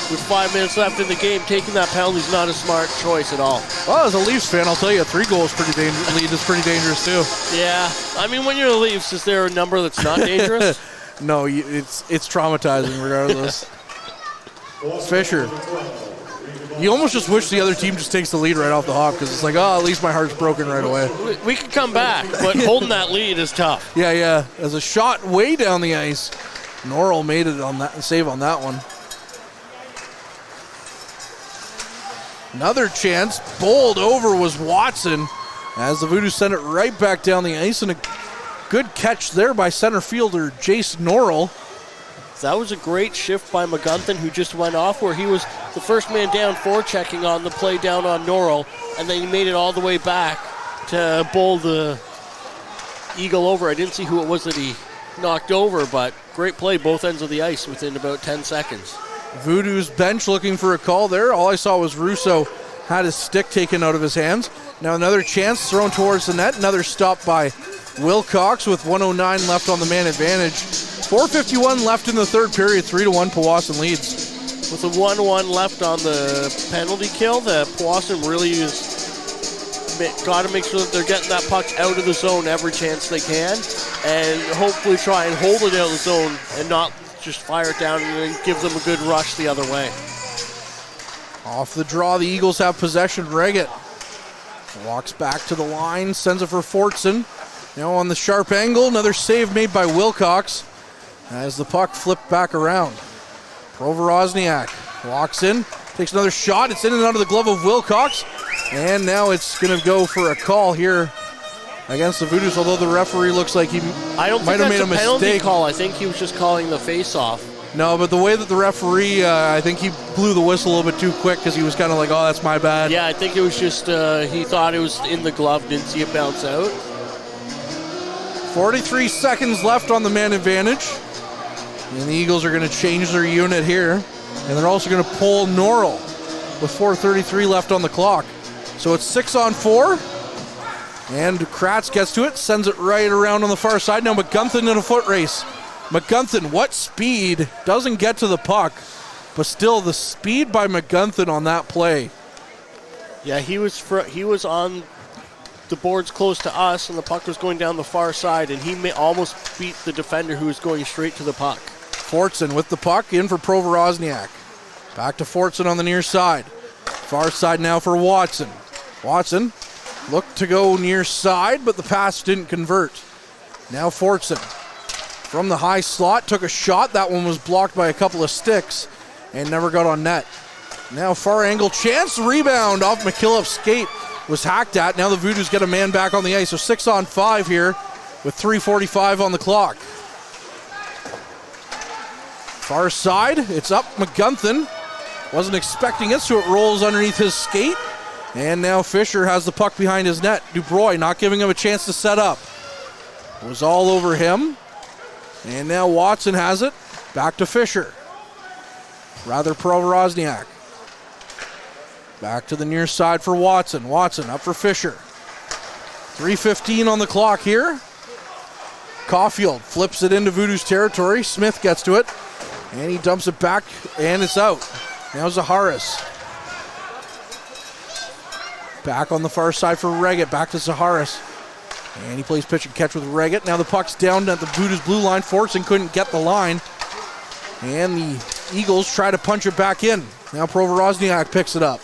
with 5 minutes left in the game, taking that penalty is not a smart choice at all. Well, as a Leafs fan, I'll tell you, a 3-goal lead is pretty dangerous too. Yeah, I mean, when you're the Leafs, is there a number that's not dangerous? No, it's traumatizing regardless. Fisher You almost just wish the other team just takes the lead right off the hop because it's like, oh, at least my heart's broken right away. We can come back, but holding that lead is tough. Yeah. As a shot way down the ice, Norrell made it on that save on that one. Another chance, bowled over was Watson as the Voodoos sent it right back down the ice, and a good catch there by center fielder Jace Norrell. That was a great shift by McGunthin, who just went off where he was the first man down forechecking on the play down on Norrell, and then he made it all the way back to bowl the Eagle over. I didn't see who it was that he knocked over, but great play both ends of the ice within about 10 seconds. Voodoos bench looking for a call there. All I saw was Russo had his stick taken out of his hands. Now another chance thrown towards the net. Another stop by Wilcox with 1:09 left on the man advantage. 4:51 left in the third period. 3-1 Powassan leads. With the 1-1 left on the penalty kill, the Powassan really got to make sure that they're getting that puck out of the zone every chance they can, and hopefully try and hold it out of the zone and not just fire it down and then give them a good rush the other way. Off the draw, the Eagles have possession. Reggett walks back to the line, sends it for Fortson. Now on the sharp angle, another save made by Wilcox as the puck flipped back around. Provorozniak walks in, takes another shot. It's in and out of the glove of Wilcox. And now it's going to go for a call here against the Voodoos, although the referee looks like he might have made a mistake. Penalty call. I think he was just calling the face-off. No, but the way that the referee, I think he blew the whistle a little bit too quick because he was kind of like, oh, that's my bad. Yeah, I think it was just he thought it was in the glove, didn't see it bounce out. 43 seconds left on the man advantage. And the Eagles are going to change their unit here. And they're also going to pull Norrell with 4:33 left on the clock. So it's 6-on-4. And Kratz gets to it, sends it right around on the far side. Now McGunthin in a foot race. McGunthin, what speed, doesn't get to the puck, but still the speed by McGunthin on that play. Yeah, he was on the boards close to us, and the puck was going down the far side, and he almost beat the defender who was going straight to the puck. Fortson with the puck, in for Provorozniak. Back to Fortson on the near side. Far side now for Watson. Watson looked to go near side, but the pass didn't convert. Now Fortson from the high slot, took a shot. That one was blocked by a couple of sticks and never got on net. Now far angle chance, rebound off McKillop's skate was hacked at. Now the Voodoos get a man back on the ice. So 6-on-5 here with 3:45 on the clock. Far side, it's up McGunthin. Wasn't expecting it, so it rolls underneath his skate. And now Fisher has the puck behind his net. Dubois not giving him a chance to set up. It was all over him. And now Watson has it. Back to Fisher. Rather Provorozniak. Back to the near side for Watson. Watson up for Fisher. 3:15 on the clock here. Caulfield flips it into Voodoos territory. Smith gets to it. And he dumps it back, and it's out. Now Zaharis. Back on the far side for Reggett. Back to Zaharis. And he plays pitch and catch with Reggett. Now the puck's down at the Voodoos blue line. Fortson couldn't get the line. And the Eagles try to punch it back in. Now Provorozniak picks it up.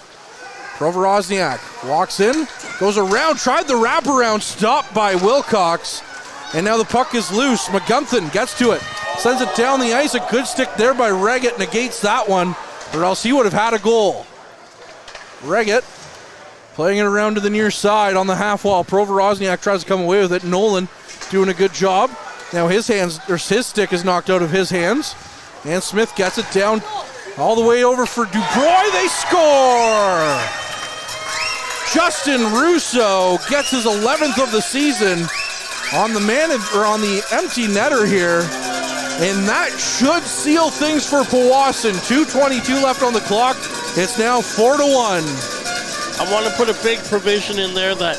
Provorozniak walks in, goes around, tried the wraparound, stopped by Wilcox. And now the puck is loose. McGunthin gets to it, sends it down the ice. A good stick there by Reggett negates that one, or else he would have had a goal. Reggett playing it around to the near side on the half wall. Provorozniak tries to come away with it. Nolan doing a good job. Now his stick is knocked out of his hands. And Smith gets it down all the way over for Dubois. They score! Justin Russo gets his 11th of the season on the empty netter here. And that should seal things for Powassan. 2:22 left on the clock. It's now 4-1. I want to put a big provision in there that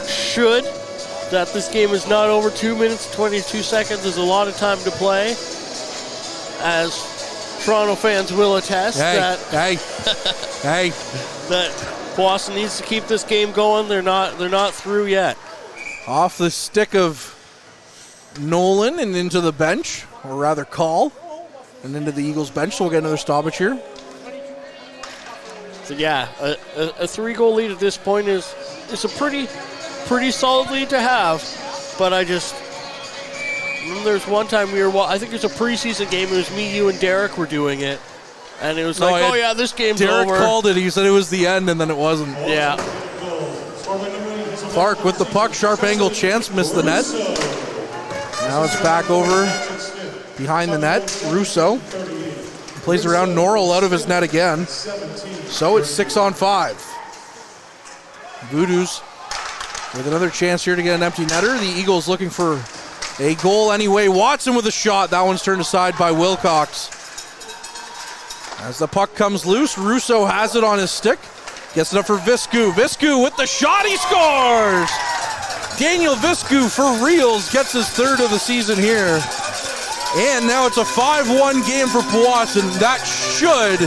this game is not over 2 minutes, 22 seconds. There's a lot of time to play, as Toronto fans will attest. That Powassan needs to keep this game going. They're not through yet. Off the stick of Nolan and into the bench, or rather call, and into the Eagles bench. So we'll get another stoppage here. So yeah, a 3-goal lead at this point is a pretty solid lead to have. But there's one time I think it was a preseason game. It was me, you, and Derek were doing it. And it was this game's Derek over. called it. He said it was the end, and then it wasn't. Yeah. Clark with the puck. Sharp angle chance. Missed the net. Now it's back over behind the net. Russo plays around. Norrell out of his net again. So it's 6-on-5. Voodoos with another chance here to get an empty netter. The Eagles looking for a goal anyway. Watson with a shot. That one's turned aside by Wilcox. As the puck comes loose, Russo has it on his stick. Gets it up for Viscu. Viscu with the shot. He scores! Daniel Viscu for reals gets his 3rd of the season here. And now it's a 5-1 game for Powassan. That should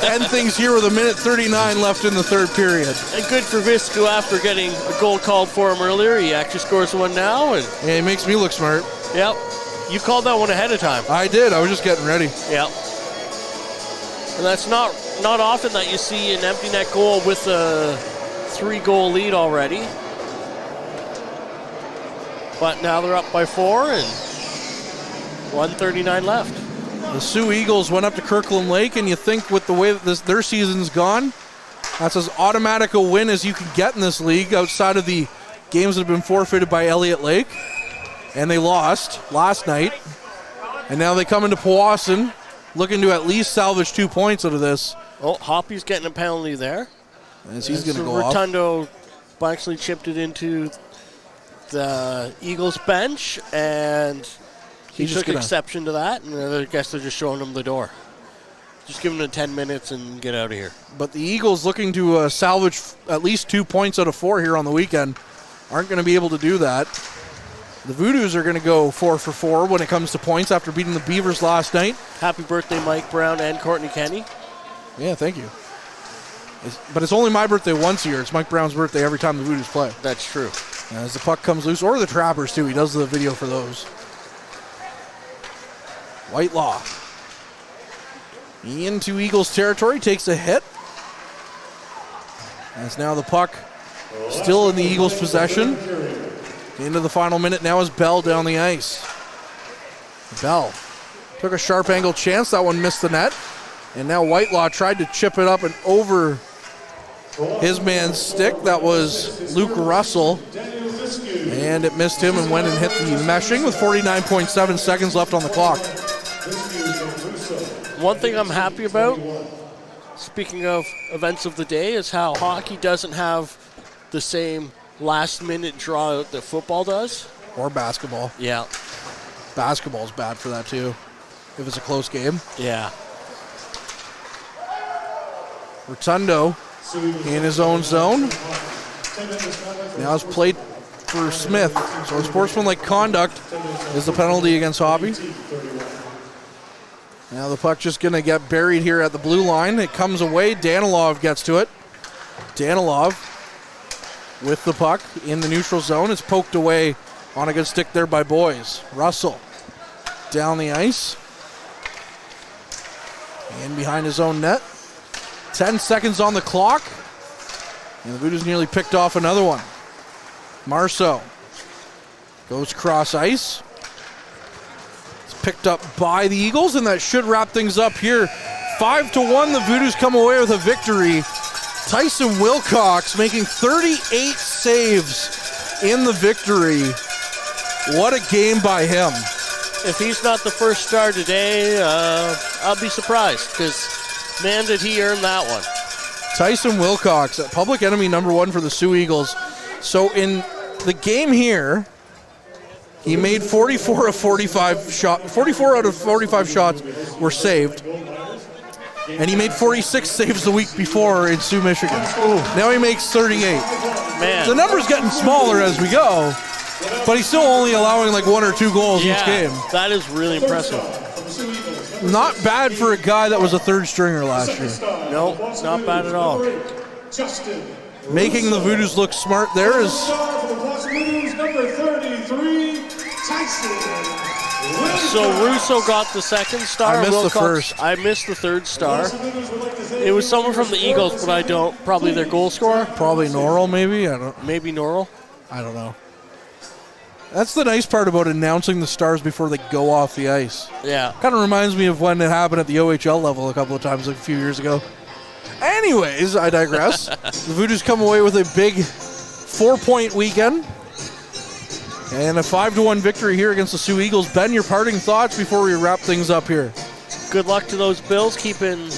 end things here with 1:39 left in the 3rd period. And good for Viscu after getting a goal called for him earlier. He actually scores one now. And yeah, it makes me look smart. Yep. You called that one ahead of time. I did. I was just getting ready. Yep. And that's not often that you see an empty net goal with a 3-goal lead already. But now they're up by 4 and 1:39 left. The Soo Eagles went up to Kirkland Lake, and you think with the way that their season's gone, that's as automatic a win as you can get in this league outside of the games that have been forfeited by Elliott Lake. And they lost last night. And now they come into Powassan looking to at least salvage 2 points out of this. Oh, Hoppy's getting a penalty there. As he's going to go off. Rotundo actually chipped it into the Eagles bench, and he took exception to that, and I guess they're just showing him the door. Just give him 10 minutes and get out of here. But the Eagles, looking to salvage at least 2 points out of 4 here on the weekend, aren't going to be able to do that. The Voodoos are going to go 4 for 4 when it comes to points after beating the Beavers last night. Happy birthday, Mike Brown and Courtney Kenny. Yeah, thank you. But it's only my birthday once a year. It's Mike Brown's birthday every time the Voodoos play. That's true. As the puck comes loose, or the Trappers too. He does the video for those. Whitelaw into Eagles territory, takes a hit. As now the puck still in the Eagles' possession. Into the final minute now is Bell down the ice. Bell took a sharp angle chance. That one missed the net. And now Whitelaw tried to chip it up and over his man's stick. That was Luke Russell. And it missed him and went and hit the meshing with 49.7 seconds left on the clock. One thing I'm happy about, speaking of events of the day, is how hockey doesn't have the same last-minute draw out that football does. Or basketball. Yeah. Basketball's bad for that, too, if it's a close game. Yeah. Rotundo in his own zone. Now it's played for Smith. So unsportsmanlike conduct is the penalty against Hobby. Now the puck just going to get buried here at the blue line. It comes away. Danilov gets to it. Danilov with the puck in the neutral zone. It's poked away on a good stick there by Boys. Russell down the ice. In behind his own net. 10 seconds on the clock. And the Voodoos nearly picked off another one. Marceau goes cross ice. It's picked up by the Eagles, and that should wrap things up here. 5-1, the Voodoos come away with a victory. Tyson Wilcox making 38 saves in the victory. What a game by him. If he's not the first star today, I'll be surprised, because man, did he earn that one. Tyson Wilcox, public enemy number 1 for the Soo Eagles. So in the game here, he made 44 out of 45 shots were saved. And he made 46 saves the week before in Sioux, Michigan. Ooh. Now he makes 38. Man. The number's getting smaller as we go, but he's still only allowing like 1 or 2 goals each game. That is really impressive. Not bad for a guy that was a third stringer last year. No, not bad at all. Making the Voodoos look smart there is Number 33, Tyson So Russo got the second star. I missed the Wilcox, first. I missed the third star. It was someone from the Eagles, but I don't. Probably their goal scorer. Probably Norrell, maybe. I don't. Maybe Norrell. I don't know. That's the nice part about announcing the stars before they go off the ice. Yeah. Kind of reminds me of when it happened at the OHL level a couple of times, like a few years ago. Anyways, I digress. The Voodoos come away with a big 4-point weekend and a 5-1 victory here against the Soo Eagles. Ben, your parting thoughts before we wrap things up here? Good luck to those Bills keeping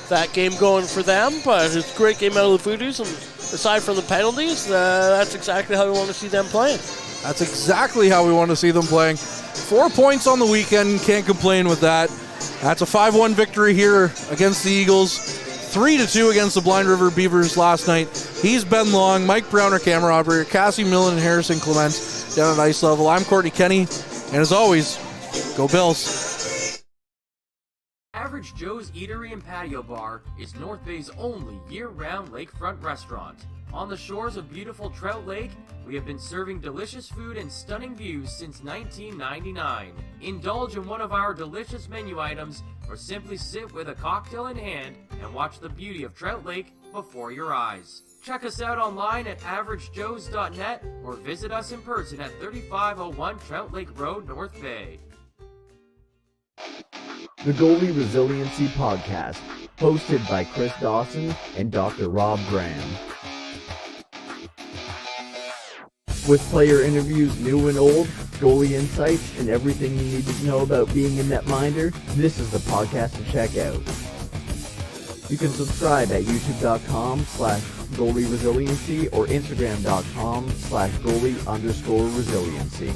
that game going for them, but it's a great game out of the Voodoos, and aside from the penalties, that's exactly how we want to see them playing. That's exactly how we want to see them playing. 4 points on the weekend, can't complain with that. That's a 5-1 victory here against the Eagles. 3-2 against the Blind River Beavers last night. He's Ben Long, Mike Brown, our camera operator, Cassie Millen, and Harrison Clement down at ice level. I'm Courtney Kenny, and as always, go Bills. Average Joe's Eatery and Patio Bar is North Bay's only year-round lakefront restaurant. On the shores of beautiful Trout Lake, we have been serving delicious food and stunning views since 1999. Indulge in one of our delicious menu items, or simply sit with a cocktail in hand and watch the beauty of Trout Lake before your eyes. Check us out online at averagejoes.net or visit us in person at 3501 Trout Lake Road, North Bay. The Goalie Resiliency Podcast, hosted by Chris Dawson and Dr. Rob Graham. With player interviews new and old, goalie insights, and everything you need to know about being a netminder, this is the podcast to check out. You can subscribe at youtube.com/goalie resiliency or instagram.com/goalie_resiliency.